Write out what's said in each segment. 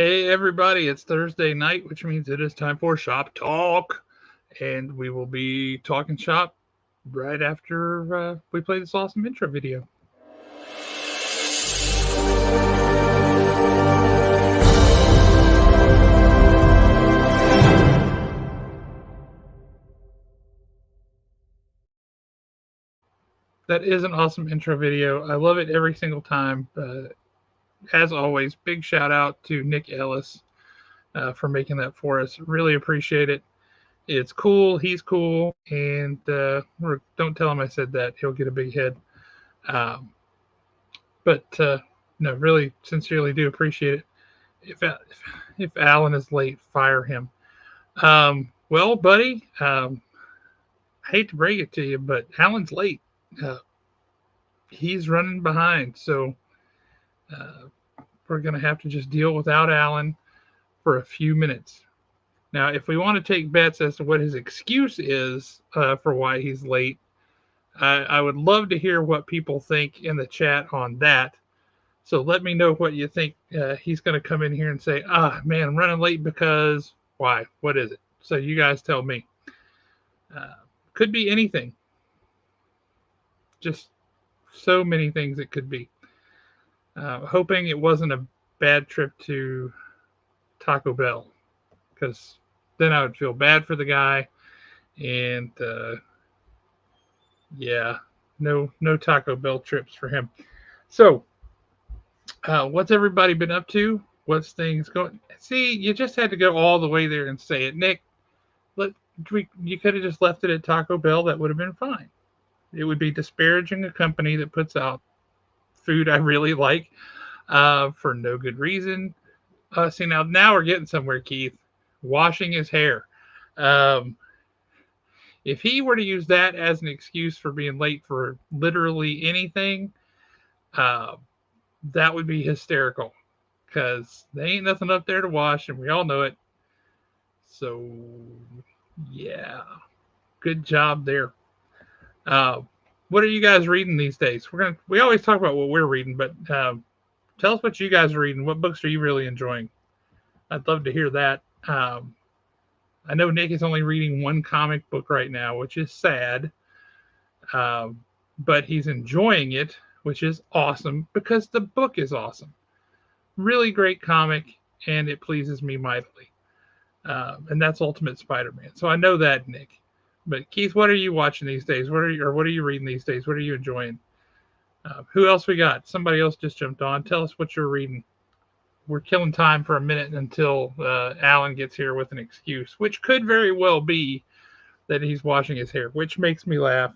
Hey everybody, it's Thursday night, which means it is time for Shop Talk. And we will be talking shop right after we play this awesome intro video. That is an awesome intro video. I love it every single time. As always, big shout out to Nick Ellis for making that for us. Really appreciate it. It's cool. He's cool. And don't tell him I said that. He'll get a big head. Um, but no, really sincerely do appreciate it. If Alan is late, fire him. Well, buddy, I hate to break it to you, but Alan's late. Uh, he's running behind, so uh, we're going to have to just deal without Alan for a few minutes. Now, if we want to take bets as to what his excuse is for why he's late, I would love to hear what people think in the chat on that. So let me know what you think. He's going to come in here and say, man, I'm running late because why? What is it? So you guys tell me. Could be anything. Just so many things it could be. Hoping it wasn't a bad trip to Taco Bell, because then I would feel bad for the guy. And yeah, no Taco Bell trips for him. So what's everybody been up to? What's things going? See, you just had to go all the way there and say it, Nick. You could have just left it at Taco Bell. That would have been fine. It would be disparaging a company that puts out food I really like for no good reason. See, now we're getting somewhere, Keith. Washing his hair. Um, if he were to use that as an excuse for being late for literally anything, uh, that would be hysterical, because there ain't nothing up there to wash, and we all know it. So, yeah, good job there. What are you guys reading these days? We always talk about what we're reading, but tell us what you guys are reading. What books are you really enjoying? I'd love to hear that. I know Nick is only reading one comic book right now, which is sad, but he's enjoying it, which is awesome because the book is awesome. Really great comic, and it pleases me mightily. And that's Ultimate Spider-Man. So I know that, Nick. But Keith, what are you watching these days? What are you reading these days? What are you enjoying? Who else we got? Somebody else just jumped on. Tell us what you're reading. We're killing time for a minute until Alan gets here with an excuse, which could very well be that he's washing his hair, which makes me laugh.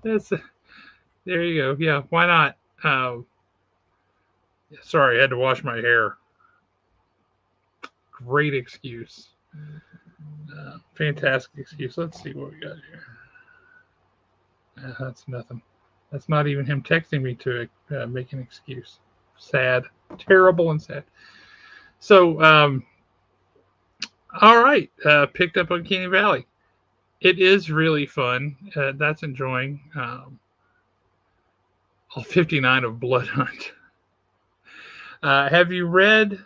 That's there you go. Yeah, why not? Sorry, I had to wash my hair. Great excuse. Fantastic excuse. Let's see what we got here. That's nothing. That's not even him texting me to make an excuse. Sad. Terrible and sad. So, all right. Picked up Uncanny Valley. It is really fun. That's enjoying. All 59 of Blood Hunt. Have you read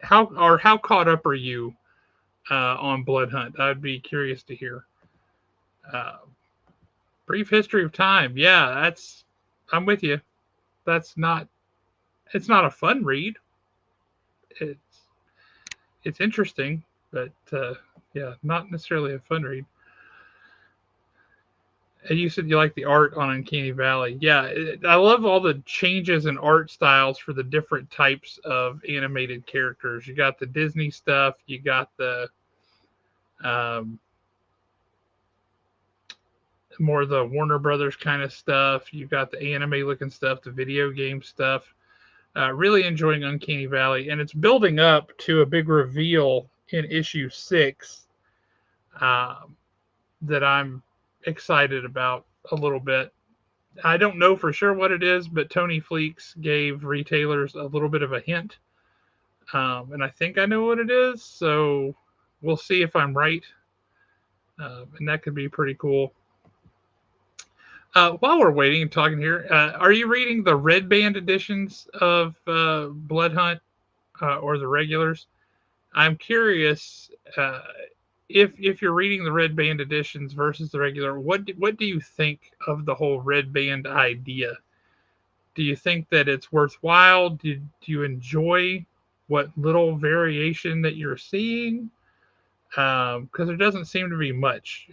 how caught up are you on Blood Hunt? I'd be curious to hear. Brief History of Time. Yeah, I'm with you. It's not a fun read. It's interesting, but yeah, not necessarily a fun read. And you said you like the art on Uncanny Valley. Yeah, I love all the changes in art styles for the different types of animated characters. You got the Disney stuff. You got the more the Warner Brothers kind of stuff. You got the anime looking stuff, the video game stuff. Really enjoying Uncanny Valley, and it's building up to a big reveal in issue 6 that I'm excited about a little bit. I don't know for sure what it is, but Tony Fleeks gave retailers a little bit of a hint, and I think I know what it is. So we'll see if I'm right, and that could be pretty cool. While we're waiting and talking here, are you reading the red band editions of Blood Hunt or the regulars? I'm curious if you're reading the red band editions versus the regular. What do you think of the whole red band idea? Do you think that it's worthwhile? Do you enjoy what little variation that you're seeing? Because there doesn't seem to be much.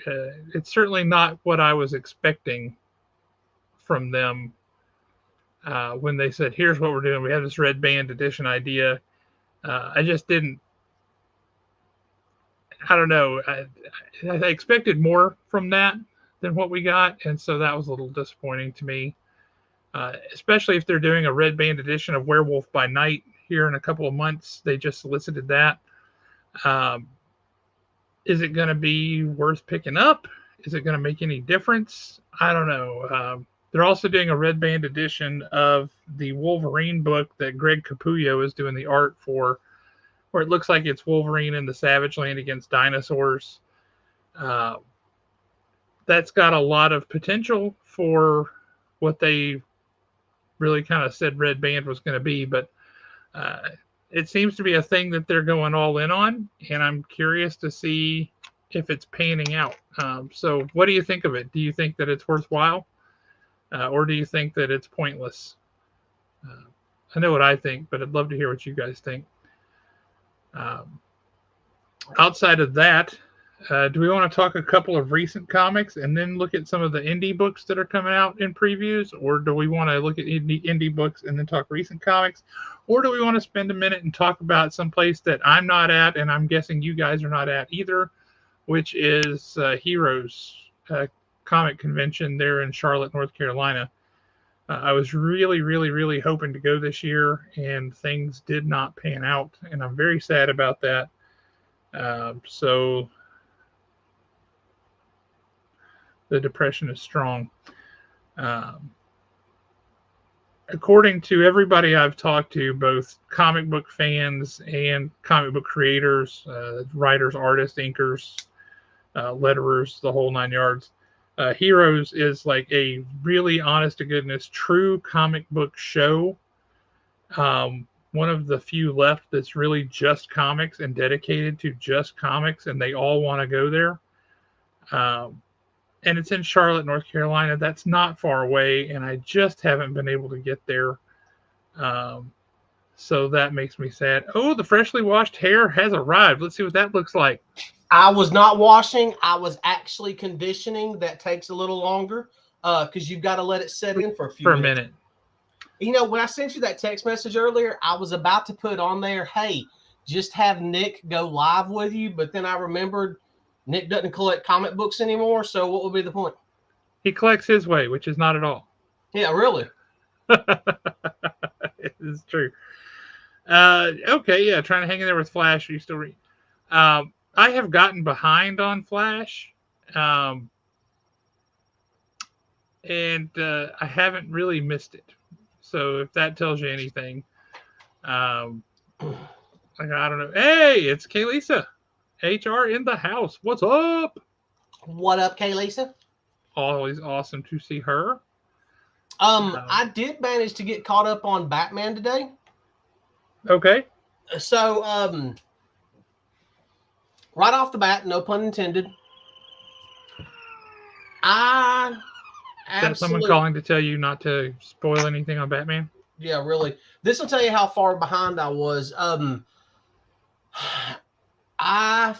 It's certainly not what I was expecting from them when they said, "Here's what we're doing. We have this red band edition idea." I just didn't. I don't know. I expected more from that than what we got, and so that was a little disappointing to me. Especially if they're doing a red band edition of Werewolf by Night here in a couple of months. They just solicited that. Um, is it going to be worth picking up? Is it going to make any difference? I don't know. They're also doing a red band edition of the Wolverine book that Greg Capullo is doing the art for, where it looks like it's Wolverine in the Savage Land against dinosaurs. Uh, that's got a lot of potential for what they really kind of said Red Band was going to be, but uh, it seems to be a thing that they're going all in on, and I'm curious to see if it's panning out. So, what do you think of it? Do you think that it's worthwhile, or do you think that it's pointless? Uh, I know what I think, but I'd love to hear what you guys think. Um, Outside of that, do we want to talk a couple of recent comics and then look at some of the indie books that are coming out in previews? Or do we want to look at indie books and then talk recent comics? Or do we want to spend a minute and talk about some place that I'm not at, and I'm guessing you guys are not at either, which is Heroes Comic Convention there in Charlotte, North Carolina. I was really hoping to go this year, and things did not pan out, and I'm very sad about that. So the depression is strong. Um, According to everybody I've talked to, both comic book fans and comic book creators, writers, artists, inkers, letterers, the whole 9 yards, Heroes is like a really honest to goodness, true comic book show. One of the few left that's really just comics and dedicated to just comics, and they all want to go there. Um, and it's in Charlotte, North Carolina. That's not far away, and I just haven't been able to get there. Um, so that makes me sad. Oh, the freshly washed hair has arrived. Let's see what that looks like. I was not washing. I was actually conditioning. That takes a little longer because you've got to let it set in for a few minutes. Minute. You know, when I sent you that text message earlier, I was about to put on there, hey, just have Nick go live with you. But then I remembered Nick doesn't collect comic books anymore. So what would be the point? He collects his way, which is not at all. Yeah, really. It is true. Okay, yeah, trying to hang in there with Flash. Are you still reading? I have gotten behind on Flash, and I haven't really missed it. So if that tells you anything, like I don't know. Hey, it's Kaylisa, HR in the house. What's up? What up, Kaylisa? Always awesome to see her. I did manage to get caught up on Batman today. Okay. So, right off the bat, no pun intended. Is that someone calling to tell you not to spoil anything on Batman? Yeah, really. This will tell you how far behind I was. I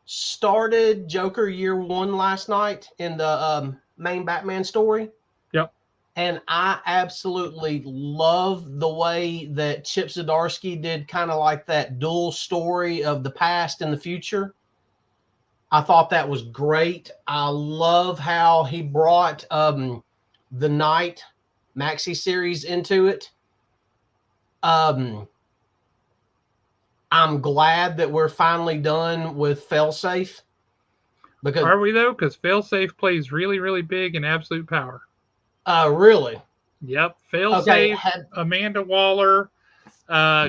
started Joker Year One last night in the main Batman story. Yep. And I absolutely love the way that Chip Zdarsky did kind of like that dual story of the past and the future. I thought that was great. I love how he brought the Night maxi series into it. I'm glad that we're finally done with Failsafe. Because are we though? Because Failsafe plays really big in Absolute Power. Really? Yep. Failsafe, Amanda Waller,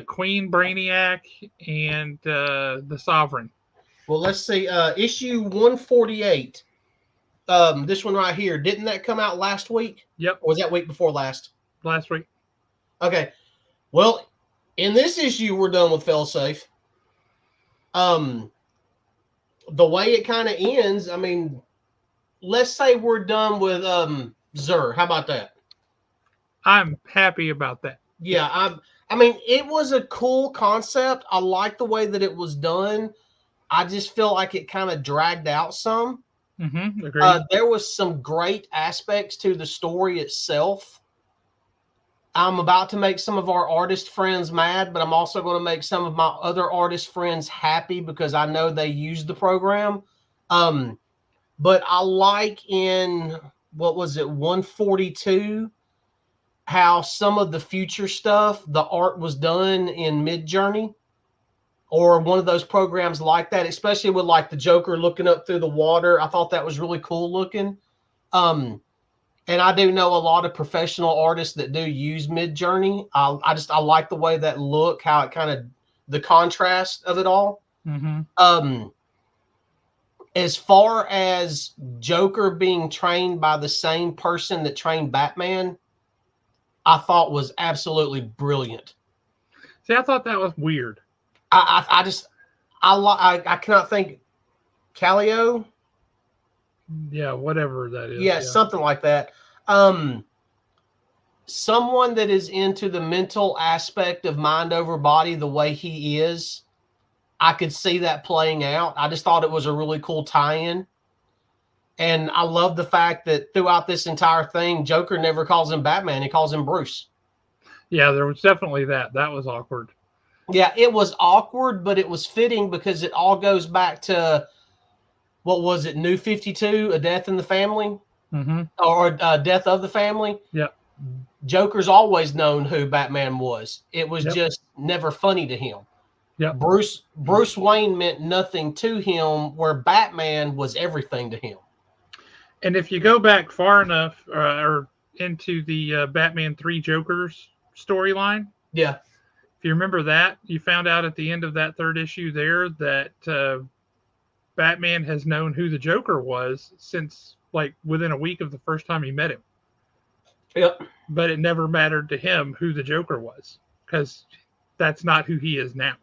Queen Brainiac, and the Sovereign. Well, let's see. Issue 148 This one right here, didn't that come out last week? Yep, Or was that week before last? last week. Okay. Well, in this issue, we're done with Failsafe. The way it kind of ends, I mean, let's say we're done with Zur. How about that? I'm happy about that. Yeah, I mean, it was a cool concept. I like the way that it was done. I just feel like it kind of dragged out some. Agreed. There was some great aspects to the story itself. I'm about to make some of our artist friends mad, but I'm also going to make some of my other artist friends happy because I know they use the program. But I like in, what was it, 142, how some of the future stuff, the art was done in Midjourney or one of those programs like that, especially with like the Joker looking up through the water. I thought that was really cool looking. And I do know a lot of professional artists that do use Midjourney. I like the way that look, how it kind of, the contrast of it all. As far as Joker being trained by the same person that trained Batman, I thought was absolutely brilliant. See, I thought that was weird. I just I cannot think. Calio, Yeah, whatever that is. yeah, something like that. Someone that is into the mental aspect of mind over body the way he is, I could see that playing out. I just thought it was a really cool tie-in. And I love the fact that throughout this entire thing, Joker never calls him Batman. He calls him Bruce. Yeah, there was definitely that. That was awkward. Yeah, it was awkward, but it was fitting because it all goes back to, what was it, New 52, A Death in the Family? Or Death of the Family? Yeah. Joker's always known who Batman was. It was Yep. just never funny to him. Yep. Bruce Wayne meant nothing to him, where Batman was everything to him. And if you go back far enough, or into the Batman 3 Jokers storyline, Yeah. if you remember that, you found out at the end of that third issue there that Batman has known who the Joker was since like within a week of the first time he met him. Yep. But it never mattered to him who the Joker was because that's not who he is now.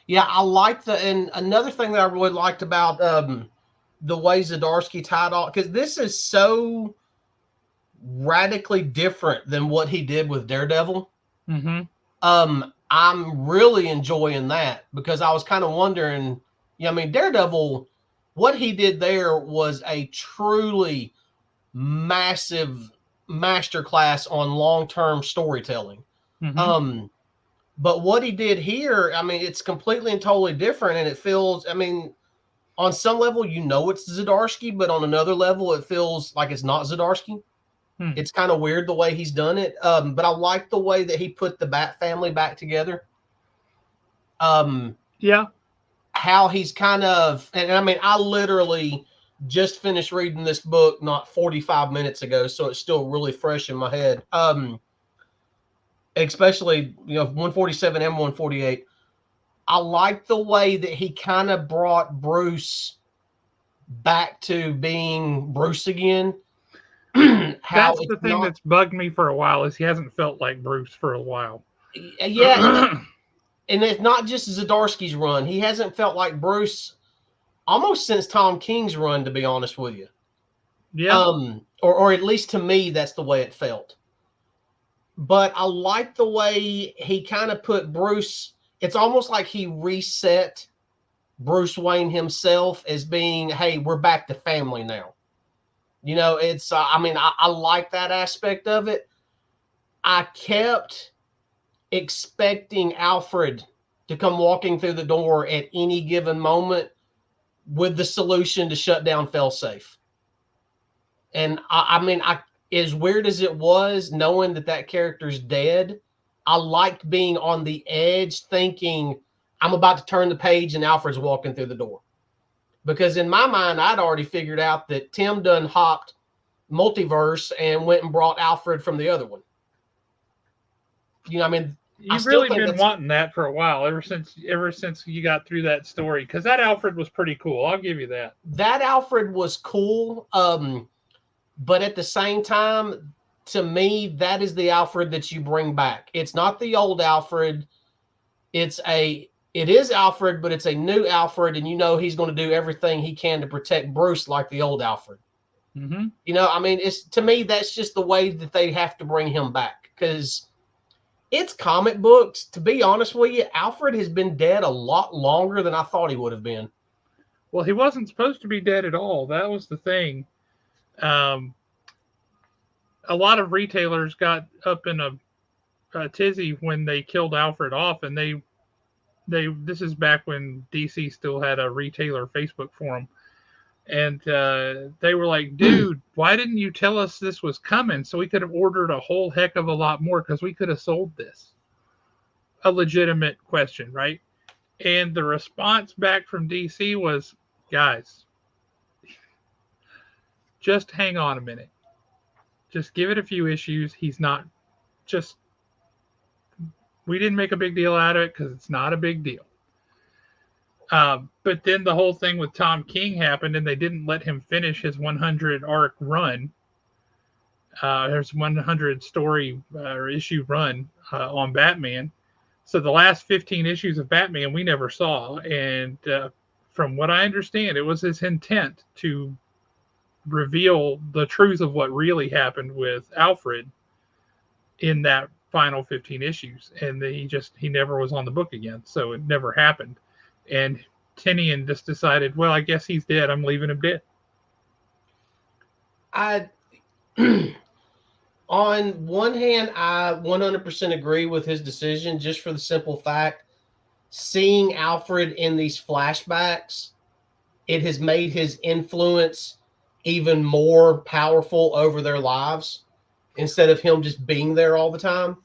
Yeah, I like and another thing that I really liked about the way Zdarsky tied off, because this is so radically different than what he did with Daredevil. I'm really enjoying that because I was kind of wondering, I mean, Daredevil, what he did there was a truly massive masterclass on long-term storytelling. But what he did here, I mean, it's completely and totally different, and it feels, I mean, on some level, it's Zdarsky, but on another level, it feels like it's not Zdarsky. It's kind of weird the way he's done it. But I like the way that he put the Bat family back together. Yeah. How he's kind of, and I mean, I literally just finished reading this book not 45 minutes ago, so it's still really fresh in my head. Especially, 147 and 148. I like the way that he kind of brought Bruce back to being Bruce again. That's the thing that's bugged me for a while is he hasn't felt like Bruce for a while. Yeah. And it's not just Zdarsky's run. He hasn't felt like Bruce almost since Tom King's run, to be honest with you. Yeah. Or at least to me, that's the way it felt. But I like the way he kind of put Bruce. It's almost like he reset Bruce Wayne himself as being, hey, we're back to family now. It's, I mean, I like that aspect of it. I kept expecting Alfred to come walking through the door at any given moment with the solution to shut down Failsafe. And I mean, as weird as it was, knowing that character's dead, I liked being on the edge, thinking I'm about to turn the page and Alfred's walking through the door. Because in my mind, I'd already figured out that Tim done hopped multiverse and went and brought Alfred from the other one. I mean, I You've still really think been that's wanting that for a while, ever since you got through that story, because that Alfred was pretty cool. I'll give you that. that Alfred was cool. But at the same time, to me, that is the Alfred that you bring back. It's not the old Alfred. It is Alfred, but it's a new Alfred, and you know he's going to do everything he can to protect Bruce like the old Alfred. Mm-hmm. You know, I mean, it's to me that's just the way that they have to bring him back because it's comic books. To be honest with you, Alfred has been dead a lot longer than I thought he would have been. Well, he wasn't supposed to be dead at all. That was the thing. Um, a lot of retailers got up in a tizzy when they killed Alfred off, and they this is back when DC still had a retailer Facebook forum, and they were like, "Dude, why didn't you tell us this was coming so we could have ordered a whole heck of a lot more because we could have sold this?" A legitimate question, right? And the response back from DC was, "Guys, just hang on a minute. Just give it a few issues. He's not just we didn't make a big deal out of it because it's not a big deal." But then the whole thing with Tom King happened, and they didn't let him finish his 100 arc run. There's 100 story or issue run on Batman. So the last 15 issues of Batman we never saw, and from what I understand, it was his intent to reveal the truth of what really happened with Alfred in that final 15 issues, and he never was on the book again, so it never happened. And Tinian just decided, well, I guess he's dead. I'm leaving him dead. I on one hand, I 100% agree with his decision just for the simple fact seeing Alfred in these flashbacks, it has made his influence even more powerful over their lives instead of him just being there all the time.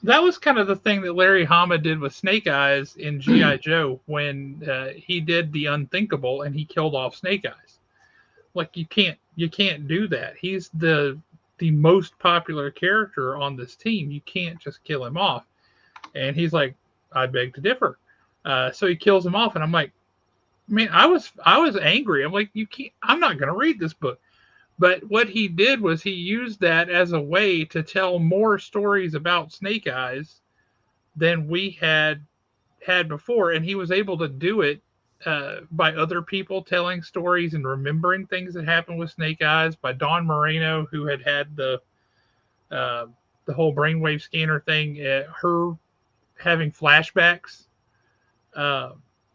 That was kind of the thing that Larry Hama did with Snake Eyes in GI Joe when he did the unthinkable and he killed off Snake Eyes. Like you can't do that. He's the most popular character on this team. You can't just kill him off. And he's like, I beg to differ. So he kills him off, and I'm like, man, I was angry. I'm like, you can't. I'm not going to read this book. But what he did was he used that as a way to tell more stories about Snake Eyes than we had before, and he was able to do it by other people telling stories and remembering things that happened with Snake Eyes. By Dawn Moreno, who had uh, the whole brainwave scanner thing, her having flashbacks, uh,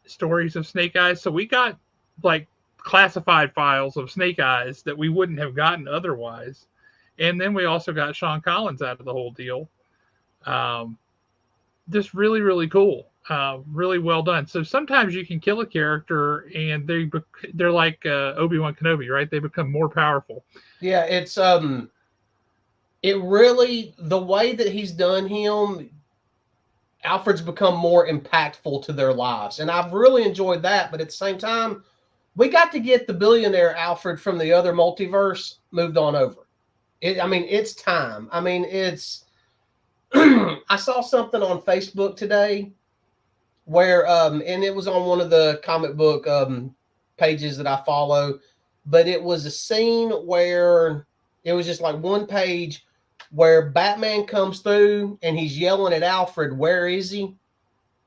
stories of Snake Eyes. So we got like classified files of Snake Eyes that we wouldn't have gotten otherwise. And then we also got Sean Collins out of the whole deal. Um, just really, really cool. Really well done. So sometimes you can kill a character and they're like Obi-Wan Kenobi, right? They become more powerful. Yeah, it really the way that he's done him, Alfred's become more impactful to their lives. And I've really enjoyed that, but at the same time, we got to get the billionaire Alfred from the other multiverse moved on over. I mean, it's time. I mean, it's I saw something on Facebook today where and it was on one of the comic book pages that I follow, but it was a scene where it was just like one page where Batman comes through and he's yelling at Alfred, "Where is he?"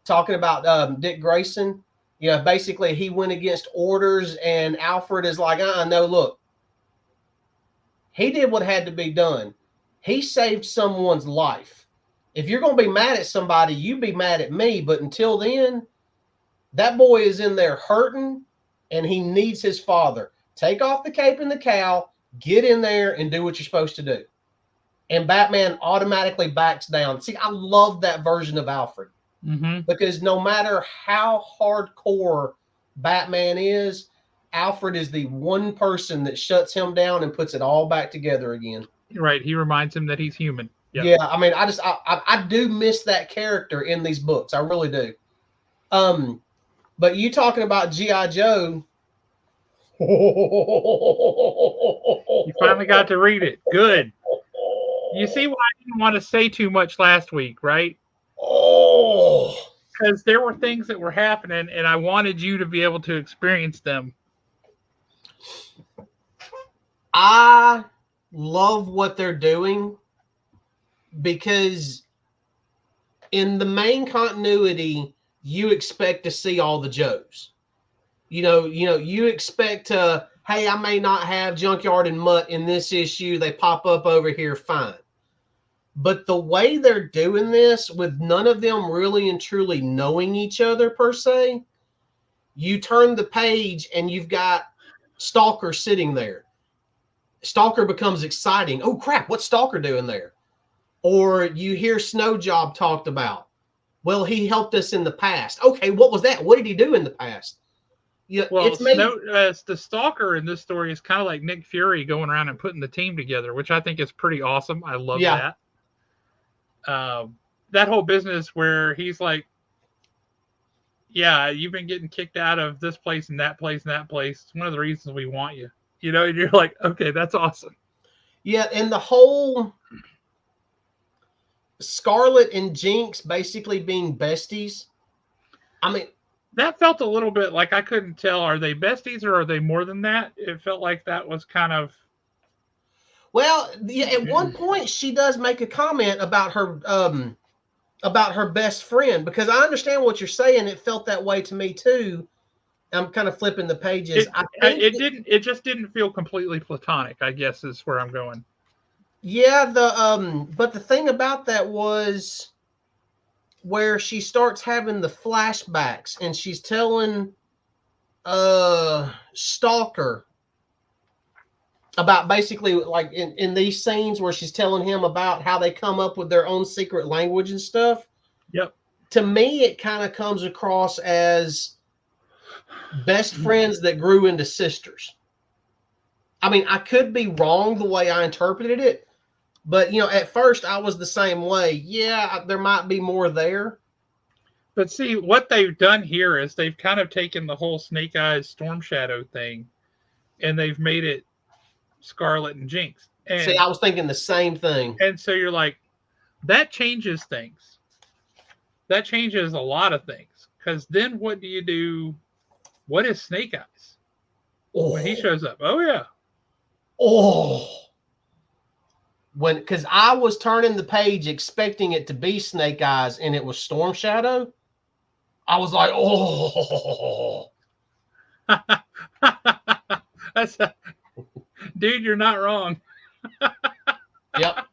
Talking about Dick Grayson. You know, basically he went against orders, and Alfred is like, no, look, he did what had to be done. He saved someone's life. If you're going to be mad at somebody, you be mad at me. But until then, that boy is in there hurting and he needs his father. Take off the cape and the cowl, get in there and do what you're supposed to do. And Batman automatically backs down. See, I love that version of Alfred Mm-hmm. because no matter how hardcore Batman is, Alfred is the one person that shuts him down and puts it all back together again. Right. He reminds him that he's human. Yep. Yeah, I mean, I do miss that character in these books. I really do. But you talking about GI Joe? You finally got to read it. Good. You see why I didn't want to say too much last week, right? Oh, because there were things that were happening, and I wanted you to be able to experience them. I love what they're doing because in the main continuity, you expect to see all the Joes. You expect to, hey, I may not have Junkyard and Mutt in this issue. They pop up over here, fine. But the way they're doing this, with none of them really and truly knowing each other per se, you turn the page and you've got Stalker sitting there. Stalker becomes exciting. Oh crap, what's Stalker doing there? Or you hear Snow Job talked about. Well, he helped us in the past. Okay, what was that? What did he do in the past? Yeah, Well, it's made. the Stalker in this story is kind of like Nick Fury going around and putting the team together, which I think is pretty awesome. I love Yeah, that. Um, that whole business where he's like, yeah, you've been getting kicked out of this place and that place and that place. It's one of the reasons we want you. And you're like, okay, that's awesome. yeah, and the whole Scarlet and Jinx basically being besties. I mean, That felt a little bit like I couldn't tell, are they besties or are they more than that? It felt like that was kind of well, yeah, at one point she does make a comment about her best friend, because I understand what you're saying. It felt that way to me too. I'm kind of flipping the pages. it. I think It just didn't feel completely platonic. I guess is where I'm going. yeah, but the thing about that was where she starts having the flashbacks and she's telling Stalker about basically like in these scenes where she's telling him about how they come up with their own secret language and stuff. Yep. To me, it kind of comes across as best friends that grew into sisters. I mean, I could be wrong the way I interpreted it, but at first I was the same way. Yeah, there might be more there. But see, what they've done here is they've kind of taken the whole Snake Eyes Storm Shadow thing and they've made it Scarlet and Jinx. See, I was thinking the same thing. And so you're like, that changes things. That changes a lot of things. Because then what do you do? What is Snake Eyes when he Oh, shows up? Oh yeah. oh. Because I was turning the page expecting it to be Snake Eyes and it was Storm Shadow. I was like, oh. That's a, dude, you're not wrong. Yep.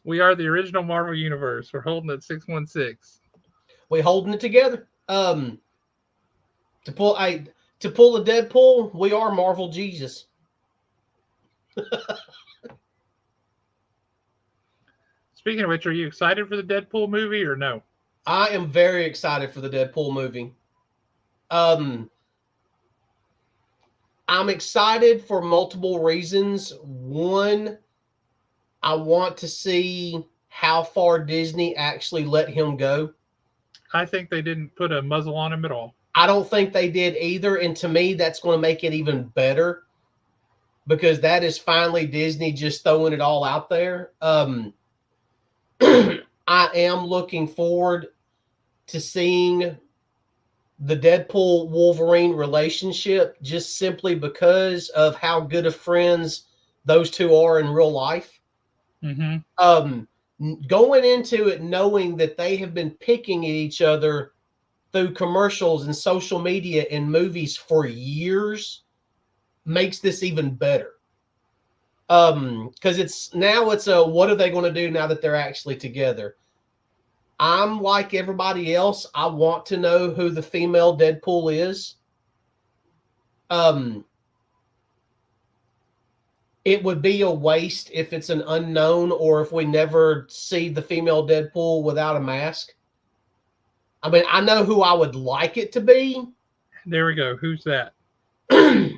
We are the original Marvel Universe. We're holding at 616. We holding it together. To pull a Deadpool, we are Marvel Jesus. Speaking of which, are you excited for the Deadpool movie or no? I am very excited for the Deadpool movie. I'm excited for multiple reasons. One, I want to see how far Disney actually let him go. I think they didn't put a muzzle on him at all. I don't think they did either. And to me, that's going to make it even better because that is finally Disney just throwing it all out there. I am looking forward to seeing the Deadpool Wolverine relationship just simply because of how good of friends those two are in real life. Mm-hmm. Going into it knowing that they have been picking at each other through commercials and social media and movies for years makes this even better. Because it's a what are they going to do now that they're actually together? I'm like everybody else. I want to know who the female Deadpool is. It would be a waste if it's an unknown or if we never see the female Deadpool without a mask. I mean, I know who I would like it to be. There we go. Who's that? I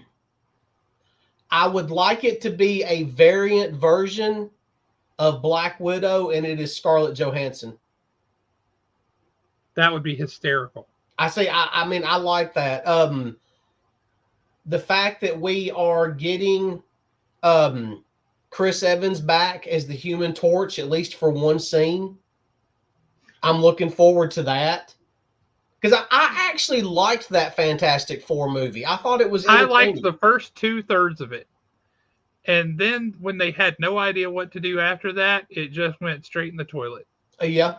would like it to be a variant version of Black Widow, and it is Scarlett Johansson. That would be hysterical. I mean, I like that. The fact that we are getting Chris Evans back as the Human Torch, at least for one scene. I'm looking forward to that. Because I actually liked that Fantastic Four movie. I thought it was I liked entertaining. the first 2/3 of it. And then when they had no idea what to do after that, it just went straight in the toilet. Yeah.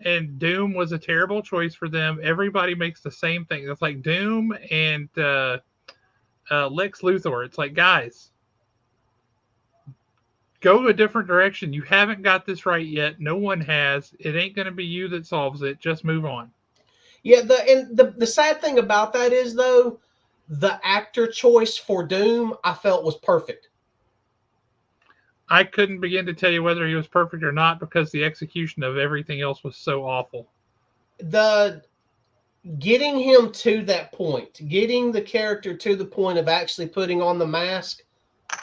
And Doom was a terrible choice for them. Everybody makes the same thing. It's like Doom and Lex Luthor. It's like, guys, go a different direction. You haven't got this right yet. No one has. It ain't going to be you that solves it. Just move on. Yeah, the sad thing about that is though, the actor choice for Doom I felt was perfect. I couldn't begin to tell you whether he was perfect or not because the execution of everything else was so awful. The getting him to that point, getting the character to the point of actually putting on the mask,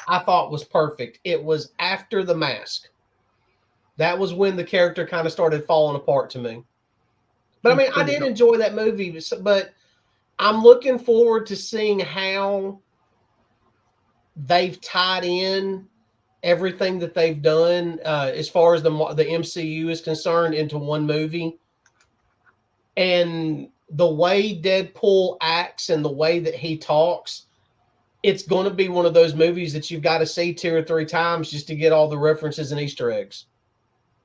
I thought was perfect. It was after the mask. That was when the character kind of started falling apart to me. But I It's mean, I pretty did dumb. enjoy that movie, but I'm looking forward to seeing how they've tied in everything that they've done as far as the MCU is concerned into one movie, and the way Deadpool acts and the way that he talks. It's going to be one of those movies that you've got to see 2 or 3 times just to get all the references and Easter eggs.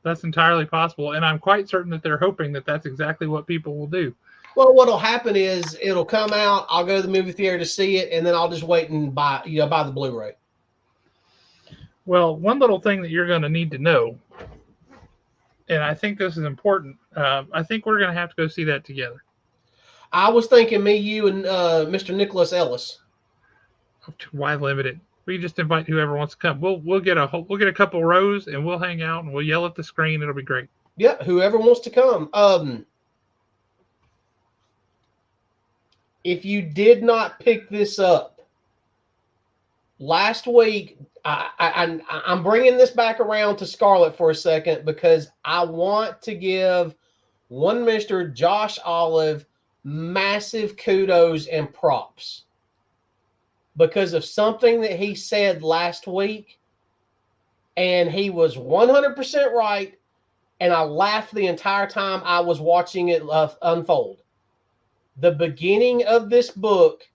That's entirely possible. And I'm quite certain that they're hoping that that's exactly what people will do. Well, what'll happen is it'll come out. I'll go to the movie theater to see it, and then I'll just wait and buy the Blu-ray. Well, one little thing that you're going to need to know, and I think this is important, I think we're going to have to go see that together. I was thinking me, you, and Mr. Nicholas Ellis. Why limit it? We just invite whoever wants to come. We'll get a couple rows and we'll hang out and we'll yell at the screen. It'll be great. Yeah, whoever wants to come. If you did not pick this up last week, I'm bringing this back around to Scarlett for a second because I want to give one Mr. Josh Olive massive kudos and props because of something that he said last week, and he was 100% right, and I laughed the entire time I was watching it unfold. The beginning of this book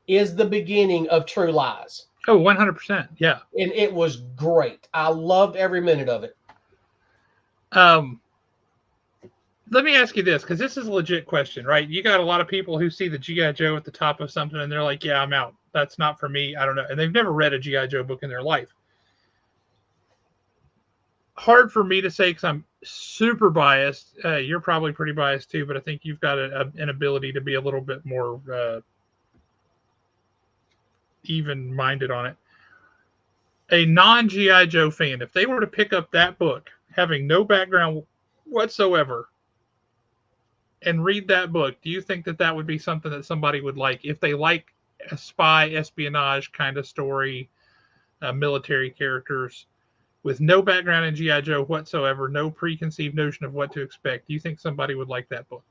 is the beginning of True Lies. Oh, 100%. Yeah. And it was great. I loved every minute of it. Let me ask you this, because this is a legit question, right? You got a lot of people who see the G.I. Joe at the top of something and they're like, yeah, I'm out. That's not for me. I don't know. And they've never read a G.I. Joe book in their life. Hard for me to say because I'm super biased. You're probably pretty biased too, but I think you've got an ability to be a little bit more even-minded on it. A non-G.I. Joe fan, if they were to pick up that book, having no background whatsoever, and read that book, do you think that that would be something that somebody would like if they like a spy espionage kind of story, military characters with no background in G.I. Joe whatsoever, no preconceived notion of what to expect? Do you think somebody would like that book?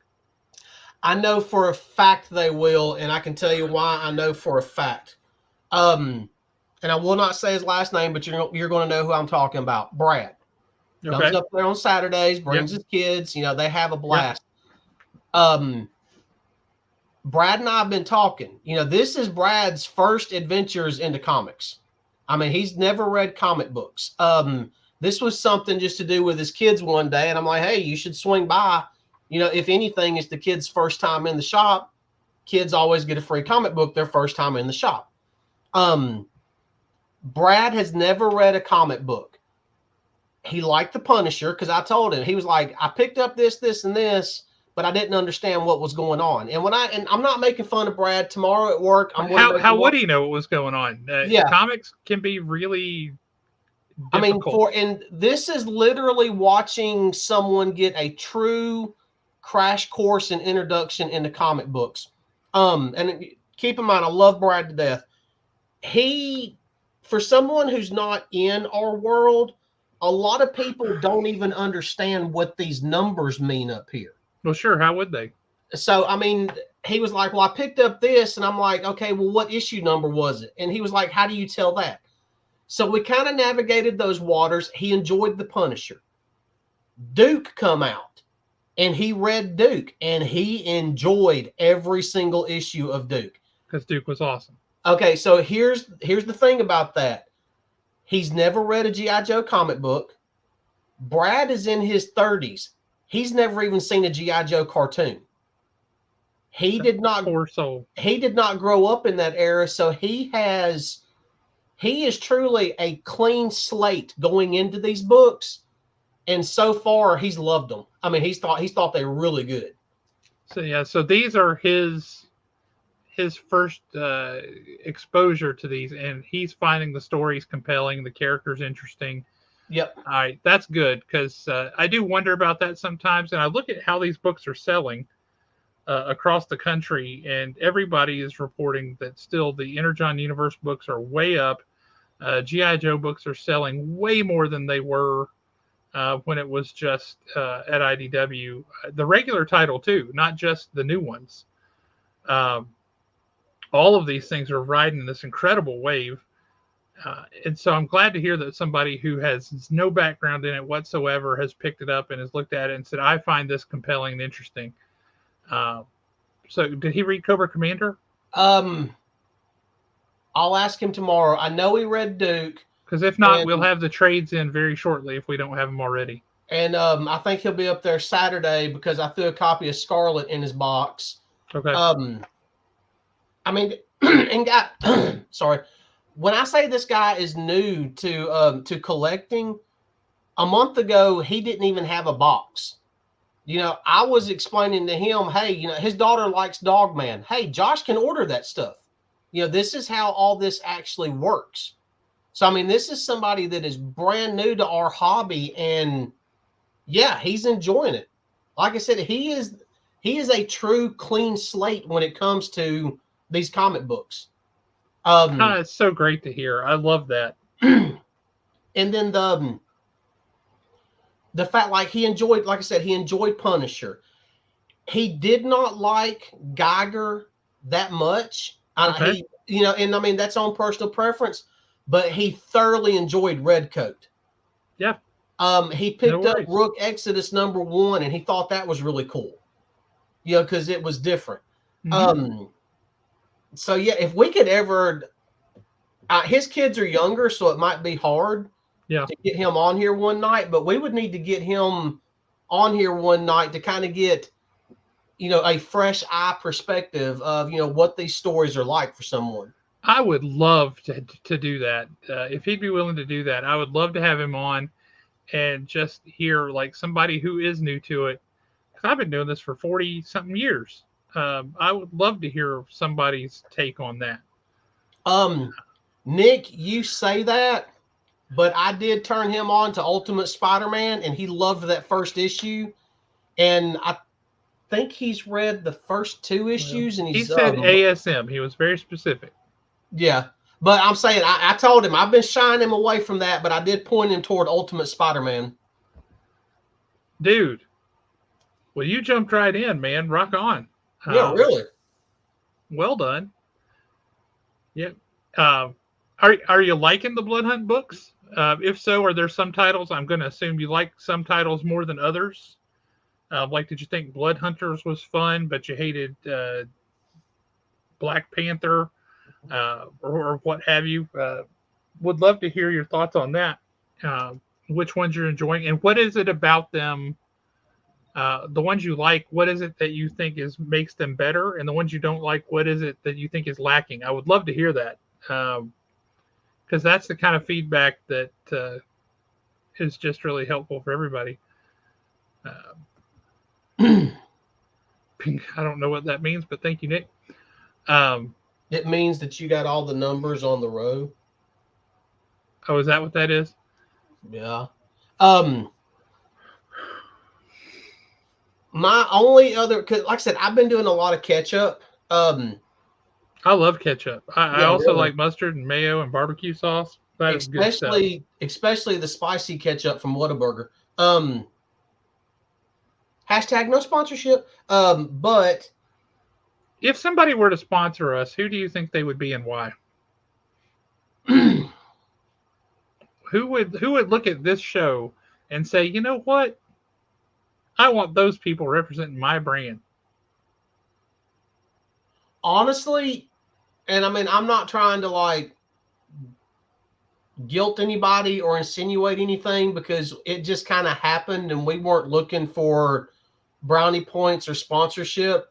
I know for a fact they will, and I can tell you why I know for a fact. And I will not say his last name, but you're going to know who I'm talking about. Brad comes Okay. up there on Saturdays, brings his kids. They have a blast. Brad and I have been talking. This is Brad's first adventures into comics. I mean, he's never read comic books. This was something just to do with his kids one day, and I'm like, hey, you should swing by. If anything, it's the kids' first time in the shop. Kids always get a free comic book their first time in the shop. Brad has never read a comic book. He liked The Punisher because I told him. He was like, I picked up this, and this, but I didn't understand what was going on. And I'm not making fun of Brad. Tomorrow at work, I'm going to make How would he know what was going on? Yeah. Comics can be really difficult. I mean, and this is literally watching someone get a true crash course and introduction into comic books. And keep in mind, I love Brad to death. For someone who's not in our world, a lot of people don't even understand what these numbers mean up here. Well, sure. How would they? So, I mean, he was like, well, I picked up this, and I'm like, okay, well, what issue number was it? And he was like, how do you tell that? So we kind of navigated those waters. He enjoyed The Punisher. Duke come out, and he read Duke, and he enjoyed every single issue of Duke. Because Duke was awesome. Okay, so here's the thing about that. He's never read a G.I. Joe comic book. Brad is in his 30s. He's never even seen a G.I. Joe cartoon. He did not Poor soul. He did not grow up in that era, so he is truly a clean slate going into these books, and so far he's loved them. I mean, he's thought they were really good. So yeah, so these are his first exposure to these, and he's finding the stories compelling, the characters interesting. Yep. All right, that's good, because I do wonder about that sometimes, and I look at how these books are selling across the country, and everybody is reporting that still the Energon Universe books are way up. GI Joe books are selling way more than they were when it was just at IDW. The regular title too, not just the new ones. Um, all of these things are riding this incredible wave. And so I'm glad to hear that somebody who has no background in it whatsoever has picked it up and has looked at it and said, I find this compelling and interesting. So did he read Cobra Commander? I'll ask him tomorrow. I know he read Duke. Because if not, we'll have the trades in very shortly if we don't have them already. And I think he'll be up there Saturday because I threw a copy of Scarlet in his box. Okay. I mean, and sorry, when I say this guy is new to collecting, a month ago he didn't even have a box. You know, I was explaining to him, hey, you know, his daughter likes Dogman. Hey, Josh can order that stuff. You know, this is how all this actually works. So, I mean, this is somebody that is brand new to our hobby, and yeah, he's enjoying it. Like I said, he is a true clean slate when it comes to these comic books. It's so great to hear. I love that. And then the fact, like, he enjoyed, like I said, he enjoyed Punisher. He did not like Geiger that much. Okay. He, you know, and I mean, that's on personal preference, but he thoroughly enjoyed Redcoat. Yeah. He picked up Rook Exodus #1, and he thought that was really cool. You know, because it was different. Mm-hmm. So yeah, if we could ever, his kids are younger, so it might be hard to get him on here one night, but we would need to get him on here one night to kind of get, you know, a fresh eye perspective of, you know, what these stories are like for someone. I would love to do that. If he'd be willing to do that, I would love to have him on and just hear like somebody who is new to it. Because I've been doing this for 40 something years. I would love to hear somebody's take on that. Nick, you say that, but I did turn him on to Ultimate Spider-Man, and he loved that first issue. And I think he's read the first 2 issues, and he said ASM. He was very specific. Yeah, but I'm saying I told him I've been shying him away from that, but I did point him toward Ultimate Spider-Man. Dude, well, you jumped right in, man. Rock on. Yeah, really. Well done. Yeah. Are you liking the Blood Hunt books? If so, are there some titles? I'm going to assume you like some titles more than others. Like, did you think Blood Hunters was fun, but you hated Black Panther or what have you? Would love to hear your thoughts on that. Which ones you're enjoying, and what is it about them? The ones you like, what is it that you think makes them better? And the ones you don't like, what is it that you think is lacking? I would love to hear that. Because that's the kind of feedback that is just really helpful for everybody. I don't know what that means, but thank you, Nick. It means that you got all the numbers on the row. Oh, is that what that is? Yeah. My only other, cause like I said, I've been doing a lot of ketchup. I love ketchup. I also like mustard and mayo and barbecue sauce. That is good stuff. Especially the spicy ketchup from Whataburger. Hashtag no sponsorship. But if somebody were to sponsor us, who do you think they would be and why? who would look at this show and say, you know what, I want those people representing my brand. Honestly, and I mean, I'm not trying to like guilt anybody or insinuate anything because it just kind of happened and we weren't looking for brownie points or sponsorship.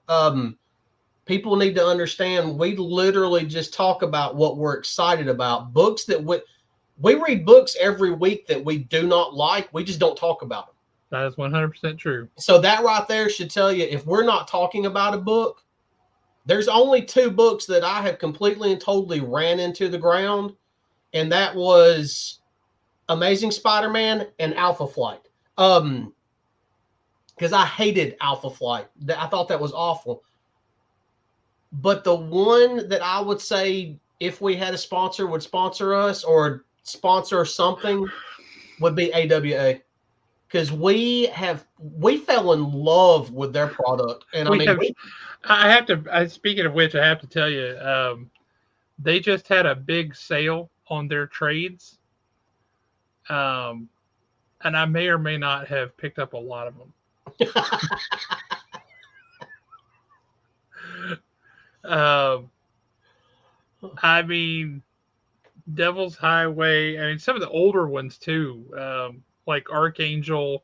People need to understand we literally just talk about what we're excited about. Books that we read books every week that we do not like, we just don't talk about them. That is 100% true. So that right there should tell you if we're not talking about a book, there's only two books that I have completely and totally ran into the ground, and that was Amazing Spider-Man and Alpha Flight. Because I hated Alpha Flight. I thought that was awful. But the one that I would say, if we had a sponsor, would sponsor us or sponsor something, would be AWA. Because we fell in love with their product, and I We mean, have. I have to. Speaking of which, I have to tell you, they just had a big sale on their trades, um, and I may or may not have picked up a lot of them. Um, I mean, Devil's Highway. I mean, some of the older ones too, like Archangel,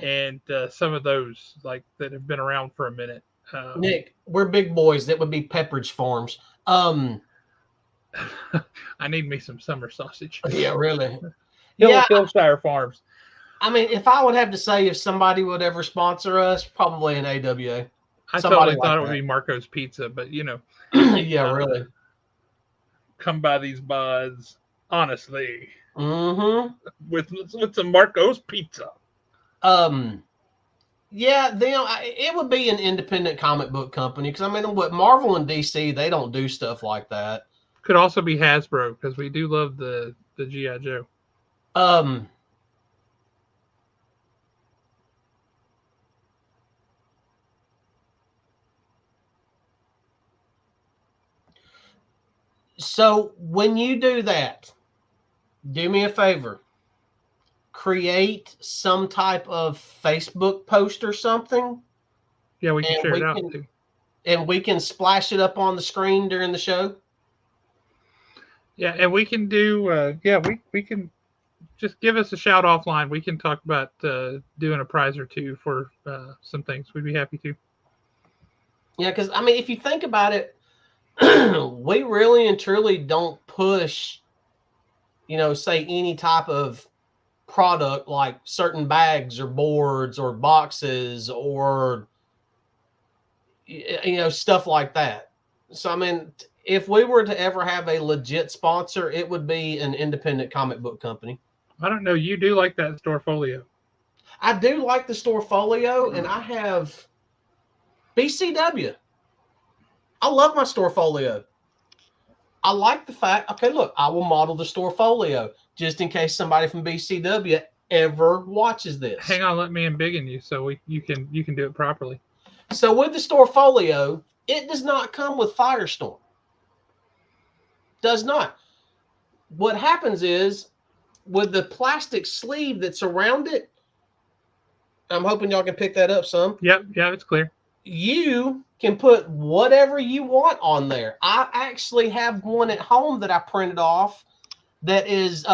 and some of those like that have been around for a minute. Nick, we're big boys. That would be Pepperidge Farms. I need me some summer sausage. Yeah, really. Yeah, Hillshire Farms. I mean, if I would have to say if somebody would ever sponsor us, probably an AWA. I Somebody totally like thought it would that. be Marco's Pizza, but you know, Yeah, really. come by these buds honestly Mm-hmm. with some Marco's Pizza. Um, yeah, it would be an independent comic book company because I mean, what Marvel and DC, they don't do stuff like that. Could also be Hasbro because we do love the GI Joe. Um, so when you do that, do me a favor. Create some type of Facebook post or something, Yeah, we can and share it we out can too. splash it up on the screen during the show. Yeah, and we can do. Yeah, we can just give us a shout offline. We can talk about doing a prize or two for some things. We'd be happy to. Yeah, because I mean, if you think about it, we really and truly don't push, say any type of product like certain bags or boards or boxes or stuff like that. So I mean, if we were to ever have a legit sponsor, it would be an independent comic book company. I don't know. You do like that store folio. I do like the store folio, and I have BCW. I love my store folio. I like the fact, okay, look, I will model the store folio just in case somebody from BCW ever watches this. Hang on, let me embiggen you so you can do it properly. So with the store folio, it does not come with Firestorm. Does not. What happens is with the plastic sleeve that's around it, I'm hoping y'all can pick that up some. Yep, yeah, it's clear. You can put whatever you want on there. I actually have one at home that I printed off that is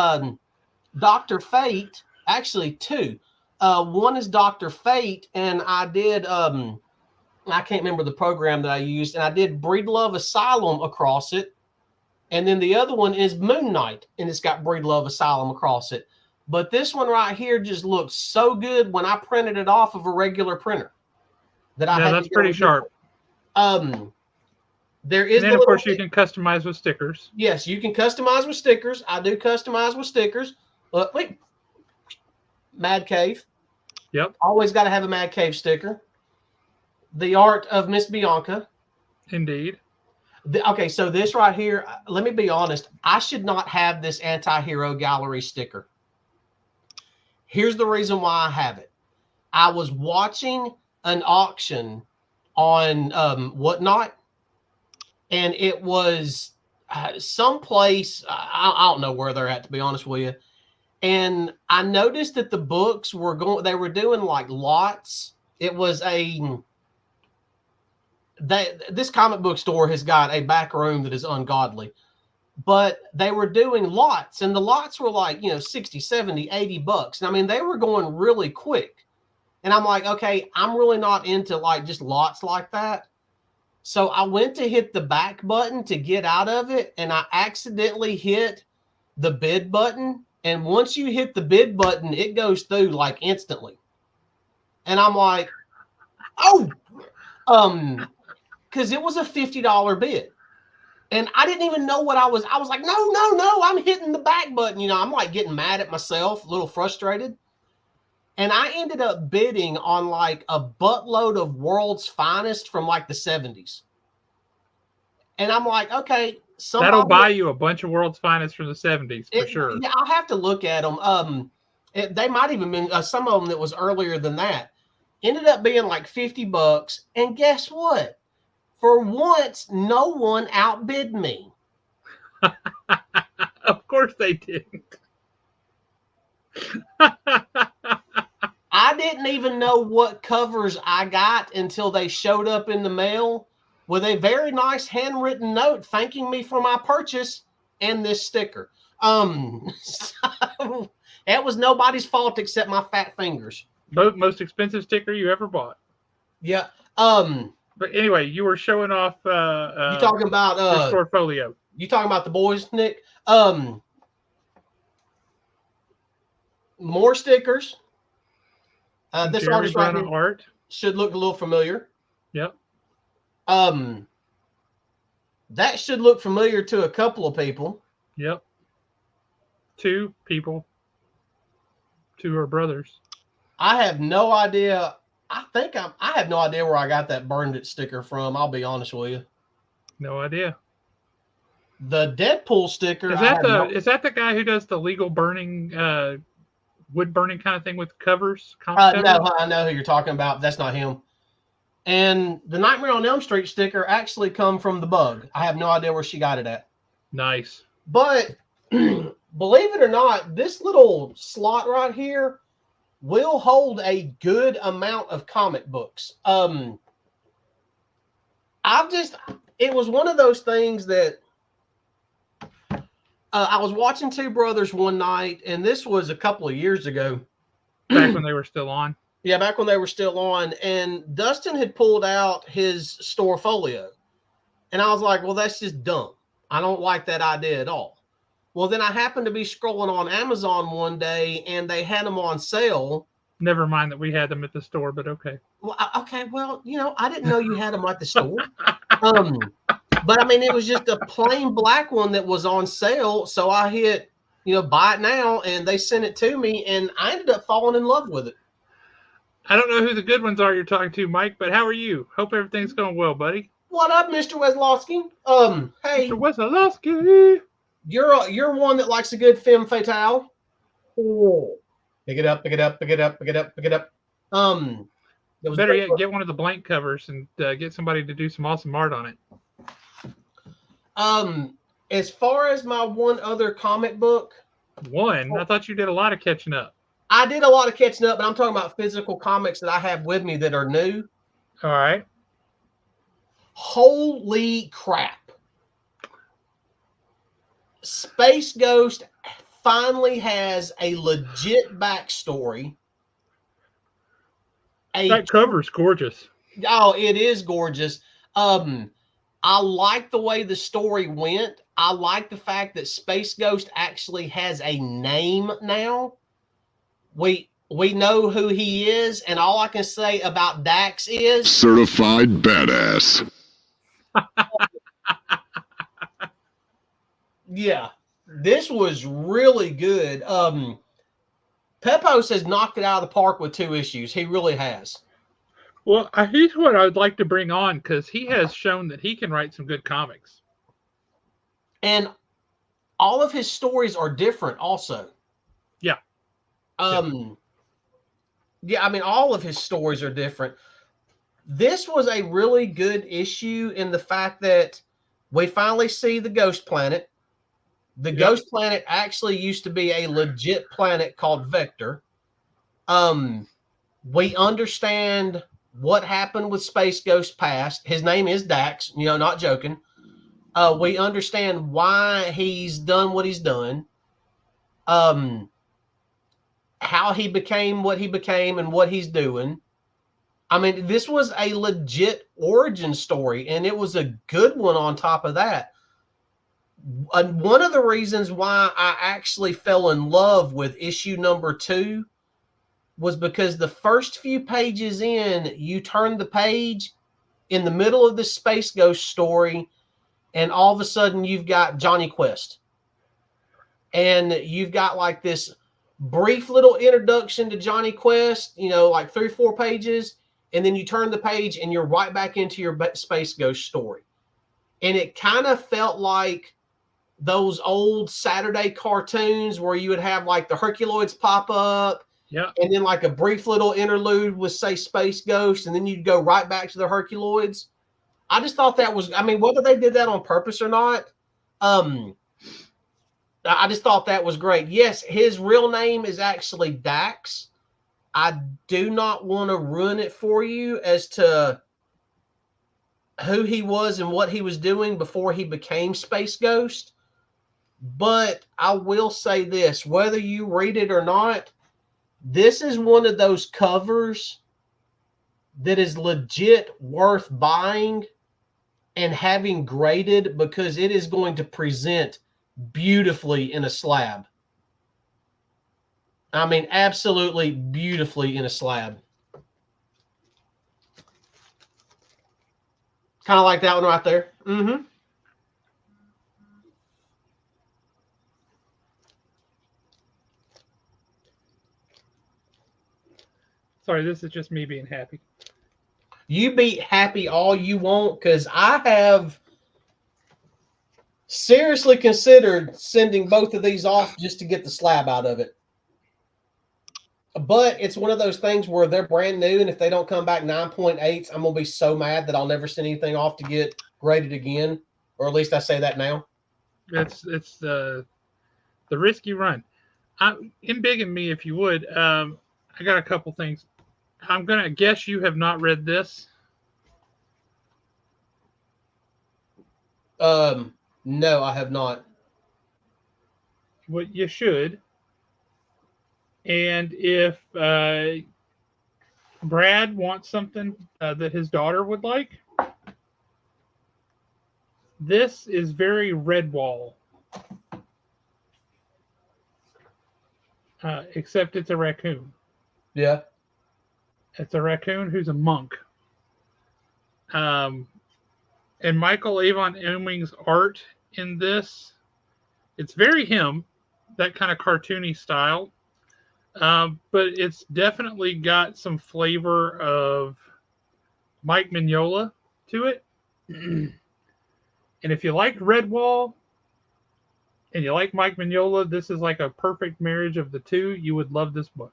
Dr. Fate. Actually, two. One is Dr. Fate, and I did I can't remember the program that I used, and I did Breedlove Asylum across it. And then the other one is Moon Knight, and it's got Breedlove Asylum across it. But this one right here just looks so good when I printed it off of a regular printer. That's pretty sharp. There is, and then of course you can customize with stickers. Yes, you can customize with stickers. I do customize with stickers. Wait, Mad Cave. Yep. Always got to have a Mad Cave sticker. The Art of Miss Bianca. Indeed. Okay, so this right here, let me be honest, I should not have this anti-hero gallery sticker. Here's the reason why I have it. I was watching an auction on Whatnot, and it was someplace, I don't know where they're at, to be honest with you, And I noticed that the books were going, they were doing like lots. It was this comic book store has got a back room that is ungodly, but they were doing lots, and the lots were like, 60, 70, $80. And I mean, they were going really quick. And I'm like, okay, I'm really not into like just lots like that. So I went to hit the back button to get out of it, and I accidentally hit the bid button. And once you hit the bid button, it goes through like instantly. And I'm like, oh, because it was a $50 bid. And I didn't even know what I was like, no, I'm hitting the back button. I'm like getting mad at myself, a little frustrated. And I ended up bidding on like a buttload of World's Finest from like the 70s. And I'm like, okay, That'll somebody, buy you a bunch of World's Finest from the 70s for sure. yeah, I'll have to look at them. They might even been some of them that was earlier than that. Ended up being like $50. And guess what? For once, no one outbid me. Of course they didn't. I didn't even know what covers I got until they showed up in the mail with a very nice handwritten note thanking me for my purchase and this sticker. So it was nobody's fault except my fat fingers. Most expensive sticker you ever bought. Yeah. But anyway, you were showing off You talking about your storefolio. You talking about the boys, Nick? More stickers. This Jeremy artist right Brunner here art. should look a little familiar. Yep. That should look familiar to a couple of people. Yep. 2 people. 2 are brothers. I have no idea. I have no idea where I got that burned it sticker from. I'll be honest with you. No idea. The Deadpool sticker. Is that the guy who does the legal burning, wood burning kind of thing with covers? No, I know who you're talking about. That's not him. And the Nightmare on Elm Street sticker actually come from the Bug. I have no idea where she got it at. Nice. But believe it or not, this little slot right here will hold a good amount of comic books. It was one of those things that I was watching Two Brothers one night, and this was a couple of years ago. Back when they were still on. Yeah, back when they were still on. And Dustin had pulled out his storefolio. And I was like, well, that's just dumb. I don't like that idea at all. Well, then I happened to be scrolling on Amazon one day, and they had them on sale. Never mind that we had them at the store, but okay. Well, okay. Well, I didn't know you had them at the store. But I mean, it was just a plain black one that was on sale. So I hit, buy it now, and they sent it to me, and I ended up falling in love with it. I don't know who the good ones are you're talking to, Mike, but how are you? Hope everything's going well, buddy. What up, Mr. Weslowski? Hey, Mr. Weslowski. You're one that likes a good femme fatale. Oh. Pick it up, pick it up, pick it up, pick it up, pick it up. Better yet, get one of the blank covers and get somebody to do some awesome art on it. As far as my one other comic book. I thought you did a lot of catching up. I did a lot of catching up, but I'm talking about physical comics that I have with me that are new. All right. Holy crap. Space Ghost finally has a legit backstory. That cover's gorgeous. Oh, it is gorgeous. I like the way the story went. I like the fact that Space Ghost actually has a name now. We know who he is, and all I can say about Dax is certified badass. Yeah, this was really good. Pepos has knocked it out of the park with 2 issues. He really has. Well, he's what I'd like to bring on because he has shown that he can write some good comics. And all of his stories are different also. Yeah. Yeah, I mean, all of his stories are different. This was a really good issue in the fact that we finally see the Ghost Planet. The Yep. ghost planet actually used to be a legit planet called Vector. We understand what happened with Space Ghost past. His name is Dax, not joking. We understand why he's done what he's done. How he became what he became and what he's doing. I mean, this was a legit origin story, and it was a good one on top of that. One of the reasons why I actually fell in love with issue number 2 was because the first few pages in, you turn the page in the middle of the Space Ghost story, and all of a sudden you've got Johnny Quest. And you've got like this brief little introduction to Johnny Quest, like 3 or 4 pages, and then you turn the page and you're right back into your Space Ghost story. And it kind of felt like those old Saturday cartoons where you would have like the Herculoids pop up, and then like a brief little interlude with, say, Space Ghost, and then you'd go right back to the Herculoids. I just thought that was, whether they did that on purpose or not, I just thought that was great. Yes, his real name is actually Dax. I do not want to ruin it for you as to who he was and what he was doing before he became Space Ghost. But I will say this, whether you read it or not, this is one of those covers that is legit worth buying and having graded, because it is going to present beautifully in a slab. I mean, absolutely beautifully in a slab. Kind of like that one right there. Mm-hmm. Sorry, this is just me being happy. You be happy all you want, because I have seriously considered sending both of these off just to get the slab out of it. But it's one of those things where they're brand new, and if they don't come back 9.8s, I'm going to be so mad that I'll never send anything off to get graded again. Or at least I say that now. It's the risk you run. In Big and Me, if you would, I got a couple things. I'm going to guess you have not read this. No, I have not. Well, you should. And if Brad wants something that his daughter would like, this is very Redwall. Except it's a raccoon. Yeah. It's a raccoon who's a monk. And Michael Avon Oeming's art in this, it's very him, that kind of cartoony style. But it's definitely got some flavor of Mike Mignola to it. And if you like Redwall and you like Mike Mignola, this is like a perfect marriage of the two. You would love this book.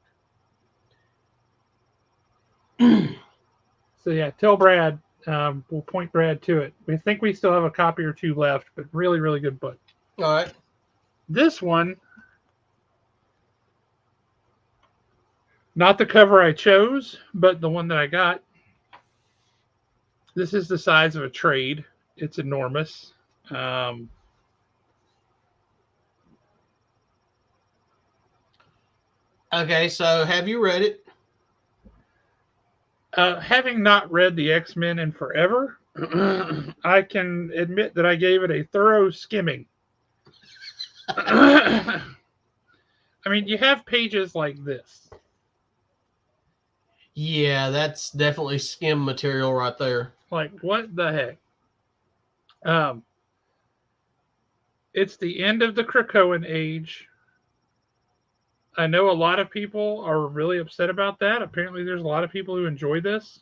So yeah, tell Brad. We'll point Brad to it. We think we still have a copy or two left, but really, really good book. All right. This one, not the cover I chose, but the one that I got. This is the size of a trade. It's enormous. Okay, so have you read it? Having not read the X-Men in forever, I can admit that I gave it a thorough skimming. I mean, you have pages like this. Yeah, that's definitely skim material right there. Like, what the heck? It's the end of the Krakoan age. I know a lot of people are really upset about that. Apparently, there's a lot of people who enjoy this.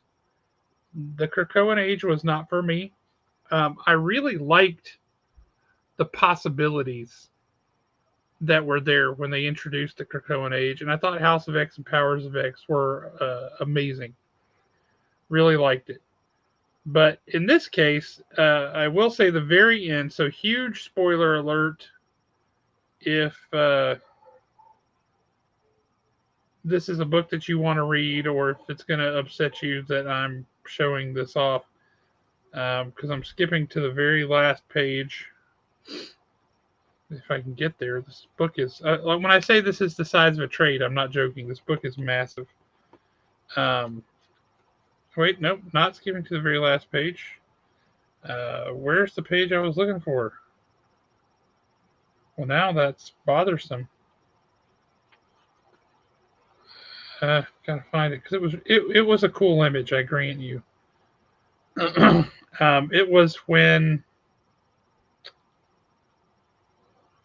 The Krakoan age was not for me. I really liked the possibilities that were there when they introduced the Krakoan age, and I thought House of X and Powers of X were amazing. Really liked it. But in this case, I will say the very end, so huge spoiler alert if this is a book that you want to read, or if it's going to upset you that I'm showing this off, because I'm skipping to the very last page. If I can get there, this book is like when I say this is the size of a trade, I'm not joking. This book is massive. Wait, nope, not skipping to the very last page. Where's the page I was looking for? Well, now that's bothersome. Gotta find it because it was a cool image. I grant you. It was when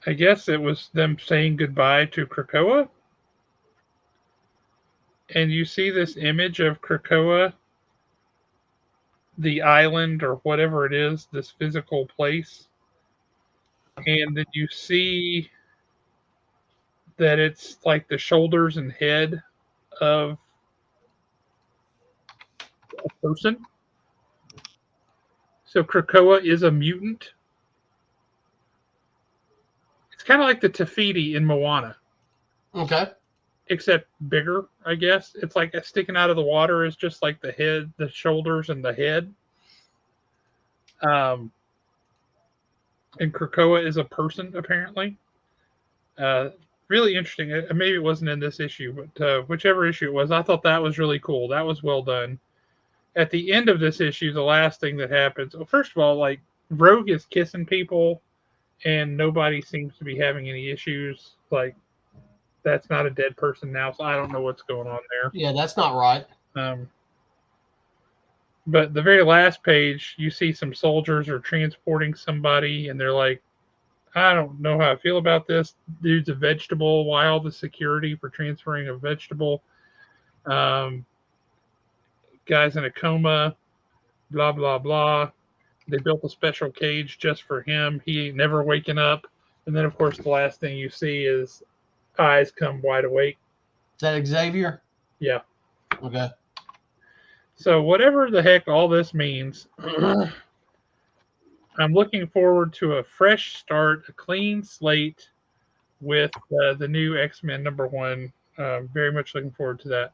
I guess it was them saying goodbye to Krakoa, and you see this image of Krakoa, the island or whatever it is, this physical place, and then you see that it's like the shoulders and head of a person. So Krakoa is a mutant. It's kind of like the Tafiti in Moana. Okay. Except bigger, I guess. It's like sticking out of the water is just like the head, the shoulders, and the head. And Krakoa is a person, apparently. Really interesting. Maybe it wasn't in this issue, but whichever issue it was, I thought that was really cool. That was well done. At the end of this issue, the last thing that happens, well, first of all, like Rogue is kissing people, and nobody seems to be having any issues. Like that's not a dead person now, so I don't know what's going on there. Yeah, that's not right. But the very last page, you see some soldiers are transporting somebody, and they're like, I don't know how I feel about this. Dude's a vegetable. Why all the security for transferring a vegetable? Guy's in a coma, blah, blah, blah. They built a special cage just for him. He ain't never waking up. And then, of course, the last thing you see is eyes come wide awake. Is that Xavier? Yeah. Okay. So, whatever the heck all this means, I'm looking forward to a fresh start, a clean slate with the new X-Men #1. Very much looking forward to that.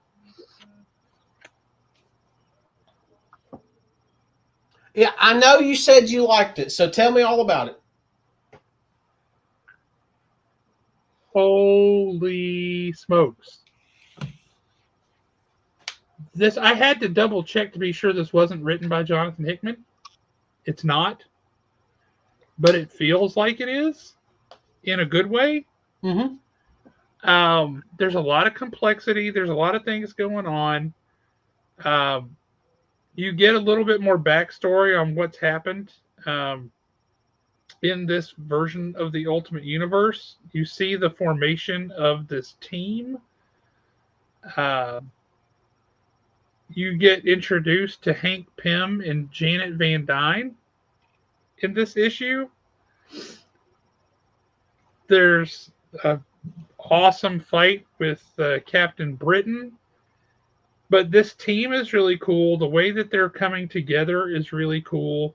Yeah, I know you said you liked it, so tell me all about it. Holy smokes. This I had to double check to be sure this wasn't written by Jonathan Hickman. It's not. But it feels like it is in a good way. Mm-hmm. There's a lot of complexity. There's a lot of things going on. You get a little bit more backstory on what's happened in this version of the Ultimate Universe. You see the formation of this team. You get introduced to Hank Pym and Janet Van Dyne in this issue. There's an awesome fight with Captain Britain. But this team is really cool. The way that they're coming together is really cool.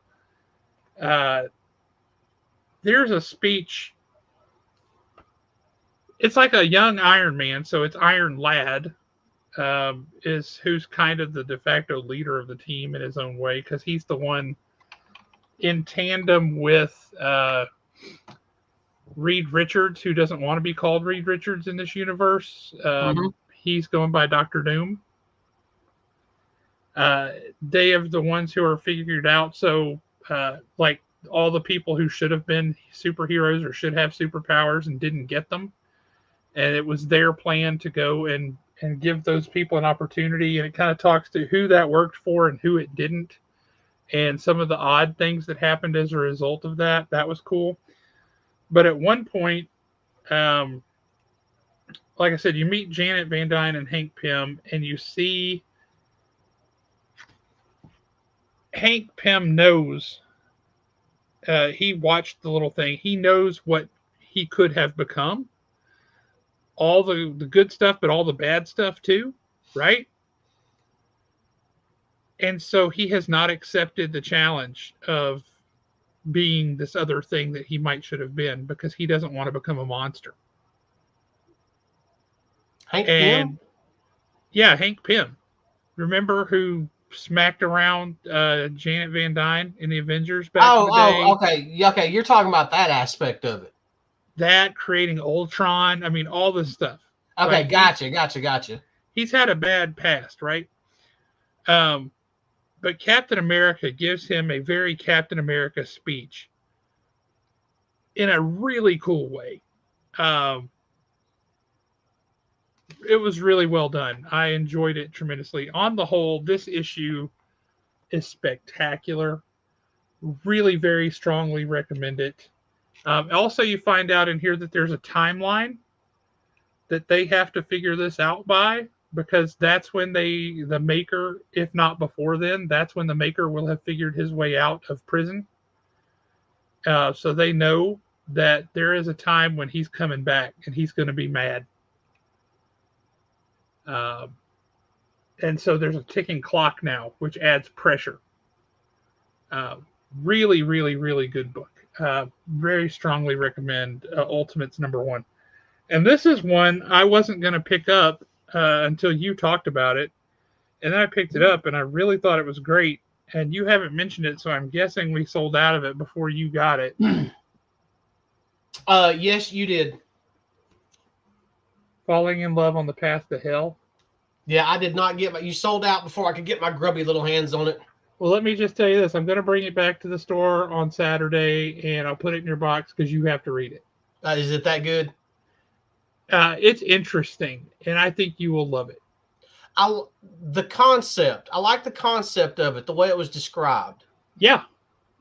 There's a speech. It's like a young Iron Man, so it's Iron Lad is who's kind of the de facto leader of the team in his own way because he's the one in tandem with Reed Richards, who doesn't want to be called Reed Richards in this universe. He's going by Dr. Doom. They are the ones who are figured out. So, like all the people who should have been superheroes or should have superpowers and didn't get them, and it was their plan to go and give those people an opportunity. And it kind of talks to who that worked for and who it didn't, and some of the odd things that happened as a result of that. That was cool. But at one point, like I said, you meet Janet Van Dyne and Hank Pym, and you see Hank Pym knows. He watched the little thing. He knows what he could have become. All the good stuff, but all the bad stuff too, right? And so he has not accepted the challenge of being this other thing that he might should have been because he doesn't want to become a monster. Hank Pym? And yeah, Hank Pym. Remember who smacked around Janet Van Dyne in the Avengers back in the day? Okay. Okay, you're talking about that aspect of it. That creating Ultron. I mean, all this stuff. Okay, Like gotcha. he's had a bad past, right? Um, but Captain America gives him a very Captain America speech in a really cool way. Um, it was really well done. I enjoyed it tremendously. On the whole, this issue is spectacular. Really, very strongly recommend it. Also, you find out in here that there's a timeline that they have to figure this out by because that's when the maker, if not before then, that's when the maker will have figured his way out of prison. So they know that there is a time when he's coming back and he's going to be mad. Um, and so there's a ticking clock now, which adds pressure. Uh, really, really, really good book. Very strongly recommend Ultimates #1. And this is one I wasn't going to pick up until you talked about it. And then I picked it up and I really thought it was great. And you haven't mentioned it, so I'm guessing we sold out of it before you got it. Yes, you did. Falling in Love on the Path to Hell. Yeah, I did not get you sold out before I could get my grubby little hands on it. Well, let me just tell you this. I'm going to bring it back to the store on Saturday and I'll put it in your box because you have to read it. Is it that good? It's interesting and I think you will love it. The concept. I like the concept of it, the way it was described. Yeah.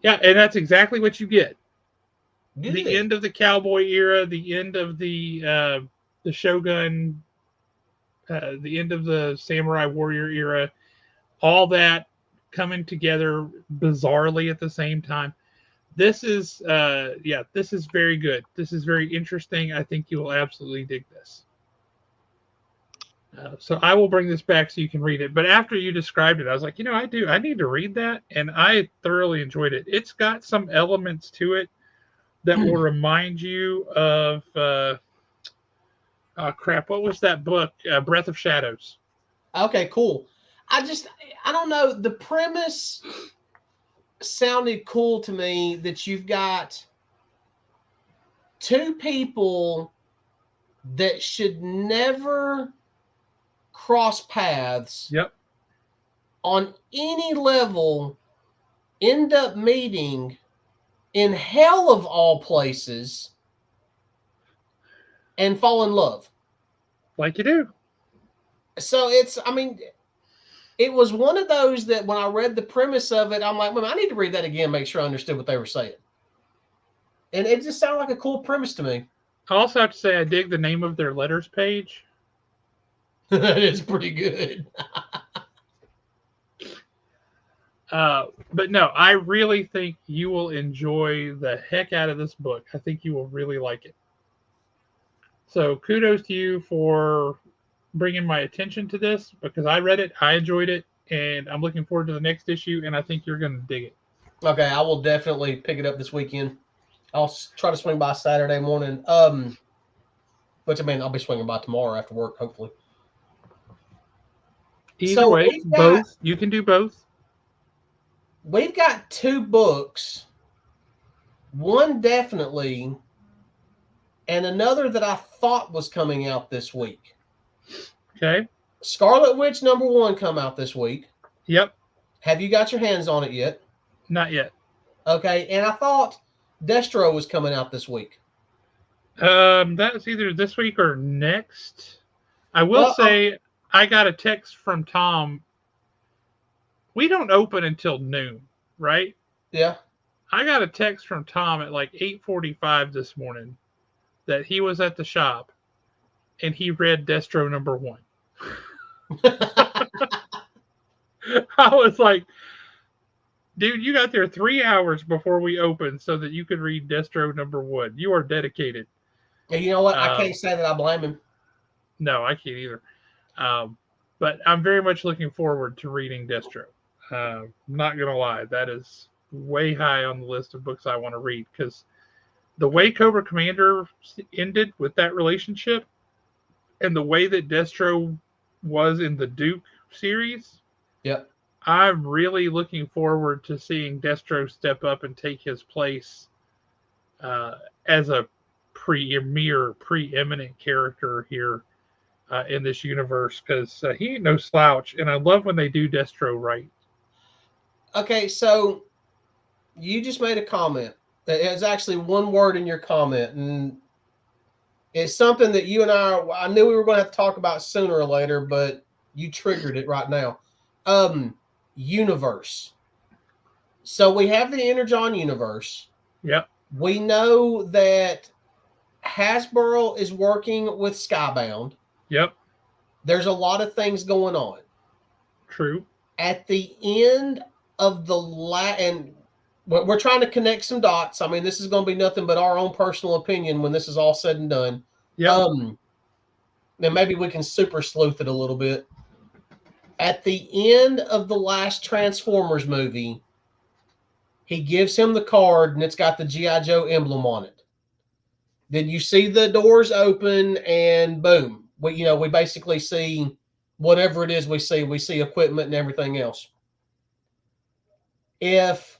Yeah, and that's exactly what you get. Good. The end of the cowboy era, the end of the Shogun, the end of the samurai warrior era, all that coming together bizarrely at the same time. This is this is very good. This is very interesting. I think you will absolutely dig this. So I will bring this back so you can read it. But after you described it, I was like, I need to read that, and I thoroughly enjoyed it. It's got some elements to it that will remind you of crap. What was that book? Breath of Shadows. Okay, cool. I don't know. The premise sounded cool to me that you've got two people that should never cross paths. Yep. On any level, end up meeting in hell of all places and fall in love. Like you do. So it was one of those that when I read the premise of it, I'm like, I need to read that again, make sure I understood what they were saying. And it just sounded like a cool premise to me. I also have to say I dig the name of their letters page. That is pretty good. But no, I really think you will enjoy the heck out of this book. I think you will really like it. So kudos to you for bringing my attention to this because I read it, I enjoyed it, and I'm looking forward to the next issue, and I think you're going to dig it. Okay, I will definitely pick it up this weekend. I'll try to swing by Saturday morning. Which I'll be swinging by tomorrow after work, hopefully. Either way, both. You can do both. We've got two books. One definitely, and another that I thought was coming out this week. Okay. Scarlet Witch #1 come out this week. Yep. Have you got your hands on it yet? Not yet. Okay, and I thought Destro was coming out this week. That's either this week or next. I will say I got a text from Tom. We don't open until noon, right? Yeah. I got a text from Tom at like 8:45 this morning that he was at the shop and he read Destro #1. I was like, dude, you got there 3 hours before we opened so that you could read Destro #1. You are dedicated. And you know what? I can't say that I blame him. No, I can't either. But I'm very much looking forward to reading Destro. I'm not going to lie. That is way high on the list of books I want to read because the way Cobra Commander ended with that relationship and the way that Destro was in the Duke series, Yep. I'm really looking forward to seeing Destro step up and take his place as a preeminent character here in this universe because he ain't no slouch, and I love when they do Destro right. Okay, so you just made a comment. It's actually one word in your comment, and it's something that you and I knew we were going to have to talk about sooner or later, but you triggered it right now. Universe. So we have the Energon universe. Yep. We know that Hasbro is working with Skybound. Yep. There's a lot of things going on. True. At the end of the and we're trying to connect some dots. I mean, this is going to be nothing but our own personal opinion when this is all said and done. Yep. Then maybe we can super sleuth it a little bit. At the end of the last Transformers movie, he gives him the card and it's got the G.I. Joe emblem on it. Then you see the doors open and boom. We basically see whatever it is we see. We see equipment and everything else. If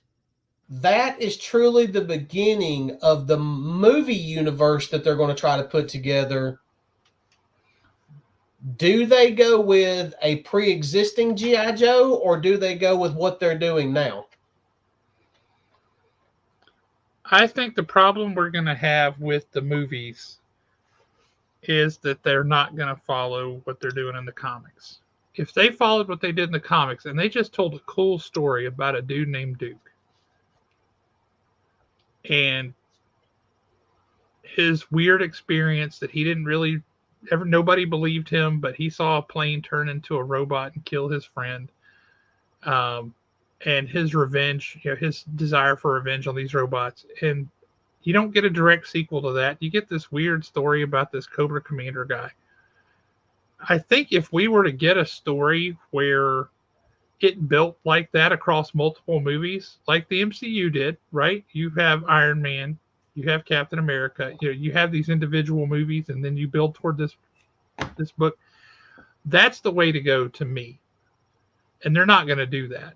that is truly the beginning of the movie universe that they're going to try to put together, do they go with a pre-existing G.I. Joe or do they go with what they're doing now? I think the problem we're going to have with the movies is that they're not going to follow what they're doing in the comics. If they followed what they did in the comics and they just told a cool story about a dude named Duke and his weird experience that he didn't really ever, nobody believed him, but he saw a plane turn into a robot and kill his friend. And his revenge, his desire for revenge on these robots. And you don't get a direct sequel to that. You get this weird story about this Cobra Commander guy. I think if we were to get a story where it built like that across multiple movies, like the MCU did, right? You have Iron Man, you have Captain America, you have these individual movies, and then you build toward this book. That's the way to go to me. And they're not going to do that.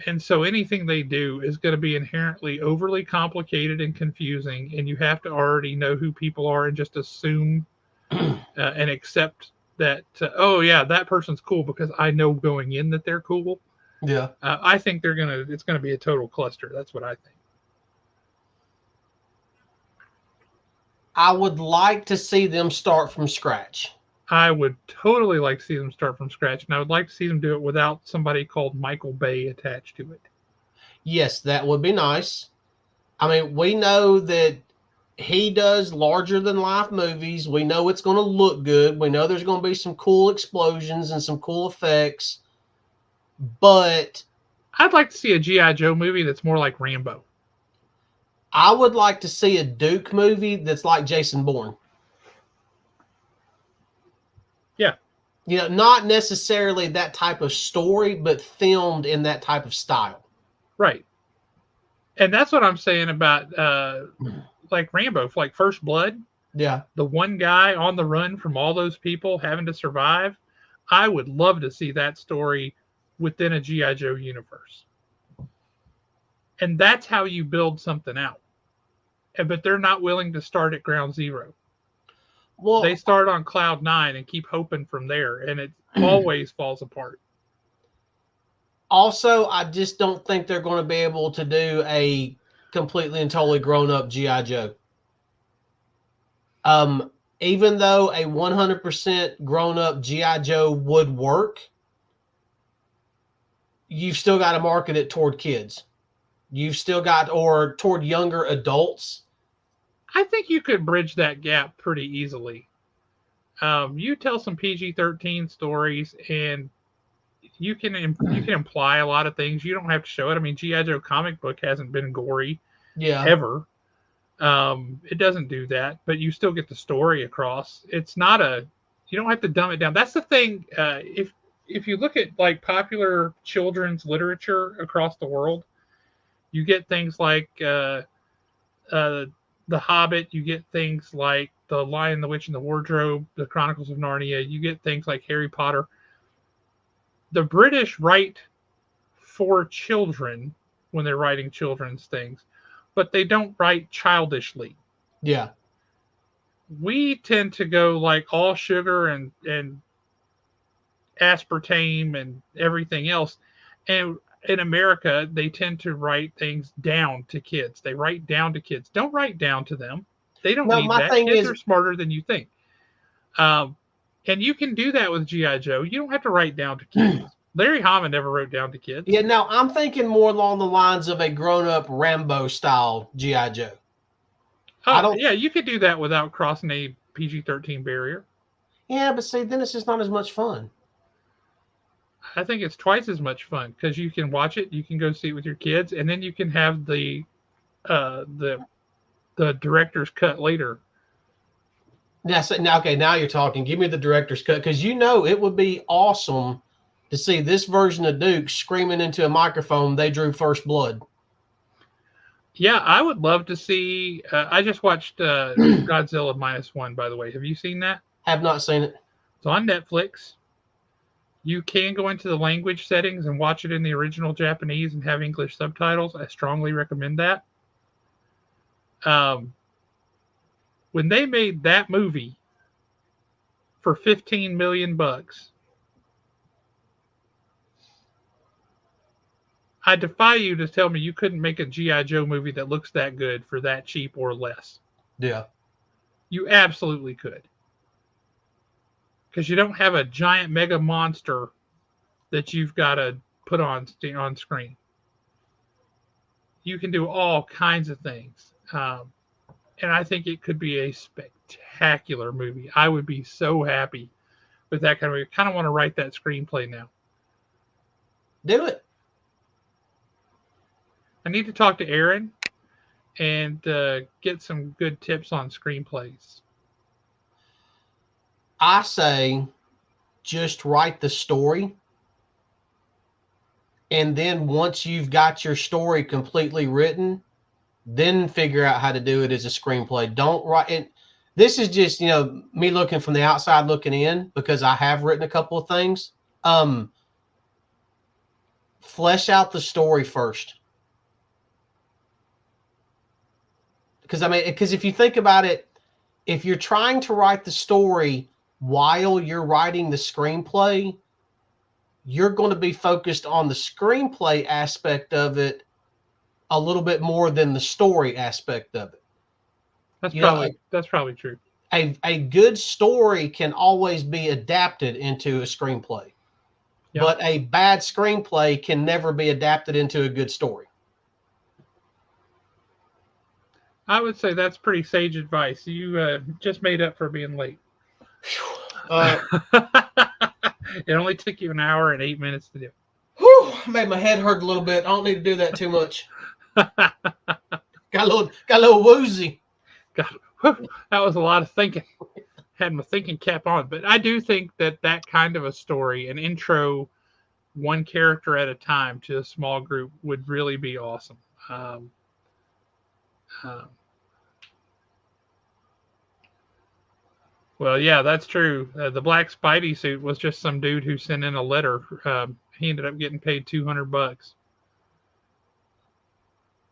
And so anything they do is going to be inherently overly complicated and confusing, and you have to already know who people are and just assume and accept that, oh yeah, that person's cool because I know going in that they're cool. Yeah. I think it's going to be a total cluster. That's what I think. I would like to see them start from scratch. I would totally like to see them start from scratch, and I would like to see them do it without somebody called Michael Bay attached to it. Yes, that would be nice. I mean, we know that he does larger than life movies. We know it's going to look good. We know there's going to be some cool explosions and some cool effects. But I'd like to see a G.I. Joe movie that's more like Rambo. I would like to see a Duke movie that's like Jason Bourne. Yeah. Not necessarily that type of story, but filmed in that type of style. Right. And that's what I'm saying about like Rambo, like First Blood. Yeah. The one guy on the run from all those people having to survive. I would love to see that story within a G.I. Joe universe. And that's how you build something out. But they're not willing to start at ground zero. Well, they start on cloud 9 and keep hoping from there, and it always falls apart. Also, I just don't think they're going to be able to do a completely and totally grown-up G.I. Joe. Even though a 100% grown-up G.I. Joe would work, you've still got to market it toward kids. You've still got, or toward younger adults. I think you could bridge that gap pretty easily. You tell some PG-13 stories, and you can imply a lot of things. You don't have to show it. I mean, G.I. Joe comic book hasn't been gory, ever. It doesn't do that, but you still get the story across. It's not you don't have to dumb it down. That's the thing. If you look at like popular children's literature across the world, You get things like The Hobbit. You get things like The Lion, the Witch, and the Wardrobe, The Chronicles of Narnia. You get things like Harry Potter. The British write for children when they're writing children's things, but they don't write childishly. Yeah. We tend to go like all sugar and aspartame and everything else. And in America, they tend to write things down to kids. They write down to kids. Don't write down to them. They don't No, need my that. thing Kids is, are smarter than you think. Um, and you can do that with G.I. Joe. You don't have to write down to kids. Larry Hama never wrote down to kids. yeah, no, I'm thinking more along the lines of a grown-up Rambo style G.I. Joe. I Oh, don't. yeah, you could do that without crossing a PG-13 barrier. Yeah, but see, then it's just not as much fun. I think it's twice as much fun because you can watch it, you can go see it with your kids, and then you can have uh, the the director's cut later. Now, okay, now you're talking. Give me the director's cut because it would be awesome to see this version of Duke screaming into a microphone. They drew first blood. Yeah, I would love to see. I just watched Godzilla -1, by the way. Have you seen that? Have not seen it. It's on Netflix. You can go into the language settings and watch it in the original Japanese and have English subtitles. I strongly recommend that. Um, when they made that movie for 15 million bucks, I defy you to tell me you couldn't make a G.I. Joe movie that looks that good for that cheap or less. Yeah. You absolutely could. Because you don't have a giant mega monster that you've got to put on screen. You can do all kinds of things. And I think it could be a spectacular movie. I would be so happy with that kind of movie. I kind of want to write that screenplay now. Do it. I need to talk to Aaron and get some good tips on screenplays. I say just write the story. And then once you've got your story completely written, then figure out how to do it as a screenplay. Don't write it. This is just, me looking from the outside looking in because I have written a couple of things. Flesh out the story first. Because if you think about it, if you're trying to write the story while you're writing the screenplay, you're going to be focused on the screenplay aspect of it a little bit more than the story aspect of it. That's probably true. A good story can always be adapted into a screenplay. Yep. But a bad screenplay can never be adapted into a good story. I would say that's pretty sage advice. You just made up for being late. It only took you an hour and 8 minutes to do. Whew, made my head hurt a little bit. I don't need to do that too much. Got a little woozy. God, whew, that was a lot of thinking. Had my thinking cap on, but I do think that kind of a story, an intro, one character at a time to a small group, would really be awesome. Well, yeah, that's true. The black Spidey suit was just some dude who sent in a letter. He ended up getting paid $200.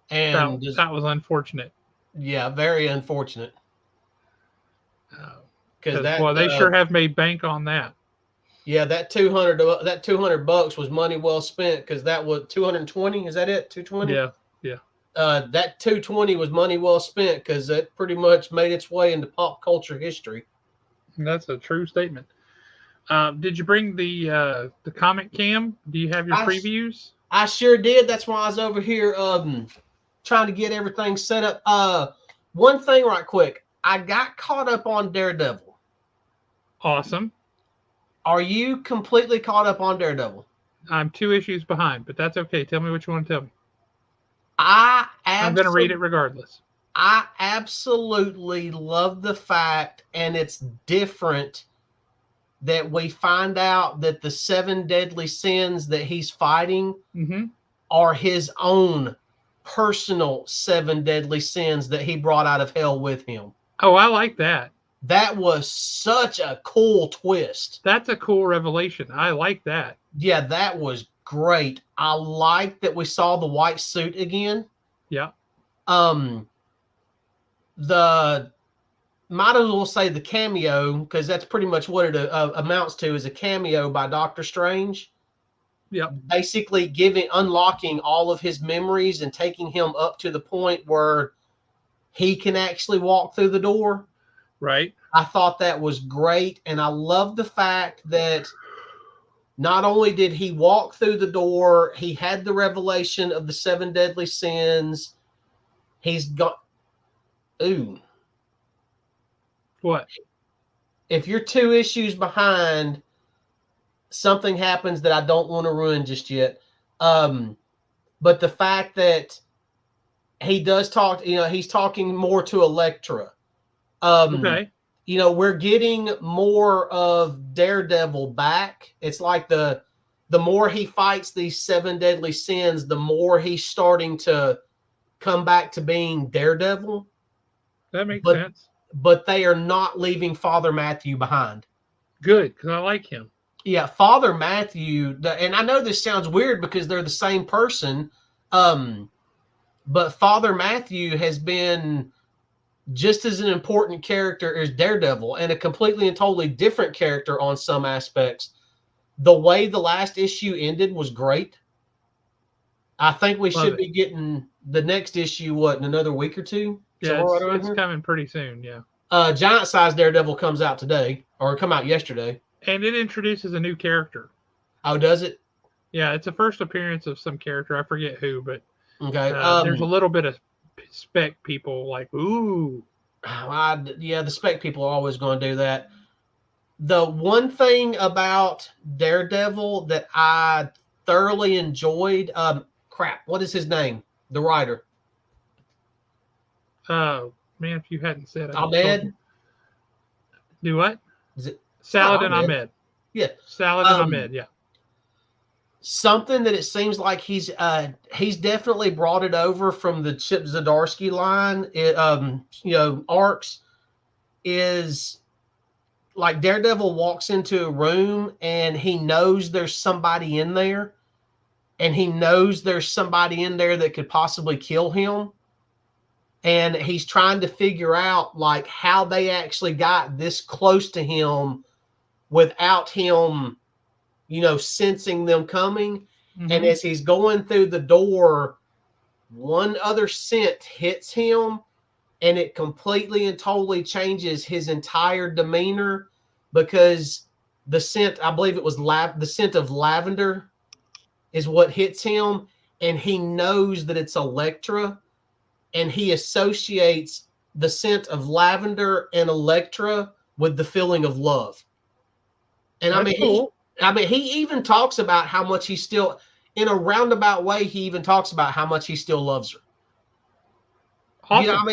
And that was unfortunate. Yeah, very unfortunate. Because they sure have made bank on that. Yeah, that $200 was money well spent because that was 220. Is that it? 220? Yeah. That 220 was money well spent because it pretty much made its way into pop culture history. That's a true statement. Did you bring the comic cam? Do you have your previews? I sure did. That's why I was over here trying to get everything set up. One thing right quick. I got caught up on Daredevil. Awesome. Are you completely caught up on Daredevil? I'm 2 issues behind, but that's okay. Tell me what you want to tell me. I'm going to read it regardless. I absolutely love the fact, and it's different, that we find out that the 7 deadly sins that he's fighting are his own personal 7 deadly sins that he brought out of hell with him. Oh, I like that. That was such a cool twist. That's a cool revelation. I like that. Yeah, that was great. I like that we saw the white suit again. Yeah. The might as well say the cameo, because that's pretty much what it amounts to, is a cameo by Doctor Strange. Yep. Basically unlocking all of his memories and taking him up to the point where he can actually walk through the door. Right. I thought that was great. And I love the fact that not only did he walk through the door, he had the revelation of the 7 deadly sins. He's got, ooh. What? If you're 2 issues behind, something happens that I don't want to ruin just yet. But the fact that he does talk, he's talking more to Elektra. Okay. We're getting more of Daredevil back. It's like the more he fights these 7 deadly sins, the more he's starting to come back to being Daredevil. That makes sense. But they are not leaving Father Matthew behind. Good, because I like him. Yeah, Father Matthew, and I know this sounds weird because they're the same person, but Father Matthew has been just as an important character as Daredevil, and a completely and totally different character on some aspects. The way the last issue ended was great. I think we should be getting the next issue, in another week or two? Yeah, it's coming pretty soon, yeah. Giant Size Daredevil comes out today, or come out yesterday. And it introduces a new character. Oh, does it? Yeah, it's a first appearance of some character. I forget who, but okay. There's a little bit of spec people like, ooh. The spec people are always going to do that. The one thing about Daredevil that I thoroughly enjoyed, what is his name? The writer. Oh, man, if you hadn't said it. Ahmed? Do what? Is it Saladin Ahmed? Yeah. Saladin Ahmed, yeah. Something that it seems like he's definitely brought it over from the Chip Zdarsky line, arcs, is like Daredevil walks into a room and he knows there's somebody in there, and he knows there's somebody in there that could possibly kill him. And he's trying to figure out like how they actually got this close to him without him, sensing them coming. Mm-hmm. And as he's going through the door, one other scent hits him, and it completely and totally changes his entire demeanor, because the scent, I believe it was the scent of lavender is what hits him. And he knows that it's Elektra, and he associates the scent of lavender and Elektra with the feeling of love. And that's cool. He even talks about how much he still, in a roundabout way, he even talks about how much he still loves her. Awesome.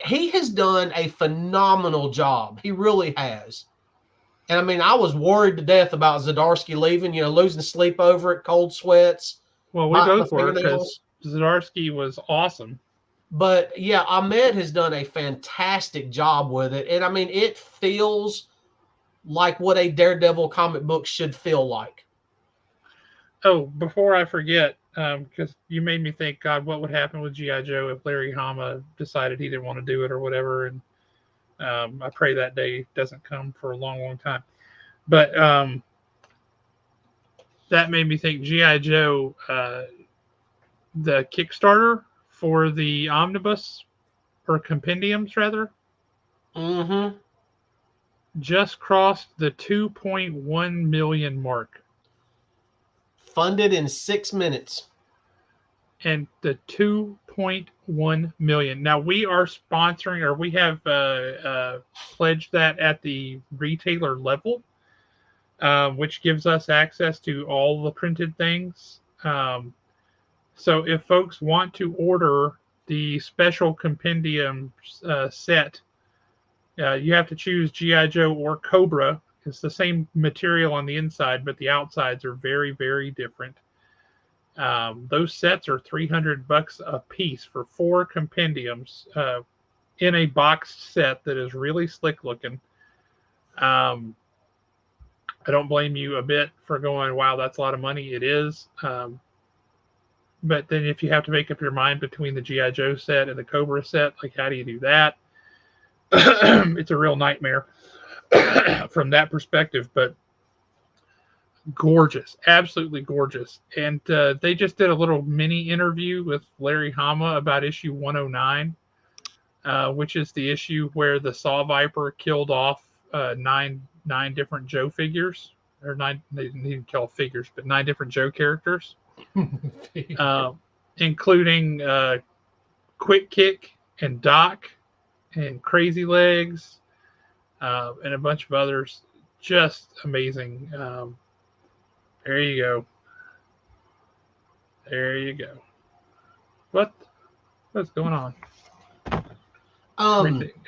He has done a phenomenal job. He really has. And I was worried to death about Zdarsky leaving, losing sleep over it, cold sweats. Well, we both were, because Zdarsky was awesome. But yeah, Ahmed has done a fantastic job with it. And it feels like what a Daredevil comic book should feel like. Oh, before I forget, because you made me think, God, what would happen with G.I. Joe if Larry Hama decided he didn't want to do it or whatever? And I pray that day doesn't come for a long, long time. But that made me think G.I. Joe, the Kickstarter for the omnibus, or compendiums rather, just crossed the 2.1 million mark. Funded in 6 minutes. And the 2.1 million. Now we are sponsoring, or we have pledged that at the retailer level, which gives us access to all the printed things. So if folks want to order the special compendium set, you have to choose G.I. Joe or Cobra. It's the same material on the inside, but the outsides are very, very different. Those sets are $300 a piece for 4 compendiums in a boxed set that is really slick looking. I don't blame you a bit for going, wow, that's a lot of money. It is. But then if you have to make up your mind between the G.I. Joe set and the Cobra set, like how do you do that? It's a real nightmare from that perspective, but gorgeous, absolutely gorgeous. And they just did a little mini interview with Larry Hama about issue 109, which is the issue where the Saw Viper killed off nine different Joe figures, or nine. They didn't kill figures, but 9 different Joe characters, including Quick Kick and Doc and Crazy Legs and a bunch of others. Just amazing. There you go. There you go. What's going on?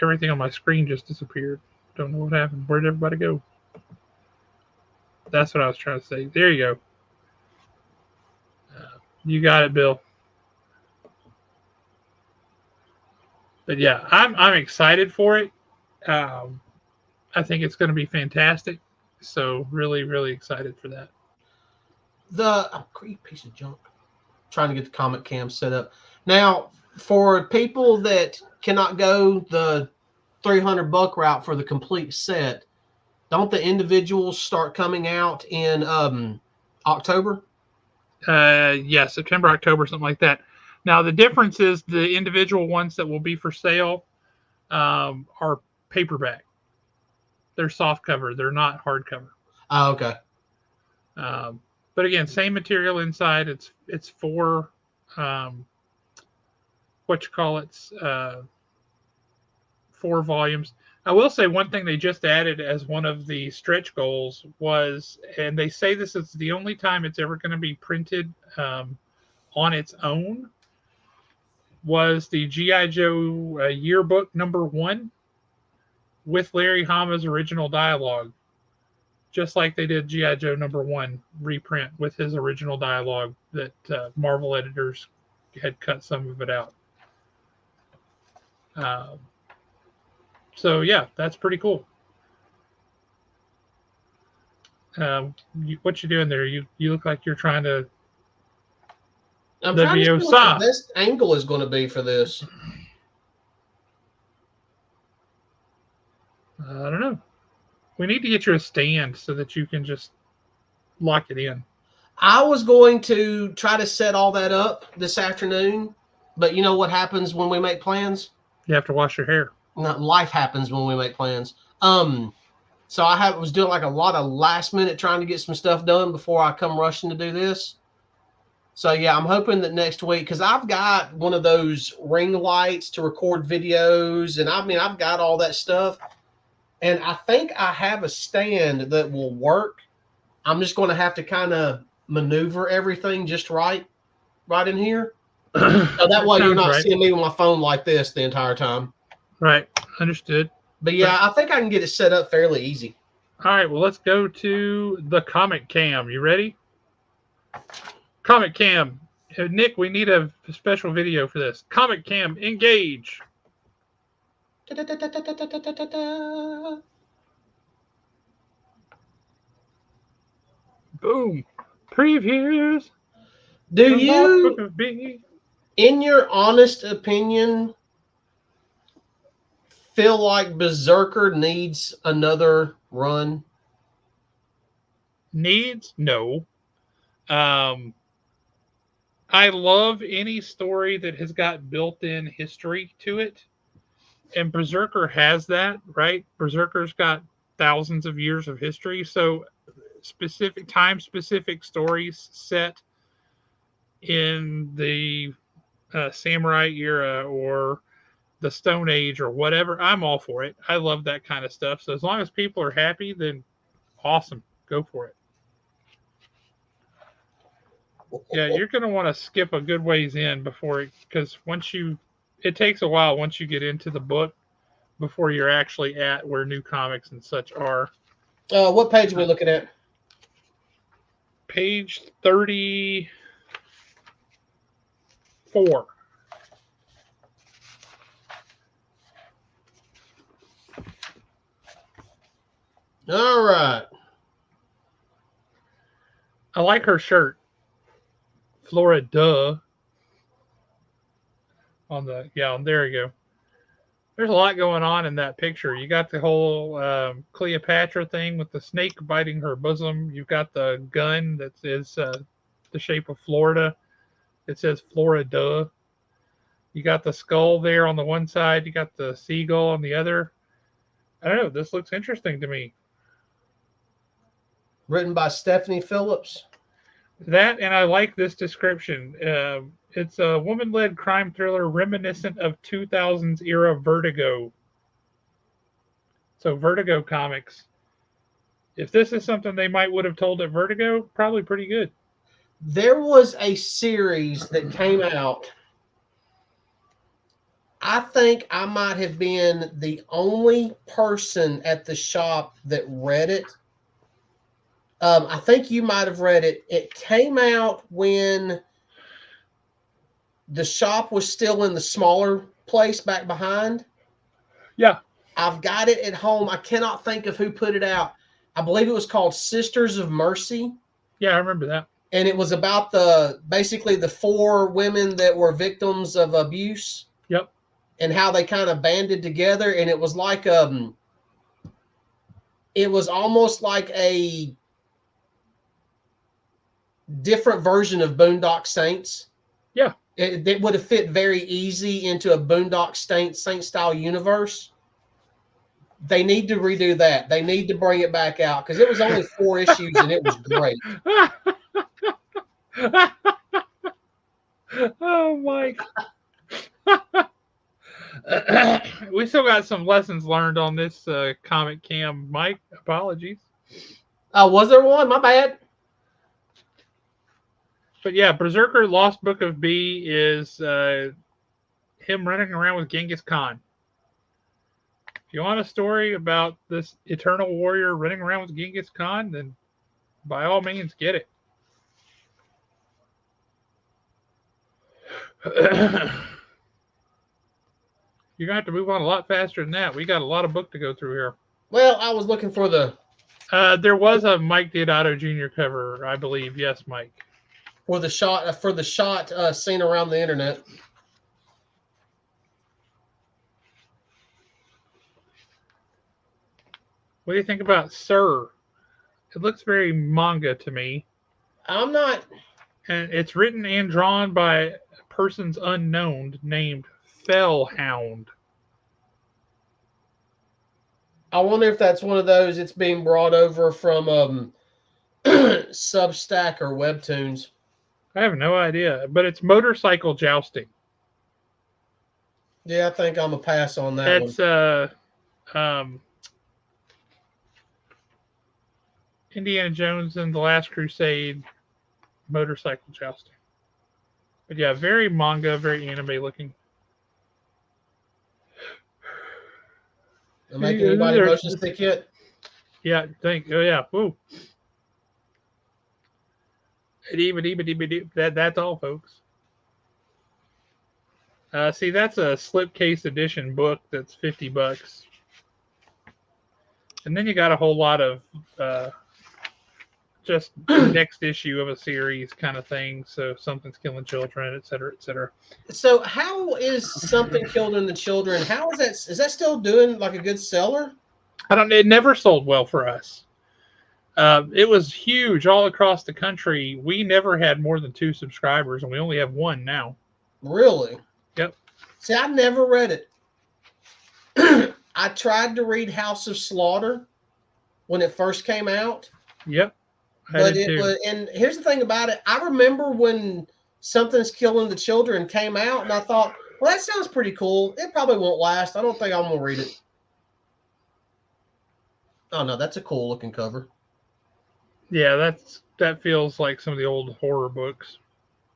Everything on my screen just disappeared. Don't know what happened. Where'd everybody go? That's what I was trying to say. There you go. You got it, Bill. But yeah, I'm excited for it. I think it's going to be fantastic. So really, really excited for that. Great piece of junk. Trying to get the comic cam set up now for people that cannot go the $300 route for the complete set. Don't the individuals start coming out in October? Yeah, September, October, something like that. Now the difference is the individual ones that will be for sale are paperback. They're soft cover. They're not hardcover. Oh, okay. But again, same material inside. It's for what you call it, 4 volumes. I will say one thing they just added as one of the stretch goals was, and they say this is the only time it's ever going to be printed on its own, was the G.I. Joe yearbook #1 with Larry Hama's original dialogue. Just like they did G.I. Joe #1 reprint with his original dialogue that Marvel editors had cut some of it out. So yeah, that's pretty cool. What you doing there? You look like you're trying to. I'm trying to see what the best angle is going to be for this. I don't know. We need to get you a stand so that you can just lock it in. I was going to try to set all that up this afternoon, but you know what happens when we make plans? You have to wash your hair. No, life happens when we make plans. So I was doing like a lot of last minute trying to get some stuff done before I come rushing to do this. So yeah, I'm hoping that next week, because I've got one of those ring lights to record videos, and I've got all that stuff. And I think I have a stand that will work. I'm just going to have to kind of maneuver everything just right in here. So that way you're not seeing me with my phone like this the entire time. Right. Understood. But yeah, I think I can get it set up fairly easy. All right. Well, let's go to the comic cam. You ready? Comic cam. Nick, we need a special video for this. Comic cam, engage. Boom. Previews. Do you, in your honest opinion, feel like Berserker needs another run? Needs? No. I love any story that has got built-in history to it. And Berserker has that, right? Berserker's got thousands of years of history. So specific stories set in the samurai era or the Stone Age or whatever, I'm all for it. I love that kind of stuff. So as long as people are happy, then awesome. Go for it. Yeah, you're going to want to skip a good ways in before because it takes a while once you get into the book before you're actually at where new comics and such are. What page are we looking at? Page 30. 4. All right. I like her shirt. Florida. There you go. There's a lot going on in that picture. You got the whole Cleopatra thing with the snake biting her bosom. You've got the gun that is the shape of Florida. It says Florida. You got the skull there on the one side. You got the seagull on the other. I don't know. This looks interesting to me. Written by Stephanie Phillips. That, and I like this description. It's a woman-led crime thriller reminiscent of 2000s era Vertigo. So Vertigo comics. If this is something they might would have told at Vertigo, probably pretty good. There was a series that came out. I think I might have been the only person at the shop that read it. I think you might have read it. It came out when the shop was still in the smaller place back behind. Yeah. I've got it at home. I cannot think of who put it out. I believe it was called Sisters of Mercy. Yeah, I remember that. And it was about basically the 4 women that were victims of abuse. Yep. And how they kind of banded together. And it was like it was almost like a different version of Boondock Saints. Yeah. It would have fit very easy into a Boondock Saint style universe. They need to redo that. They need to bring it back out because it was only 4 issues and it was great. Oh, Mike. We still got some lessons learned on this comic cam, Mike. Apologies. Was there one? My bad. But yeah, Berserker Lost Book of B is him running around with Genghis Khan. If you want a story about this eternal warrior running around with Genghis Khan, then by all means get it. You're going to have to move on a lot faster than that. We got a lot of book to go through here. Well, I was looking for there was a Mike Deodato Jr. cover, I believe. Yes, Mike. For the shot seen around the internet. What do you think about Sir? It looks very manga to me. I'm not. And it's written and drawn by persons unknown named Fellhound. I wonder if that's one of those it's being brought over from Substack or Webtoons. I have no idea, but it's motorcycle jousting. Yeah, I think I'm a pass on that one. Indiana Jones and the Last Crusade motorcycle jousting. But yeah, very manga, very anime looking. Am making anybody motion stick yet? Yeah, oh yeah, woo. That's all, folks. See, that's a slipcase edition book that's $50. And then you got a whole lot of just next issue of a series kind of thing. So something's killing children, et cetera, et cetera. So how is something killing the children? How is that? Is that still doing like a good seller? It never sold well for us. It was huge all across the country. We never had more than 2 subscribers, and we only have 1 now. Really? Yep. See, I never read it. I tried to read House of Slaughter when it first came out. Yep. But it was, and here's the thing about it. I remember when Something's Killing the Children came out, and I thought, well, that sounds pretty cool. It probably won't last. I don't think I'm going to read it. Oh, no, that's a cool looking cover. Yeah, that feels like some of the old horror books.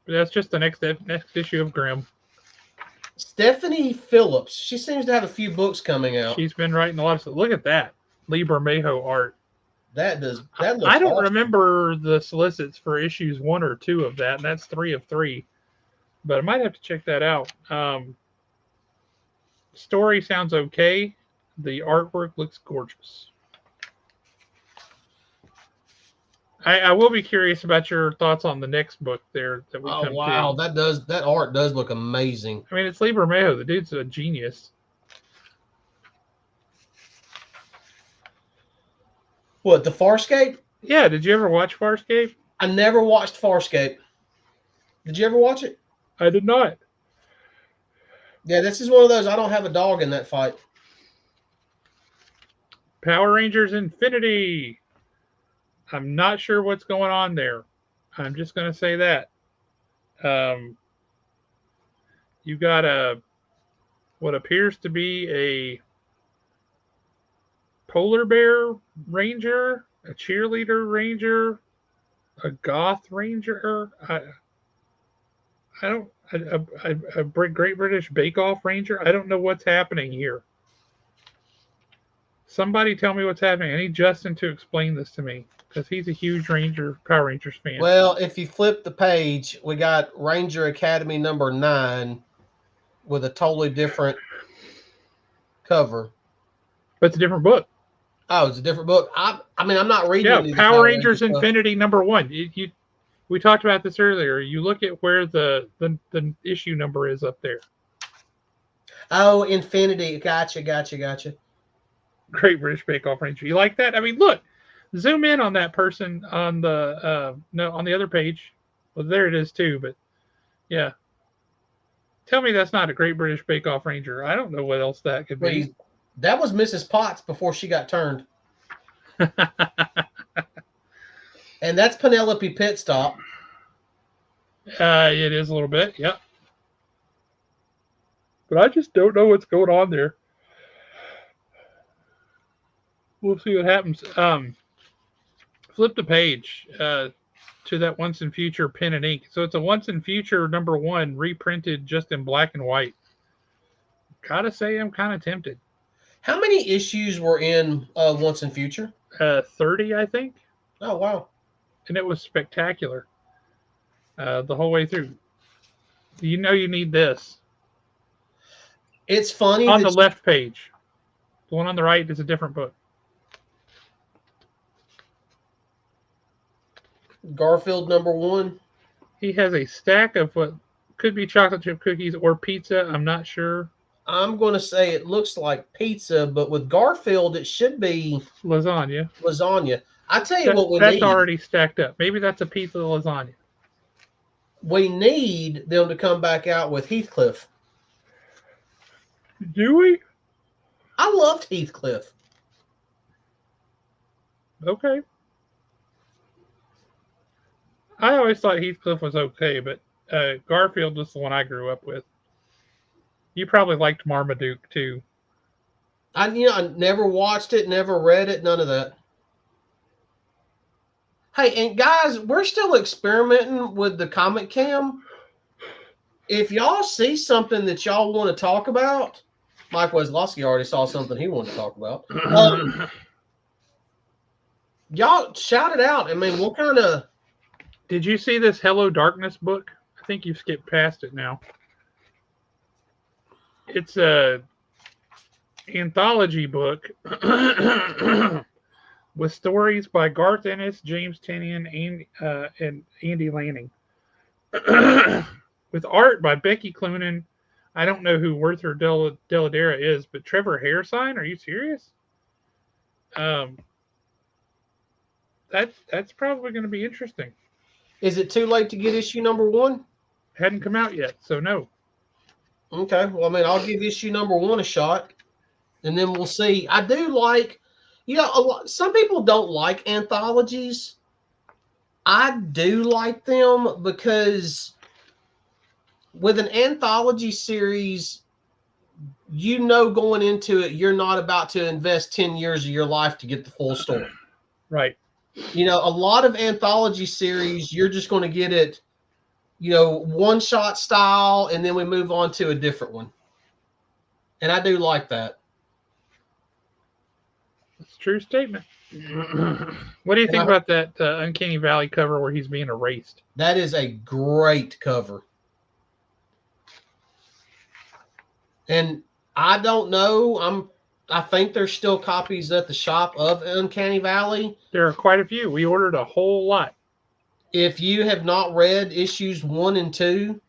But that's just the next issue of Grimm. Stephanie Phillips. She seems to have a few books coming out. She's been writing a lot of stuff. Look at that. Lee Bermejo art. That looks I don't awesome. remember the solicits for issues 1 or 2 of that, and that's 3 of 3. but I might have to check that out. Story sounds okay. The artwork looks gorgeous. I will be curious about your thoughts on the next book there that we Oh come wow, to. that art does look amazing. I mean, it's Lee Bermejo. The dude's a genius. What, the Farscape? Yeah, did you ever watch Farscape? I never watched Farscape. Did you ever watch it? I did not. Yeah, this is one of those. I don't have a dog in that fight. Power Rangers Infinity. I'm not sure what's going on there. I'm just going to say that. Um, you got what appears to be a polar bear ranger, a cheerleader ranger, a goth ranger. I don't. A Great British Bake Off ranger. I don't know what's happening here. Somebody tell me what's happening. I need Justin to explain this to me because he's a huge Power Rangers fan. Well, if you flip the page, we got Ranger Academy number 9 with a totally different cover. But it's a different book. Oh, it's a different book. I mean, I'm not reading. Yeah, Power Rangers Infinity number 1. We talked about this earlier. You look at where the issue number is up there. Oh, Infinity. Gotcha. Great British Bake Off Ranger. You like that? I mean, look, zoom in on that person on the on the other page. Well, there it is too. But yeah, tell me that's not a Great British Bake Off Ranger. I don't know what else that could be. That was Mrs. Potts before she got turned. And that's Penelope Pitstop. It is a little bit, yep. But I just don't know what's going on there. We'll see what happens. Flip the page to that Once and Future pen and ink. So it's a Once and Future number 1 reprinted just in black and white. Gotta say, I'm kind of tempted. How many issues were in Once and Future? 30, I think. Oh, wow. And it was spectacular the whole way through. You know you need this. It's funny. On the left page. The one on the right is a different book. Garfield number 1. He has a stack of what could be chocolate chip cookies or pizza. I'm not sure. I'm going to say it looks like pizza, but with Garfield, it should be lasagna. I tell you what we need. That's already stacked up. Maybe that's a pizza lasagna. We need them to come back out with Heathcliff. Do we? I loved Heathcliff. Okay. I always thought Heathcliff was okay, but Garfield was the one I grew up with. You probably liked Marmaduke too. I never watched it, never read it, none of that. Hey, and guys, we're still experimenting with the Comic Cam. If y'all see something that y'all want to talk about, Mike Weslowski already saw something he wanted to talk about. Y'all shout it out. I mean, what kind of... Did you see this Hello Darkness book? I think you've skipped past it now. It's a anthology book with stories by Garth Ennis, James Tynion, and Andy Lanning. With art by Becky Cloonan. I don't know who Werther Deladera is, but Trevor Hairsine? Are you serious? That's probably going to be interesting. Is it too late to get issue number 1? Hadn't come out yet, so no. Okay, well, I mean, I'll give issue number 1 a shot, and then we'll see. I do like, some people don't like anthologies. I do like them because with an anthology series, going into it, you're not about to invest 10 years of your life to get the full story. Right. A lot of anthology series, you're just going to get it, one-shot style, and then we move on to a different one. And I do like that. That's a true statement. What do you think about that Uncanny Valley cover where he's being erased? That is a great cover. And I don't know. I think there's still copies at the shop of Uncanny Valley. There are quite a few. We ordered a whole lot. If you have not read issues 1 and 2,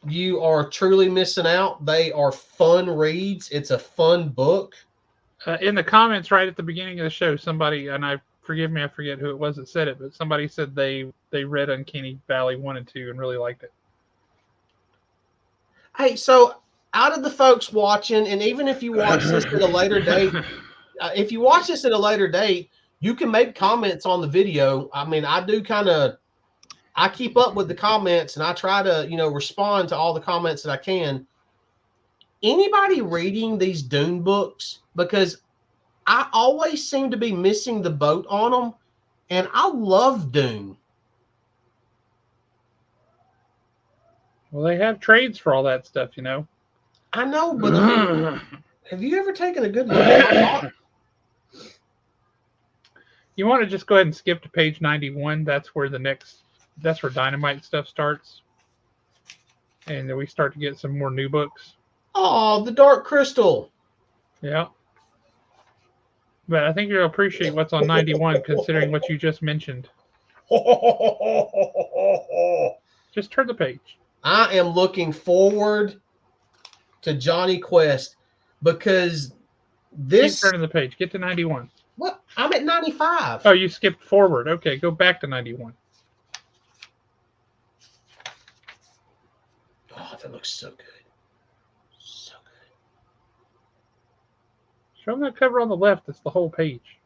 you are truly missing out. They are fun reads. It's a fun book. In the comments right at the beginning of the show, somebody, and I forget who it was that said it, but somebody said they read Uncanny Valley 1 and 2 and really liked it. Hey, so out of the folks watching, and even if you watch this at a later date, you can make comments on the video. I mean, I keep up with the comments and I try to, respond to all the comments that I can. Anybody reading these Dune books? Because I always seem to be missing the boat on them, and I love Dune. Well, they have trades for all that stuff, I know, but have you ever taken a good look at it? You want to just go ahead and skip to page 91. That's where Dynamite stuff starts. And then we start to get some more new books. Oh, the Dark Crystal. Yeah. But I think you'll appreciate what's on 91 considering what you just mentioned. Just turn the page. I am looking forward to Johnny Quest because this. Keep turning the page. Get to 91. What? I'm at 95. Oh, you skipped forward. Okay, go back to 91. Oh, that looks so good. So good. Show them that cover on the left. It's the whole page.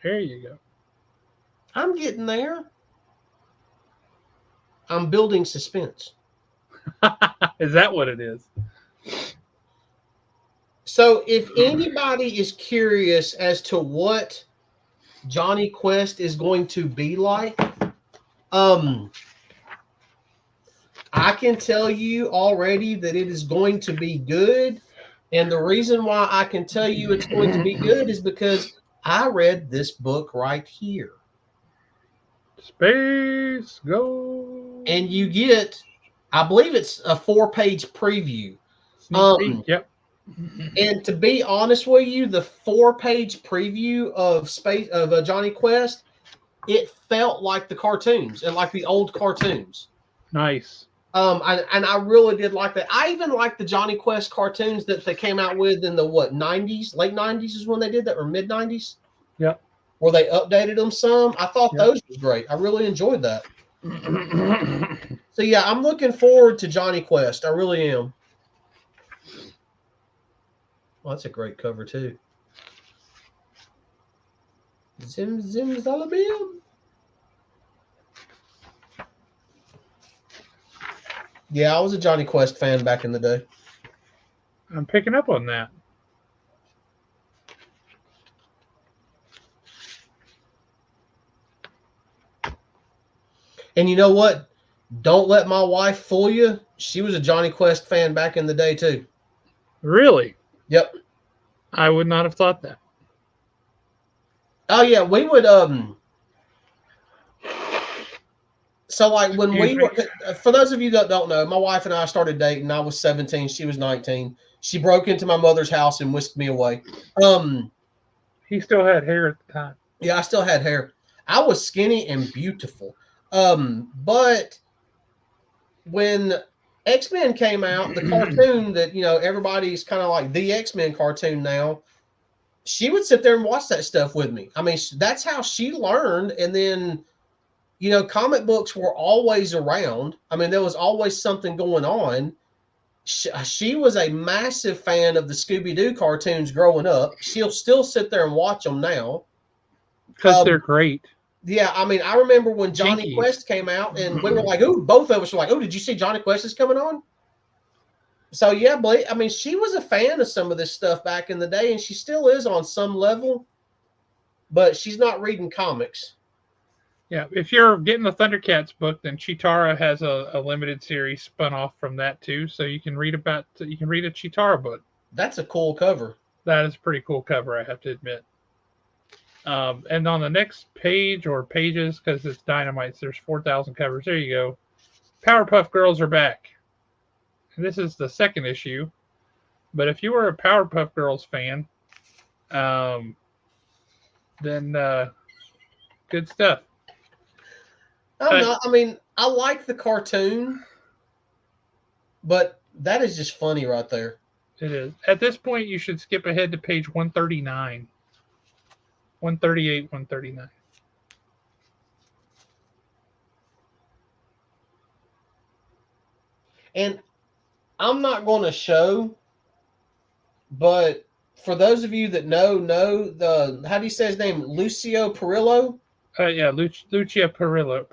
There you go. I'm getting there. I'm building suspense. Is that what it is? So if anybody is curious as to what Johnny Quest is going to be like, I can tell you already that it is going to be good. And the reason why I can tell you it's going to be good is because I read this book right here. Space Go. And you get, I believe it's a 4-page preview. Sneak peek, yep. And to be honest with you, the 4-page preview of Johnny Quest, it felt like the cartoons and like the old cartoons. Nice. And I really did like that. I even like the Johnny Quest cartoons that they came out with in the 90s, late 90s is when they did that, or mid 90s. Yep. Where they updated them some. I thought those were great. I really enjoyed that. So yeah, I'm looking forward to Johnny Quest. I really am. Well, that's a great cover too. Zim zim zalabim. Yeah, I was a Johnny Quest fan back in the day. I'm picking up on that. And you know what? Don't let my wife fool you. She was a Johnny Quest fan back in the day too. Really? Yep. I would not have thought that. Oh yeah, we would so like when we were, for those of you that don't know, my wife and I started dating. I was 17, she was 19. She broke into my mother's house and whisked me away. He still had hair at the time. Yeah, I still had hair. I was skinny and beautiful. But when X-Men came out, the cartoon that, everybody's kind of like the X-Men cartoon now, she would sit there and watch that stuff with me. I mean, that's how she learned. And then, comic books were always around. I mean, there was always something going on. She was a massive fan of the Scooby-Doo cartoons growing up. She'll still sit there and watch them now. Because they're great. Yeah, I mean, I remember when Johnny Quest came out, and we were like, "Ooh!" Both of us were like, "Oh, did you see Johnny Quest is coming on?" So yeah, Blake. I mean, she was a fan of some of this stuff back in the day, and she still is on some level, but she's not reading comics. Yeah, if you're getting the Thundercats book, then Chitara has a limited series spun off from that too. So you can read a Chitara book. That's a cool cover. That is a pretty cool cover, I have to admit. And on the next page or pages, because it's Dynamites, there's 4,000 covers. There you go. Powerpuff Girls are back. And this is the second issue. But if you were a Powerpuff Girls fan, um, then good stuff. I'm not. I mean, I like the cartoon, but that is just funny right there. It is. At this point, you should skip ahead to page 139, 138, 139. And I'm not going to show, but for those of you that know the how do you say his name? Lucio Perillo. Yeah, Lucia Perillo.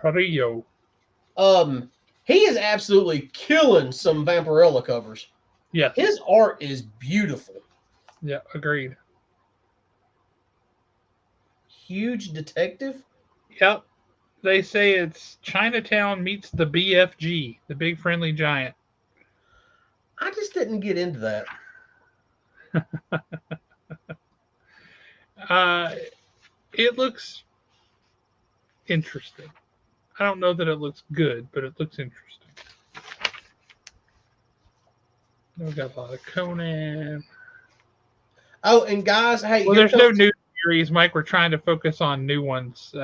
He is absolutely killing some Vampirella covers. Yes. His art is beautiful. Yeah, agreed. Huge detective. Yep. They say it's Chinatown meets the BFG, the Big Friendly Giant. I just didn't get into that. It looks interesting. I don't know that it looks good, but it looks interesting. We've got a lot of Conan. Oh, and guys, hey, well, there's no new series, Mike. We're trying to focus on new ones,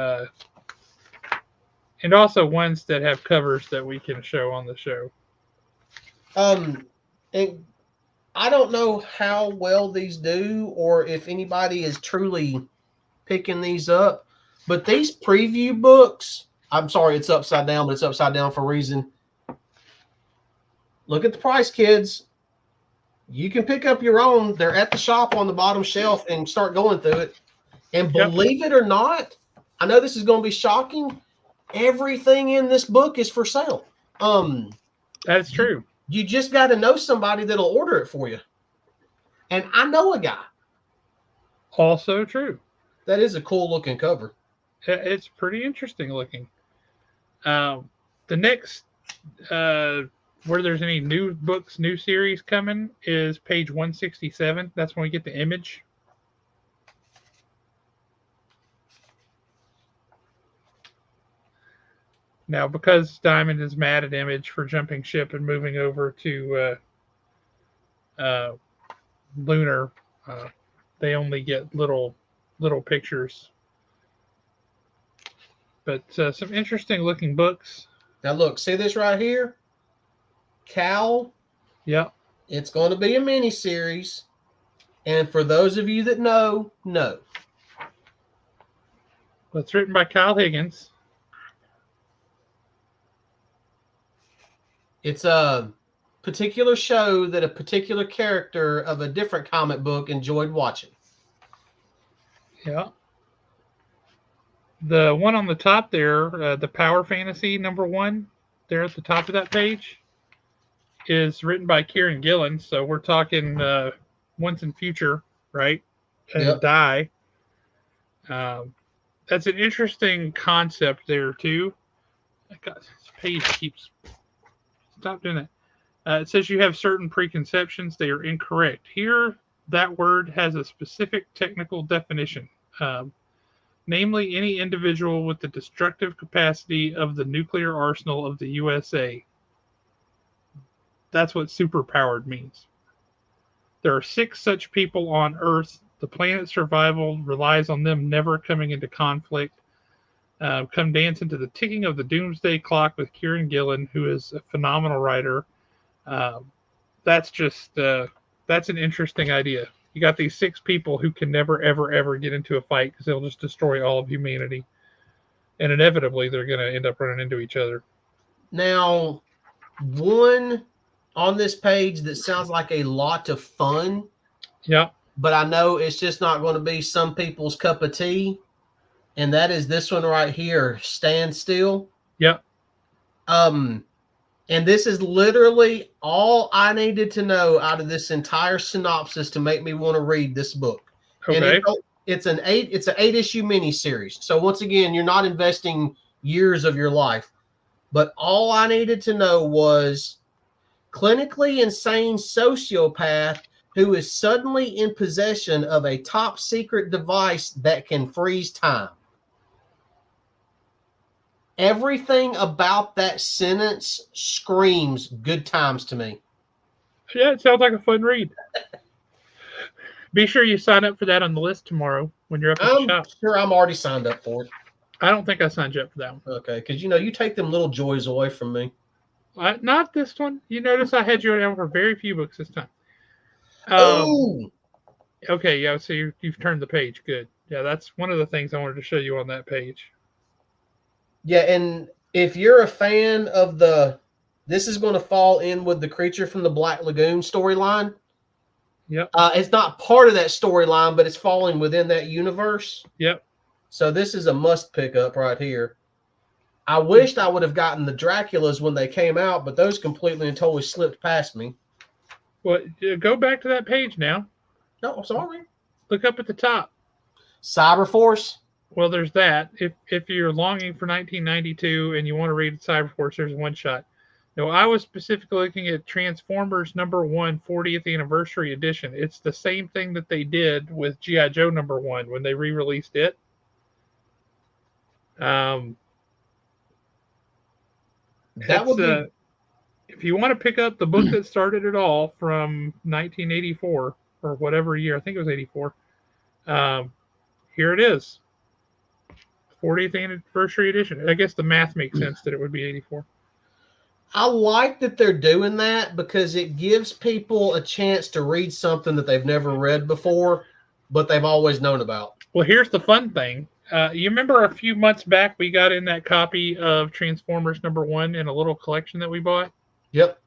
and also ones that have covers that we can show on the show. And I don't know how well these do, or if anybody is truly picking these up, but these preview books. I'm sorry, it's upside down, but it's upside down for a reason. Look at the price, kids. You can pick up your own. They're at the shop on the bottom shelf and start going through it. And believe it or not, I know this is going to be shocking. Everything in this book is for sale. That's true. You just got to know somebody that'll order it for you. And I know a guy. Also true. That is a cool looking cover. It's pretty interesting looking. The next where there's any new books, new series coming is page 167. That's when we get the Image. Now, because Diamond is mad at Image for jumping ship and moving over to Lunar, they only get little pictures. But some interesting looking books. Now look, see this right here? Cal. Yep. It's going to be a mini series. And for those of you that know. Well, it's written by Kyle Higgins. It's a particular show that a particular character of a different comic book enjoyed watching. Yeah. The one on the top there, the Power Fantasy #1, there at the top of that page, is written by Kieran Gillen. So we're talking Once and Future, right? And Die. That's an interesting concept there, too. God, this page keeps... Stop doing that. It says you have certain preconceptions. They are incorrect. Here, that word has a specific technical definition. Namely, any individual with the destructive capacity of the nuclear arsenal of the USA. That's what superpowered means. There are 6 such people on Earth. The planet's survival relies on them never coming into conflict. Come dance into the ticking of the doomsday clock with Kieran Gillen, who is a phenomenal writer. That's an interesting idea. You got these 6 people who can never, ever, ever get into a fight because they'll just destroy all of humanity. And inevitably, they're going to end up running into each other. Now, one on this page that sounds like a lot of fun. Yeah. But I know it's just not going to be some people's cup of tea. And that is this one right here, Stand Still. Yep. And this is literally all I needed to know out of this entire synopsis to make me want to read this book. Okay. And it's an 8-issue miniseries. So once again, you're not investing years of your life. But all I needed to know was clinically insane sociopath who is suddenly in possession of a top secret device that can freeze time. Everything about that sentence screams good times to me. Yeah, it sounds like a fun read. Be sure you sign up for that on the list tomorrow when you're up at the I'm shop. sure I'm already signed up for it. I don't think I signed you up for that one. Okay, because you take them little joys away from me. Not this one. You notice I had you down for very few books this time. Oh, Okay, yeah, so you've turned the page. Good. Yeah, that's one of the things I wanted to show you on that page. yeah, and if you're a fan of this is going to fall in with the Creature from the Black Lagoon storyline. Yep. It's not part of that storyline, but it's falling within that universe. Yep. So this is a must pick up right here. I wished I would have gotten the Draculas when they came out, but those completely and totally slipped past me. Well, go back to that page now. No, I'm sorry. Look up at the top. Cyberforce. Well, there's that. If you're longing for 1992 and you want to read Cyberforce, there's one shot. No, I was specifically looking at Transformers #1 40th anniversary edition. It's the same thing that they did with G.I. Joe #1 when they re-released it. That would be. If you want to pick up the book that started it all from 1984 or whatever year, I think it was 84. Here it is, 40th anniversary edition. I guess the math makes sense that it would be 84. I like that they're doing that because it gives people a chance to read something that they've never read before, but they've always known about. Well, here's the fun thing. You remember a few months back we got in that copy of Transformers #1 in a little collection that we bought? Yep.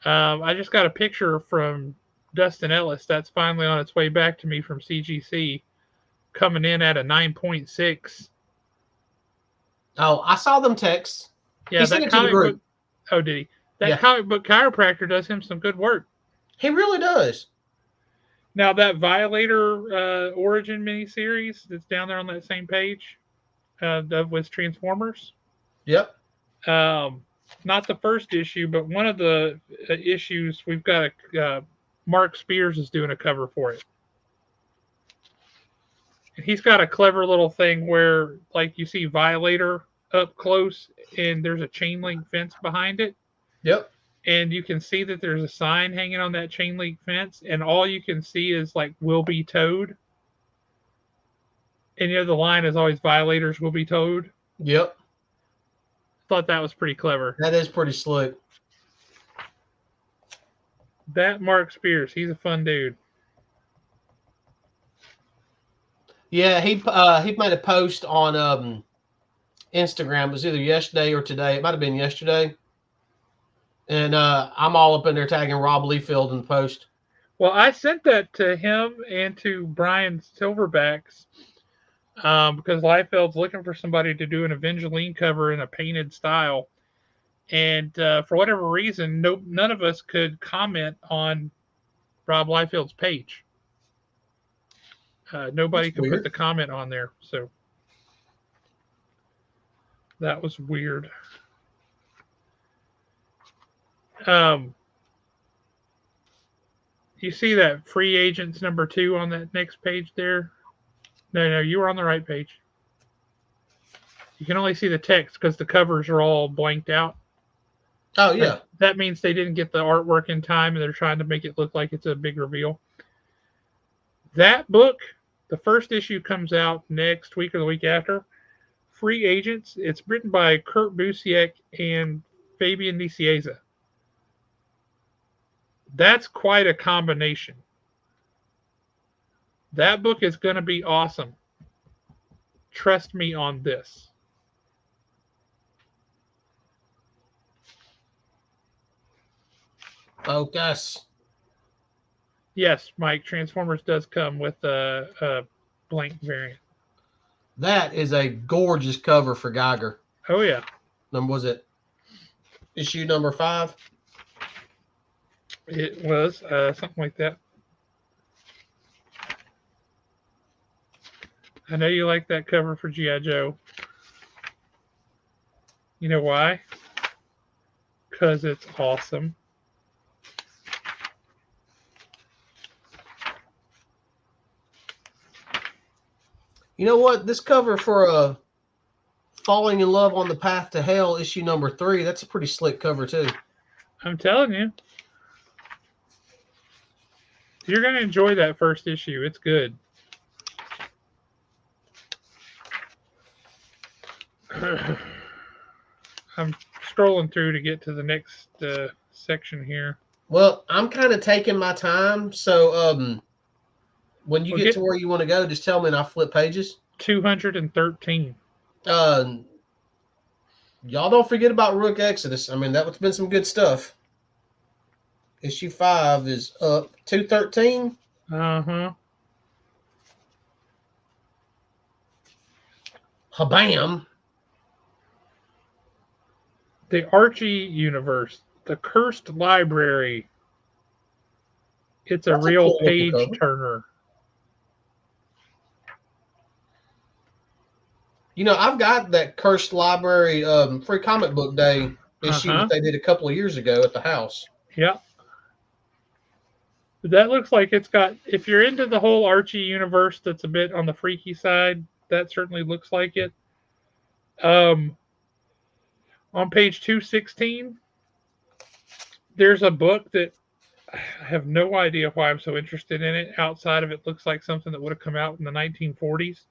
I just got a picture from Dustin Ellis. That's finally on its way back to me from CGC, coming in at a 9.6. Oh, I saw them text. Yeah, he sent it to the group. Oh, did he? That comic book chiropractor does him some good work. He really does. Now, that Violator Origin miniseries that's down there on that same page with Transformers. Yep. Not the first issue, but one of the issues, we've got Mark Spears is doing a cover for it. And he's got a clever little thing where, like, you see Violator up close and there's a chain link fence behind it. Yep. And you can see that there's a sign hanging on that chain link fence, and all you can see is like "will be towed." And the line is always "Violators will be towed." Yep. Thought that was pretty clever. That is pretty slick. That Mark Spears, he's a fun dude. Yeah, he made a post on Instagram. It was either yesterday or today. It might have been yesterday. And I'm all up in there tagging Rob Liefeld in the post. Well, I sent that to him and to Brian Silverbacks because Liefeld's looking for somebody to do an Evangeline cover in a painted style. And for whatever reason, none of us could comment on Rob Liefeld's page. Nobody could put the comment on there. So that was weird. You see that Free Agents #2 on that next page there? No, you were on the right page. You can only see the text because the covers are all blanked out. Oh, yeah. That means they didn't get the artwork in time and they're trying to make it look like it's a big reveal. That book, the first issue comes out next week or the week after. Free Agents. It's written by Kurt Busiek and Fabian Nicieza. That's quite a combination. That book is going to be awesome. Trust me on this. Focus. Yes, Mike, Transformers does come with a blank variant. That is a gorgeous cover for Geiger. Oh, yeah. Was it issue number 5? It was something like that. I know you like that cover for G.I. Joe. You know why? Because it's awesome. You know what? This cover for Falling in Love on the Path to Hell, issue number 3, that's a pretty slick cover, too. I'm telling you. You're going to enjoy that first issue. It's good. I'm scrolling through to get to the next section here. Well, I'm kind of taking my time, so when you get to where you want to go, just tell me and I'll flip pages. 213. Y'all don't forget about Rook Exodus. I mean, that's been some good stuff. Issue 5 is up 213. Uh-huh. Habam. The Archie universe. The Cursed Library. It's a real cool page turner. You know, I've got that Cursed Library free comic book day issue that they did a couple of years ago at the house. Yeah. That looks like it's got, if you're into the whole Archie universe that's a bit on the freaky side, that certainly looks like it. On page 216, there's a book that I have no idea why I'm so interested in it. Outside of it looks like something that would have come out in the 1940s.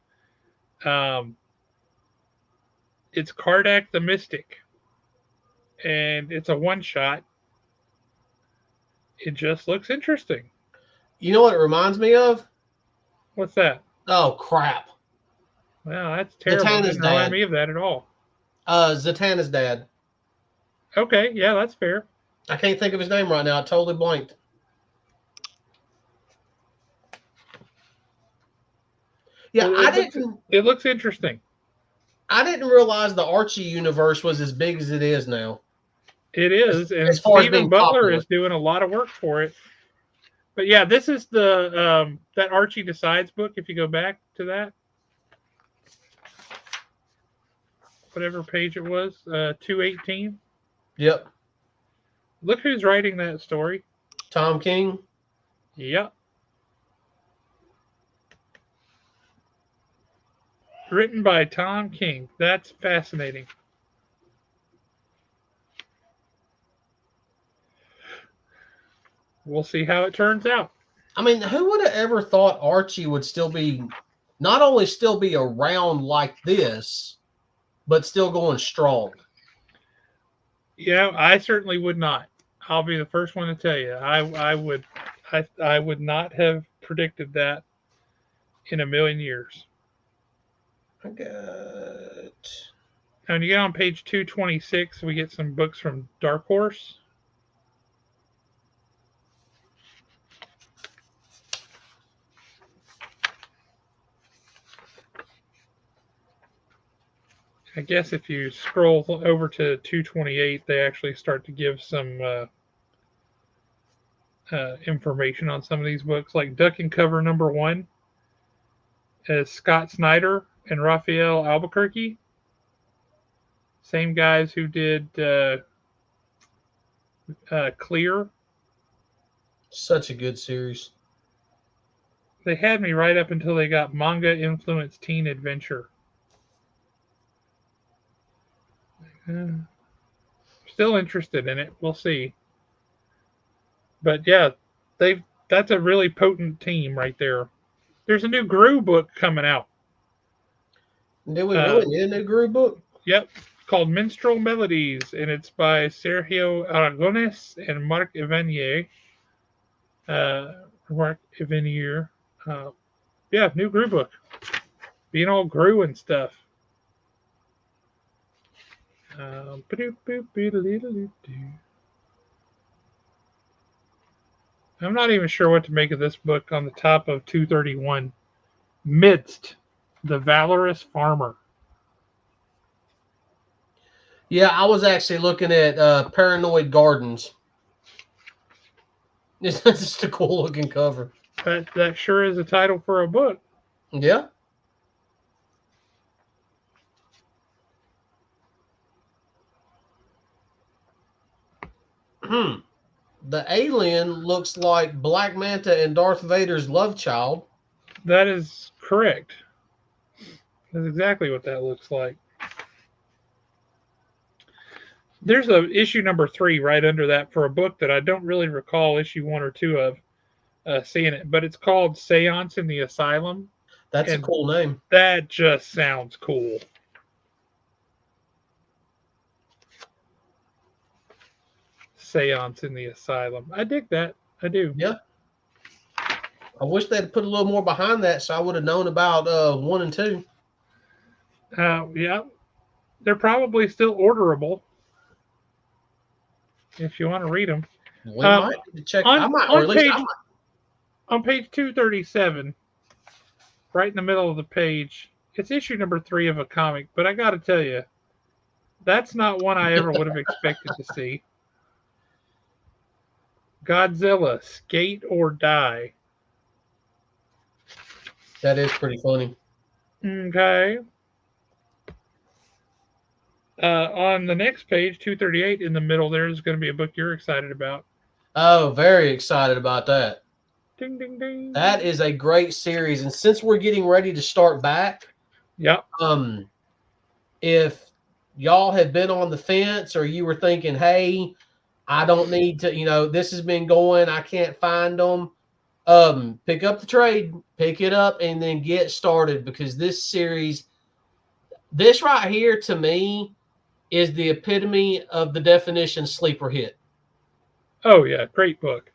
It's Kardak the Mystic, and it's a one-shot. It just looks interesting. You know what it reminds me of? What's that? Oh, crap. Well, that's terrible. It doesn't remind me of that at all. Zatanna's dad. Okay, yeah, that's fair. I can't think of his name right now. I totally blanked. Yeah, it looks interesting. I didn't realize the Archie universe was as big as it is now. It is, and Stephen Butler is doing a lot of work for it. But yeah, this is the that Archie Decides book. If you go back to that, whatever page it was, 218. Yep. Look who's writing that story. Tom King. Yep. Written by Tom King. That's fascinating. We'll see how it turns out. I mean, who would have ever thought Archie would still be, not only still be around like this, but still going strong? Yeah, I certainly would not. I'll be the first one to tell you. I would not have predicted that in a million years. I got. Now, when you get on page 226, we get some books from Dark Horse. I guess if you scroll over to 228, they actually start to give some information on some of these books, like Duck and Cover #1 is Scott Snyder and Raphael Albuquerque. Same guys who did Clear. Such a good series. They had me right up until they got Manga Influenced Teen Adventure. Still interested in it. We'll see. But yeah, that's a really potent team right there. There's a new Gru book coming out. Do we really need a new Gru book? Yep, called Minstrel Melodies, and it's by Sergio Aragones and Marc Evanier. Yeah, new Gru book. Being all Gru and stuff. I'm not even sure what to make of this book on the top of 231. Midst, the Valorous Farmer. Yeah, I was actually looking at Paranoid Gardens. It's just a cool looking cover. That sure is a title for a book. Yeah. The alien looks like Black Manta and Darth Vader's love child. That is correct. That's exactly what that looks like. There's a issue #3 right under that for a book that I don't really recall issue 1 or 2 of. seeing it, but it's called Seance in the Asylum, That's a and cool name. that just sounds cool. Seance in the Asylum. I dig that. I do. Yeah. I wish they'd put a little more behind that, so I would have known about 1 and 2. Yeah, they're probably still orderable if you want to read them. We might need to check. I On might, or on at least I page might. on page 237, right in the middle of the page, it's issue number 3 of a comic. But I got to tell you, that's not one I ever would have expected to see. Godzilla, Skate or Die. That is pretty funny. Okay. On the next page, 238, in the middle, there's going to be a book you're excited about. Oh, very excited about that. Ding, ding, ding. That is a great series, and since we're getting ready to start back, Yep. If y'all have been on the fence or you were thinking, hey, I don't need to, this has been going, I can't find them, pick up the trade, pick it up, and then get started, because this series, this right here to me is the epitome of the definition sleeper hit. Oh, yeah. Great book.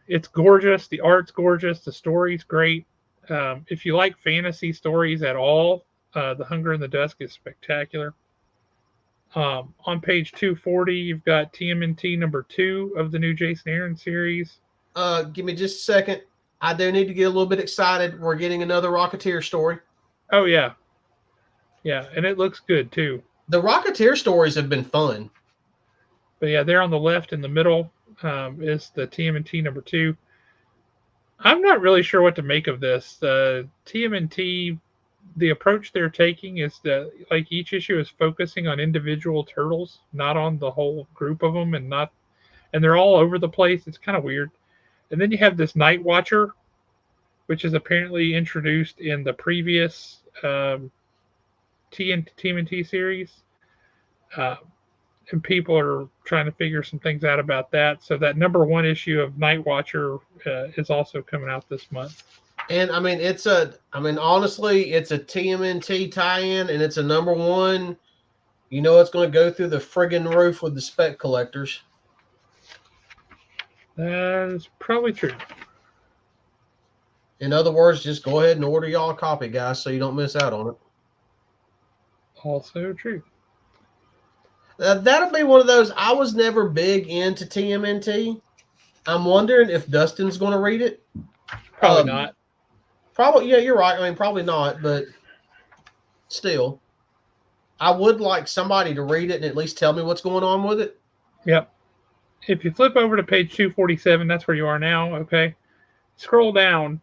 It's gorgeous. The art's gorgeous. The story's great. If you like fantasy stories at all, The Hunger in the Dusk is spectacular. On page 240, you've got TMNT number 2 of the new Jason Aaron series. Give me just a second. I do need to get a little bit excited. We're getting another Rocketeer story. Oh, yeah. Yeah, and it looks good, too. The Rocketeer stories have been fun. But yeah, there on the left in the middle is the TMNT number 2. I'm not really sure what to make of this. The TMNT, the approach they're taking is that like each issue is focusing on individual turtles, not on the whole group of them, and they're all over the place. It's kind of weird. And then you have this Night Watcher, which is apparently introduced in the previous TMNT series. And people are trying to figure some things out about that. So that number 1 issue of Night Watcher is also coming out this month. And I mean, honestly, it's a TMNT tie-in, and it's a number 1. You know, it's going to go through the friggin' roof with the spec collectors. That is probably true. In other words, just go ahead and order y'all a copy, guys, so you don't miss out on it. Also true. That'll be one of those. I was never big into TMNT. I'm wondering if Dustin's going to read it. Probably not. Probably, yeah, you're right. I mean, probably not, but still, I would like somebody to read it and at least tell me what's going on with it. Yep. If you flip over to page 247, that's where you are now. Okay. Scroll down.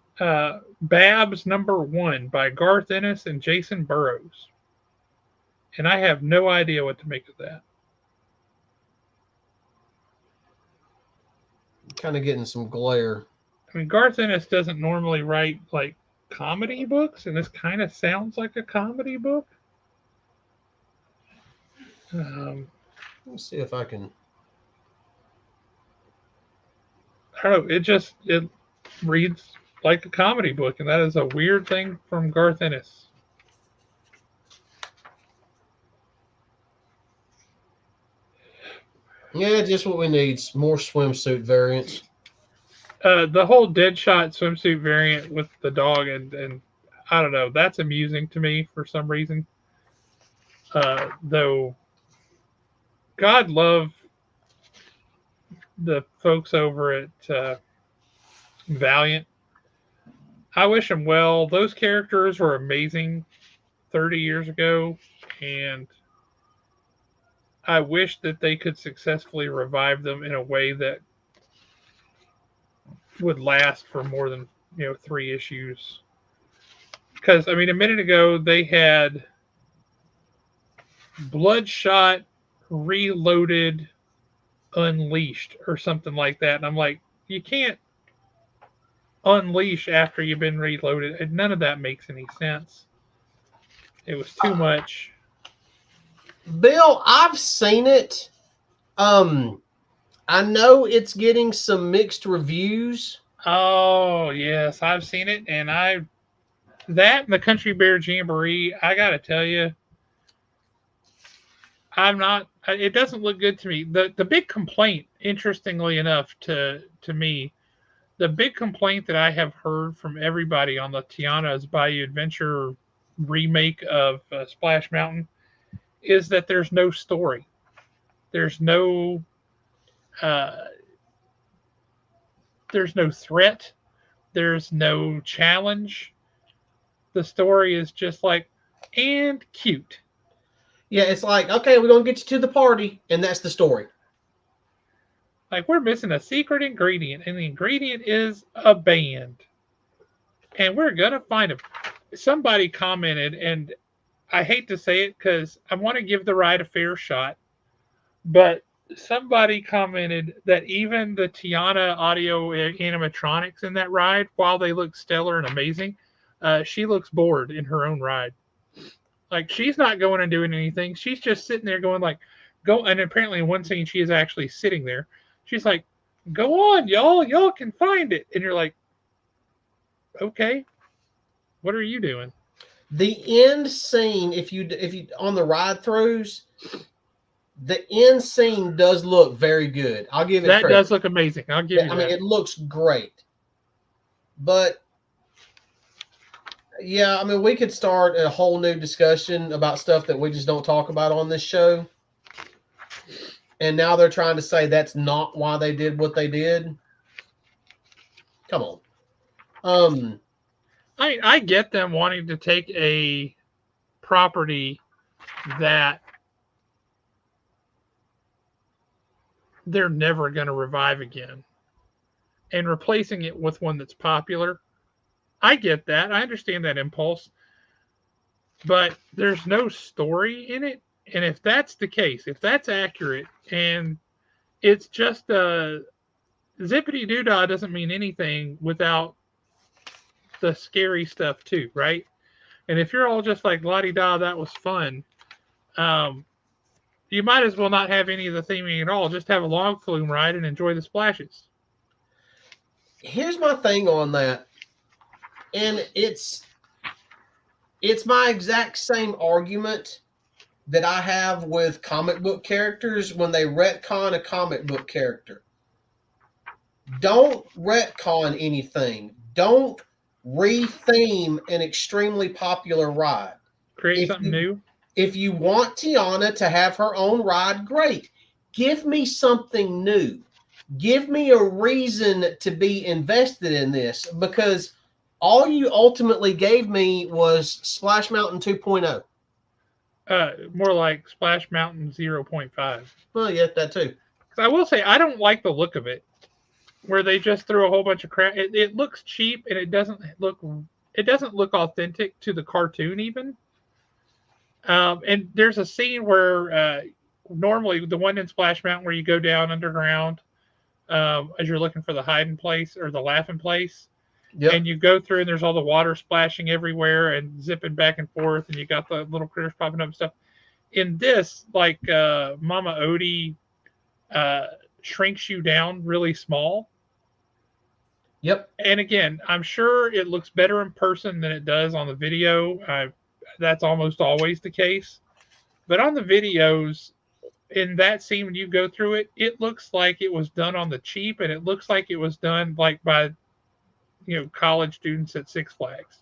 Babs number 1 by Garth Ennis and Jason Burrows. And I have no idea what to make of that. Kind of getting some glare. I mean, Garth Ennis doesn't normally write like comedy books, and this kind of sounds like a comedy book. Let's see if I can. I don't know. It reads like a comedy book, and that is a weird thing from Garth Ennis. Yeah, just what we need. More swimsuit variants. The whole Deadshot swimsuit variant with the dog and I don't know. That's amusing to me for some reason. Though, God love the folks over at Valiant. I wish them well. Those characters were amazing 30 years ago, and I wish that they could successfully revive them in a way that would last for more than 3 issues. Because I mean, a minute ago they had Bloodshot Reloaded Unleashed or something like that, and I'm like, you can't unleash after you've been reloaded. And none of that makes any sense. It was too much. Bill, I've seen it. I know it's getting some mixed reviews. Oh yes, I've seen it, and that and the Country Bear Jamboree. I gotta tell you, I'm not. It doesn't look good to me. The big complaint, interestingly enough, to me, the big complaint that I have heard from everybody on the Tiana's Bayou Adventure remake of Splash Mountain is that there's no story. There's no uh, there's no threat. There's no challenge. The story is just like and cute. Yeah, it's like, okay, we're gonna get you to the party, and that's the story. Like we're missing a secret ingredient, and the ingredient is a band, and we're gonna find them. Somebody commented, and I hate to say it because I want to give the ride a fair shot, but somebody commented that even the Tiana audio animatronics in that ride, while they look stellar and amazing, she looks bored in her own ride. Like she's not going and doing anything. She's just sitting there going like, go. And apparently in one scene she is actually sitting there. She's like, go on, y'all. Y'all can find it. And you're like, okay, what are you doing? The end scene, if you on the ride throughs, the end scene does look very good. I'll give it That credit. does look amazing. I'll give you I mean, that. it looks great. But yeah, I mean, we could start a whole new discussion about stuff that we just don't talk about on this show. And now they're trying to say that's not why they did what they did. Come on. I get them wanting to take a property that they're never going to revive again and replacing it with one that's popular. I get that. I understand that impulse, but there's no story in it. And if that's the case, if that's accurate, and it's just a zippity doo dah doesn't mean anything without the scary stuff too, right? And if you're all just like la di da, that was fun. Um, you might as well not have any of the theming at all. Just have a log flume ride and enjoy the splashes. Here's my thing on that. And it's my exact same argument that I have with comic book characters when they retcon a comic book character. Don't retcon anything. Don't re-theme an extremely popular ride. Create If something you new. if you want Tiana to have her own ride, great. Give me something new. Give me a reason to be invested in this, because all you ultimately gave me was Splash Mountain 2.0. More like Splash Mountain 0.5. Well, yeah, that too. I will say I don't like the look of it, where they just threw a whole bunch of crap. It looks cheap and it doesn't look authentic to the cartoon even. And there's a scene where normally the one in Splash Mountain where you go down underground as you're looking for the hiding place or the laughing place, Yep. and you go through and there's all the water splashing everywhere and zipping back and forth, and you got the little critters popping up and stuff. In this, like Mama Odie uh, shrinks you down really small. Yep. And again, I'm sure it looks better in person than it does on the video. That's almost always the case. But on the videos, in that scene when you go through it, it looks like it was done on the cheap, and it looks like it was done like by college students at Six Flags.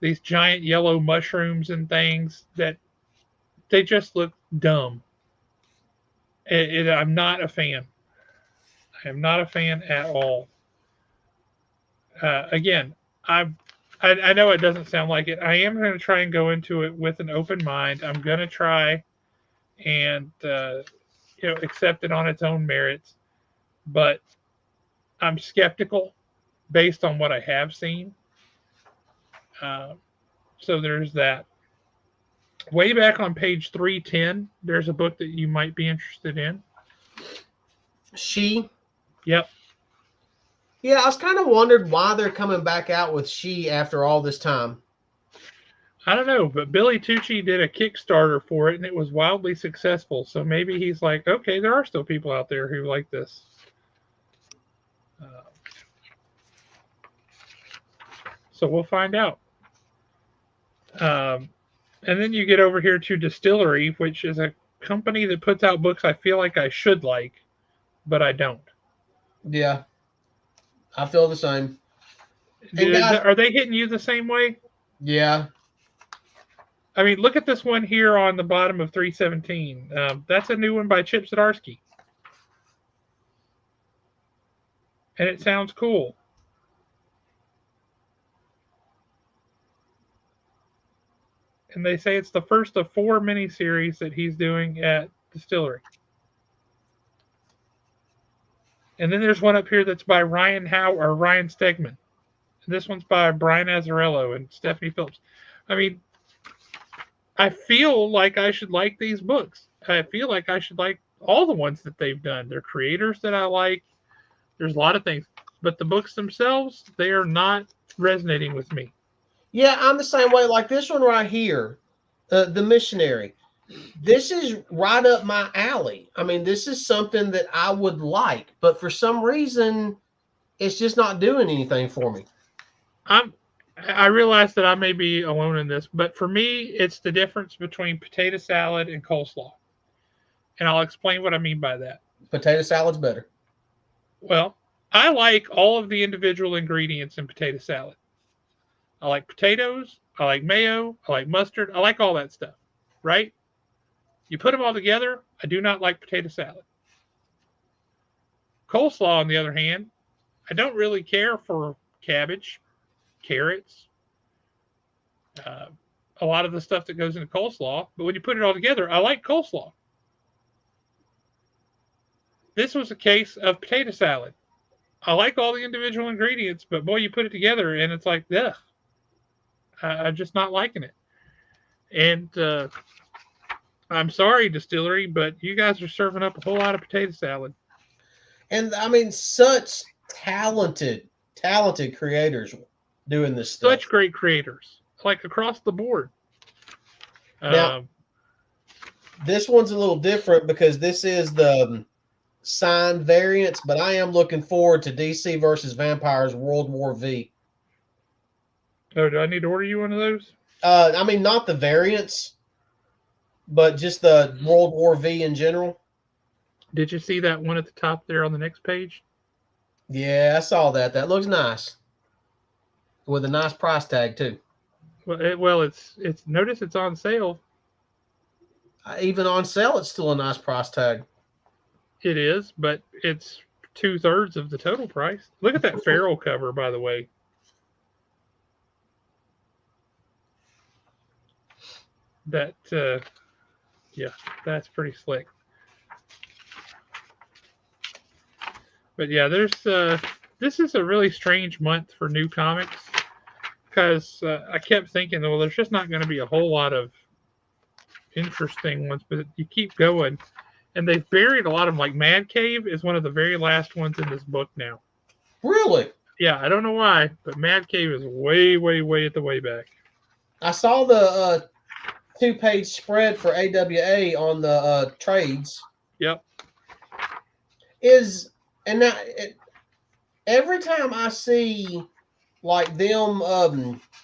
These giant yellow mushrooms and things that they just look dumb. I'm not a fan. I am not a fan at all. Again, I know it doesn't sound like it. I am going to try and go into it with an open mind. I'm going to try and accept it on its own merits, but I'm skeptical based on what I have seen. Uh, so there's that. Way back on page 310, there's a book that you might be interested in. She. Yep. Yeah, I was kind of wondered why they're coming back out with She after all this time. I don't know, but Billy Tucci did a Kickstarter for it, and it was wildly successful. So maybe he's like, okay, there are still people out there who like this. Uh, so we'll find out. Um, and then you get over here to Distillery, which is a company that puts out books I feel like I should like, but I don't. Yeah, I feel the same. And guys, Are they hitting you the same way? yeah, I mean, look at this one here on the bottom of 317. That's a new one by Chip Zdarsky. And it sounds cool. And they say it's the first of 4 miniseries that he's doing at Distillery. And then there's one up here that's by Ryan Stegman. And this one's by Brian Azzarello and Stephanie Phillips. I mean, I feel like I should like these books. I feel like I should like all the ones that they've done. They're creators that I like. There's a lot of things. But the books themselves, they are not resonating with me. yeah, I'm the same way. Like this one right here, the missionary. This is right up my alley. I mean, this is something that I would like, but for some reason, it's just not doing anything for me. I realize that I may be alone in this, but for me, it's the difference between potato salad and coleslaw. And I'll explain what I mean by that. Potato salad's better. Well, I like all of the individual ingredients in potato salad. I like potatoes, I like mayo, I like mustard, I like all that stuff, right? You put them all together, I do not like potato salad. Coleslaw, on the other hand, I don't really care for cabbage, carrots, a lot of the stuff that goes into coleslaw, but when you put it all together, I like coleslaw. This was a case of potato salad. I like all the individual ingredients, but boy, you put it together and it's like, ugh. I'm just not liking it. And I'm sorry, Distillery, but you guys are serving up a whole lot of potato salad. And I mean, such talented creators doing this stuff. Such great creators, like across the board. Now, this one's a little different because this is the signed variants, but I am looking forward to DC versus Vampires World War V. Oh, do I need to order you one of those? I mean, not the variants, but just the World War V in general. Did you see that one at the top there on the next page? Yeah, I saw that. That looks nice. With a nice price tag too. Well, it's notice it's on sale. Even on sale, it's still a nice price tag. It is, but it's 2/3 of the total price. Look at that Feral cover, by the way. That, yeah, that's pretty slick. But yeah, there's this is a really strange month for new comics because I kept thinking, well, there's just not going to be a whole lot of interesting ones, but you keep going, and they've buried a lot of them. Like Mad Cave is one of the very last ones in this book now. Really? Yeah, I don't know why, but Mad Cave is way, way, way at the way back. I saw the 2-page spread for AWA on the trades. Yep. Every time I see like them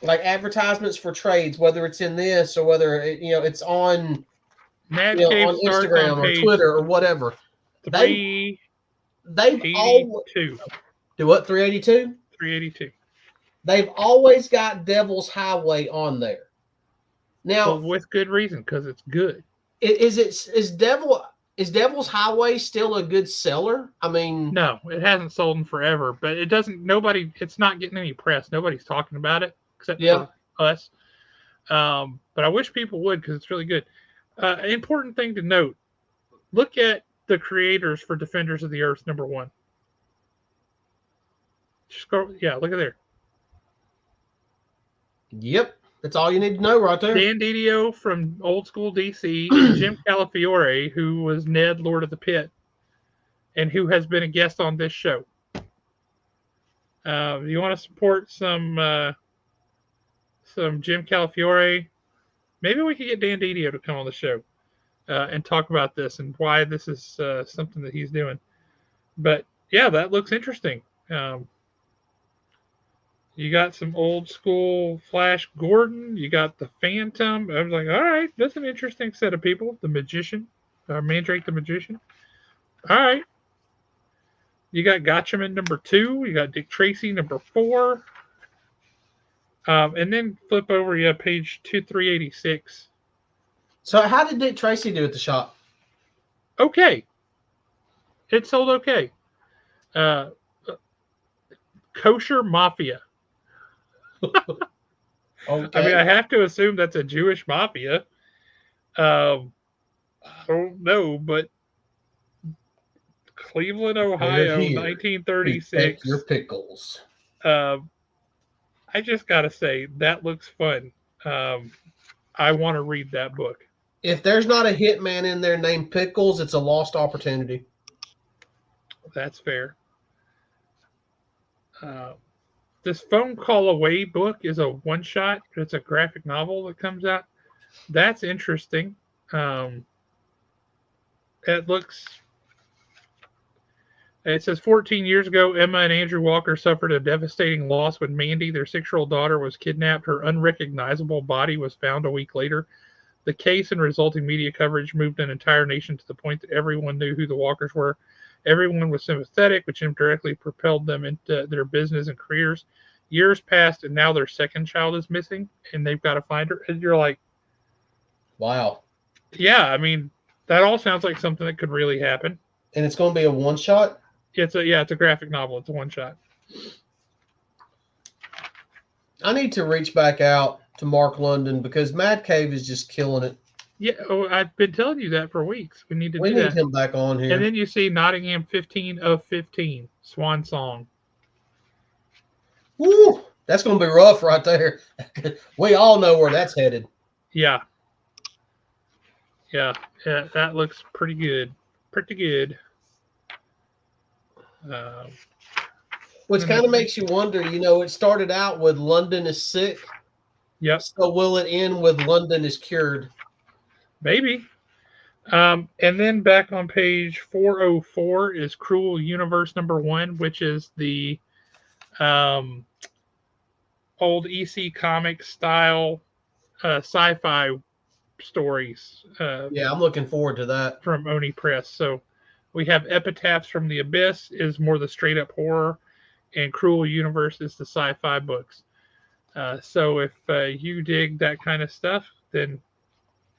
like advertisements for trades, whether it's in this or whether it's on Mad Cave on Instagram or Twitter or whatever, they've always do what 382. 382. They've always got Devil's Highway on there. Now, well, with good reason, because it's good. Is Devil's Highway still a good seller? I mean, no, it hasn't sold in forever, but it doesn't. It's not getting any press. Nobody's talking about it except for us. But I wish people would because it's really good. An important thing to note: look at the creators for Defenders of the Earth #1. Just go, yeah, look at there. Yep. That's all you need to know right there. Dan Didio from Old School DC and Jim Calafiore, who was Ned, Lord of the Pit, and who has been a guest on this show. You want to support some some Jim Calafiore. Maybe we could get Dan Didio to come on the show and talk about this and why this is something that he's doing. But yeah, that looks interesting. You got some old school Flash Gordon. You got the Phantom. I was like, all right, that's an interesting set of people. The Magician, Mandrake the Magician. All right. You got Gotchaman #2. You got Dick Tracy #4. And then flip over, you have page 386. So how did Dick Tracy do at the shop? Okay. It sold okay. Kosher Mafia. Okay. I mean, I have to assume that's a Jewish mafia. I don't know, but Cleveland, Ohio, Here, 1936. your pickles. I just got to say, that looks fun. I want to read that book. If there's not a hitman in there named Pickles, it's a lost opportunity. That's fair. This Phone Call Away book is a one-shot. It's a graphic novel that comes out. That's interesting. It says 14 years ago, Emma and Andrew Walker suffered a devastating loss when Mandy, their 6-year-old daughter, was kidnapped. Her unrecognizable body was found a week later. The case and resulting media coverage moved an entire nation to the point that everyone knew who the Walkers were. Everyone was sympathetic, which indirectly propelled them into their business and careers. Years passed, and now their second child is missing, and they've got to find her. And you're like, wow. Yeah, I mean, that all sounds like something that could really happen. And it's going to be a one-shot? It's a graphic novel. It's a one-shot. I need to reach back out to Mark London because Mad Cave is just killing it. Yeah, I've been telling you that for weeks. We need to do that. Him back on here. And then you see Nottingham 15 of 15, Swan Song. Woo! That's going to be rough right there. We all know where that's headed. Yeah. Yeah, that looks pretty good. Pretty good. Which kind of makes you wonder, it started out with London is sick. Yep. So will it end with London is cured? Maybe. And then back on page 404 is Cruel Universe #1, which is the old EC Comics style sci-fi stories. Yeah, I'm looking forward to that. From Oni Press. So we have Epitaphs from the Abyss is more the straight up horror, and Cruel Universe is the sci-fi books. So if you dig that kind of stuff, then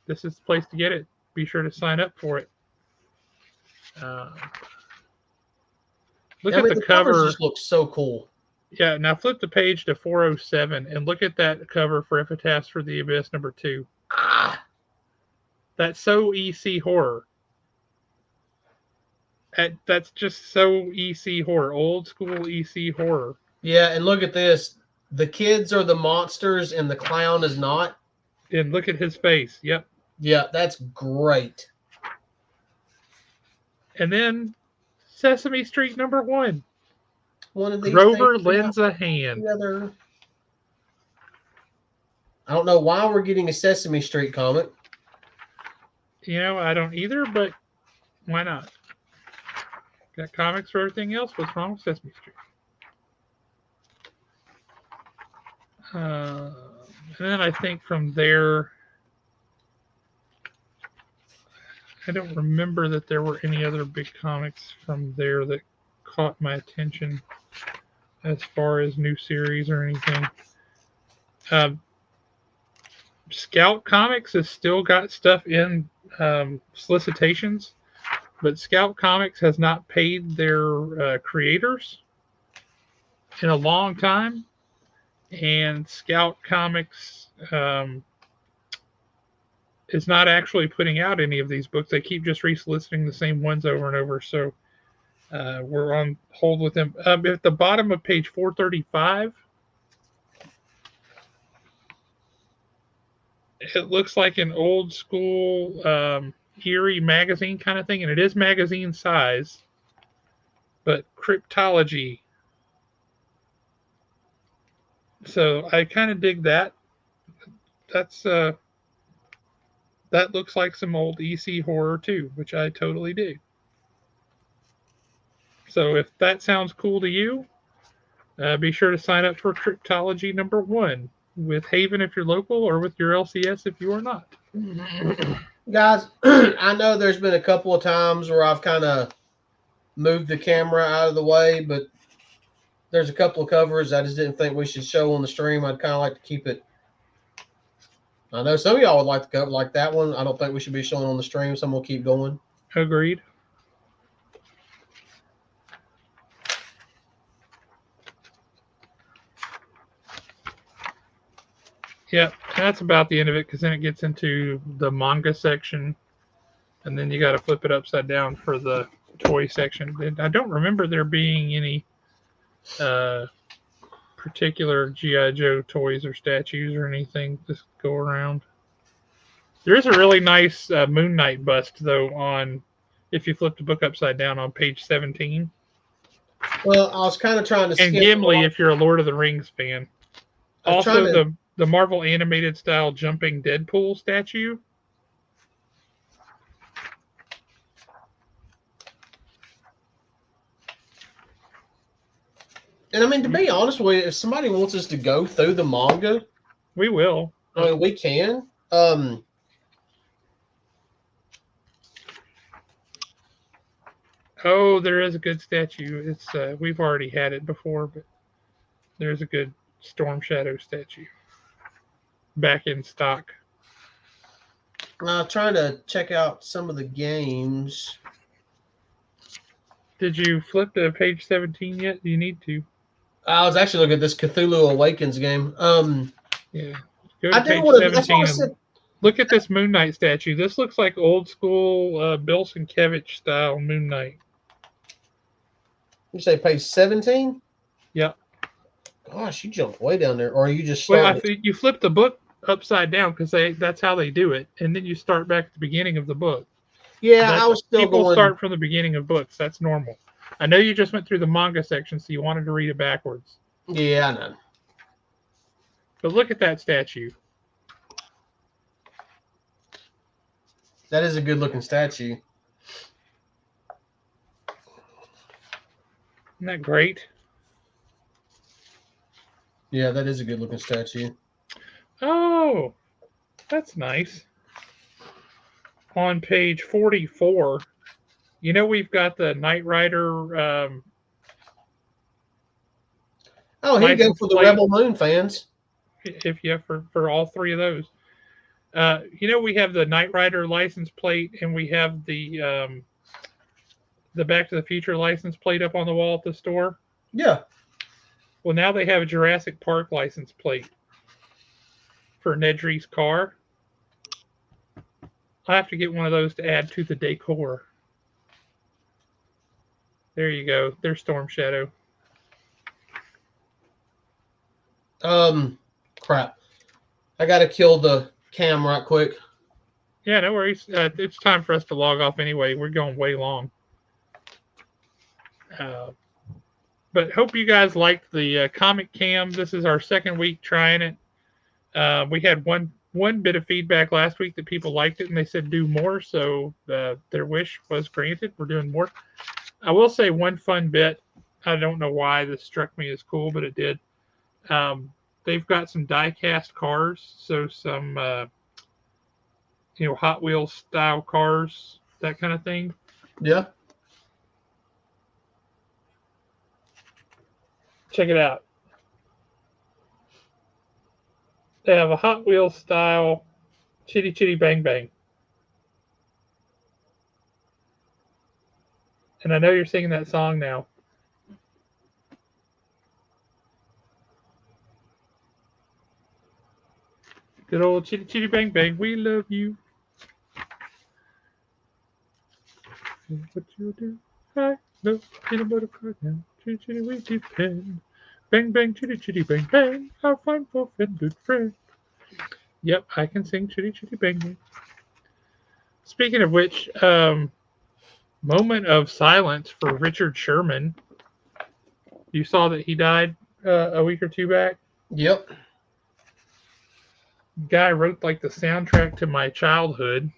this is the place to get it. Be sure to sign up for it. Look at the cover. Just looks so cool. Yeah, now flip the page to 407 and look at that cover for Epitaphs for the Abyss #2. That's so EC horror. That's just so EC horror, old school EC horror. Yeah, and look at this. The kids are the monsters and the clown is not. And look at his face. Yep. Yeah, that's great. And then Sesame Street #1. One of these Grover lends a hand. Together. I don't know why we're getting a Sesame Street comic. I don't either, but why not? Got comics for everything else. What's wrong with Sesame Street? And then I think from there, I don't remember that there were any other big comics from there that caught my attention as far as new series or anything. Scout Comics has still got stuff in solicitations, but Scout Comics has not paid their creators in a long time. And Scout Comics is not actually putting out any of these books. They keep just resoliciting the same ones over and over. So we're on hold with them. At the bottom of page 435, it looks like an old school Eerie magazine kind of thing, and it is magazine size, but cryptology. So I kind of dig that. that's that looks like some old EC horror too, which I totally do. So if that sounds cool to you, be sure to sign up for Cryptology #1 with Haven if you're local, or with your LCS if you are not. Guys, I know there's been a couple of times where I've kind of moved the camera out of the way, but there's a couple of covers I just didn't think we should show on the stream. I'd kind of like to keep it. I know some of y'all would like to cover like that one. I don't think we should be showing on the stream, so I'm gonna keep going. Agreed. Yeah, that's about the end of it, because then it gets into the manga section, and then you got to flip it upside down for the toy section. And I don't remember there being any particular G.I. Joe toys or statues or anything this go around. There is a really nice Moon Knight bust, though, on if you flip the book upside down on page 17. Well, I was kind of trying to And skip Gimli, if you're a Lord of the Rings fan. Also, to, the Marvel animated style jumping Deadpool statue. and I mean, to be honest with you, if somebody wants us to go through the manga, We will. I mean, we can. Oh, there is a good statue. It's we've already had it before, but there's a good Storm Shadow statue back in stock. Trying to check out some of the games. Did you flip to page 17 yet? You need to. I was actually looking at this Cthulhu Awakens game. Yeah. Go to I do page want to. 17 That's why I and said. look at this Moon Knight statue. This looks like old school Bill Sienkiewicz style Moon Knight. You say page 17? Yep. Gosh, you jumped way down there, or you just Well, started. I think you flip the book upside down, because that's how they do it, and then you start back at the beginning of the book. Yeah, I was still people going. start from the beginning of books. That's normal. I know you just went through the manga section, so you wanted to read it backwards. Yeah, I know. But look at that statue. That is a good looking statue. Isn't that great? Yeah, that is a good looking statue. Oh, that's nice. On page 44, you know we've got the Knight Rider. Oh, here you go for the plate. Rebel Moon fans. If you have for all three of those. You know we have the Knight Rider license plate, and we have the Back to the Future license plate up on the wall at the store. Yeah. Well, now they have a Jurassic Park license plate for Nedry's car. I'll have to get one of those to add to the decor. There you go. There's Storm Shadow. Crap. I got to kill the cam right quick. Yeah, no worries. It's time for us to log off anyway. We're going way long. But hope you guys liked the comic cam. This is our second week trying it. We had one bit of feedback last week that people liked it and they said do more, so their wish was granted. We're doing more. I will say one fun bit. I don't know why this struck me as cool, but it did. They've got some die-cast cars, so some Hot Wheels style cars, that kind of thing. Yeah. Check it out. They have a Hot Wheels style Chitty Chitty Bang Bang. And I know you're singing that song now. Good old Chitty Chitty Bang Bang, we love you. What you do? I love peanut butter crack now. Chitty Chitty we depend. Bang Bang Chitty Chitty Bang Bang, our fine for good friend. Yep, I can sing Chitty Chitty Bang Bang. Speaking of which, moment of silence for Richard Sherman. You saw that he died a week or two back? Yep. guy wrote like the soundtrack to my childhood.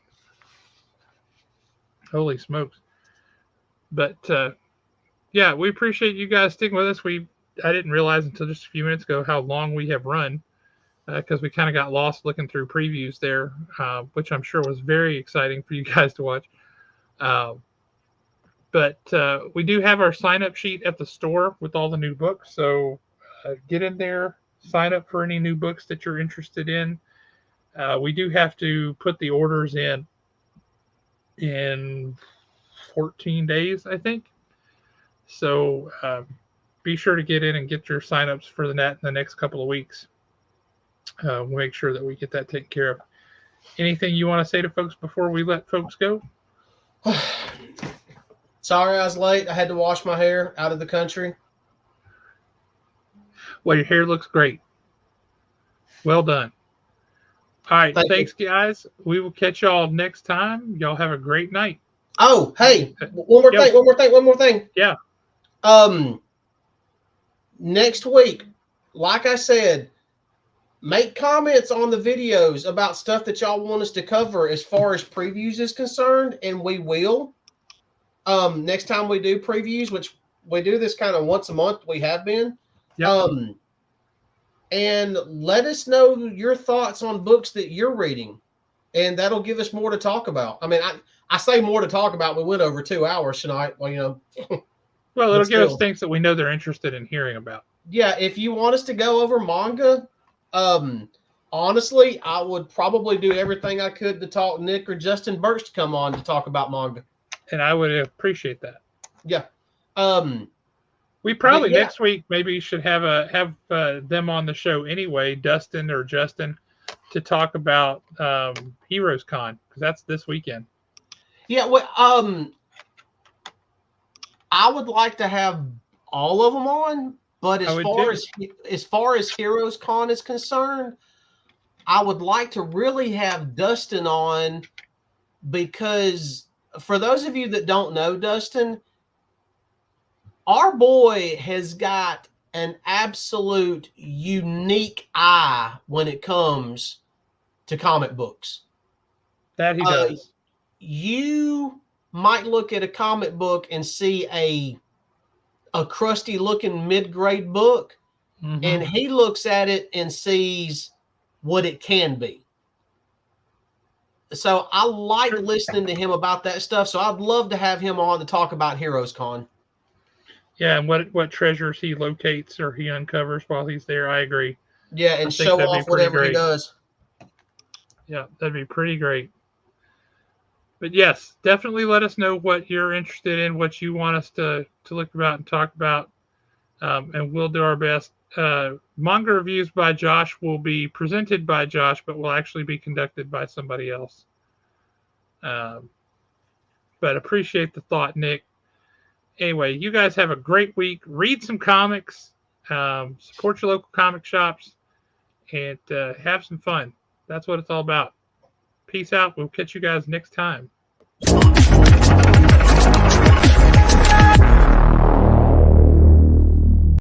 Holy smokes! But yeah, we appreciate you guys sticking with us. I didn't realize until just a few minutes ago how long we have run because we kind of got lost looking through previews there, which I'm sure was very exciting for you guys to watch. Uh, but we do have our sign up sheet at the store with all the new books. So get in there, sign up for any new books that you're interested in. We do have to put the orders in 14 days, I think. So be sure to get in and get your signups for the net in the next couple of weeks. We'll make sure that we get that taken care of. Anything you want to say to folks before we let folks go? Sorry I was late. I had to wash my hair out of the country. Well, your hair looks great. Well done. All right. Thanks, guys. We will catch y'all next time. Y'all have a great night. Oh, hey, one more thing. Yeah. Next week, like I said, make comments on the videos about stuff that y'all want us to cover as far as previews is concerned, and we will. Next time we do previews, which we do this kind of once a month, we have been. Yep. And let us know your thoughts on books that you're reading, and that'll give us more to talk about. I mean, I say more to talk about. We went over 2 hours tonight. Well, you know. Well, it'll give us things that we know they're interested in hearing about. Yeah, if you want us to go over manga, honestly, I would probably do everything I could to talk Nick or Justin Birch to come on to talk about manga. And I would appreciate that. Yeah. We probably next week maybe should have them on the show anyway, Dustin or Justin, to talk about Heroes Con, because that's this weekend. Yeah, well, I would like to have all of them on, but as far as Heroes Con is concerned, I would like to really have Dustin on, because for those of you that don't know Dustin, our boy has got an absolute unique eye when it comes to comic books. That he does. You might look at a comic book and see a crusty looking mid-grade book, and he looks at it and sees what it can be. So I like listening to him about that stuff. So I'd love to have him on to talk about Heroes Con. Yeah, and what treasures he locates or he uncovers while he's there. I agree. Yeah, and show off whatever he does. Yeah, that'd be pretty great. But yes, definitely let us know what you're interested in, what you want us to look about and talk about, and we'll do our best. Manga reviews by Josh will be presented by Josh, but will actually be conducted by somebody else. But appreciate the thought, Nick. Anyway, you guys have a great week. Read some comics, support your local comic shops, and have some fun. That's what it's all about. Peace out. We'll catch you guys next time.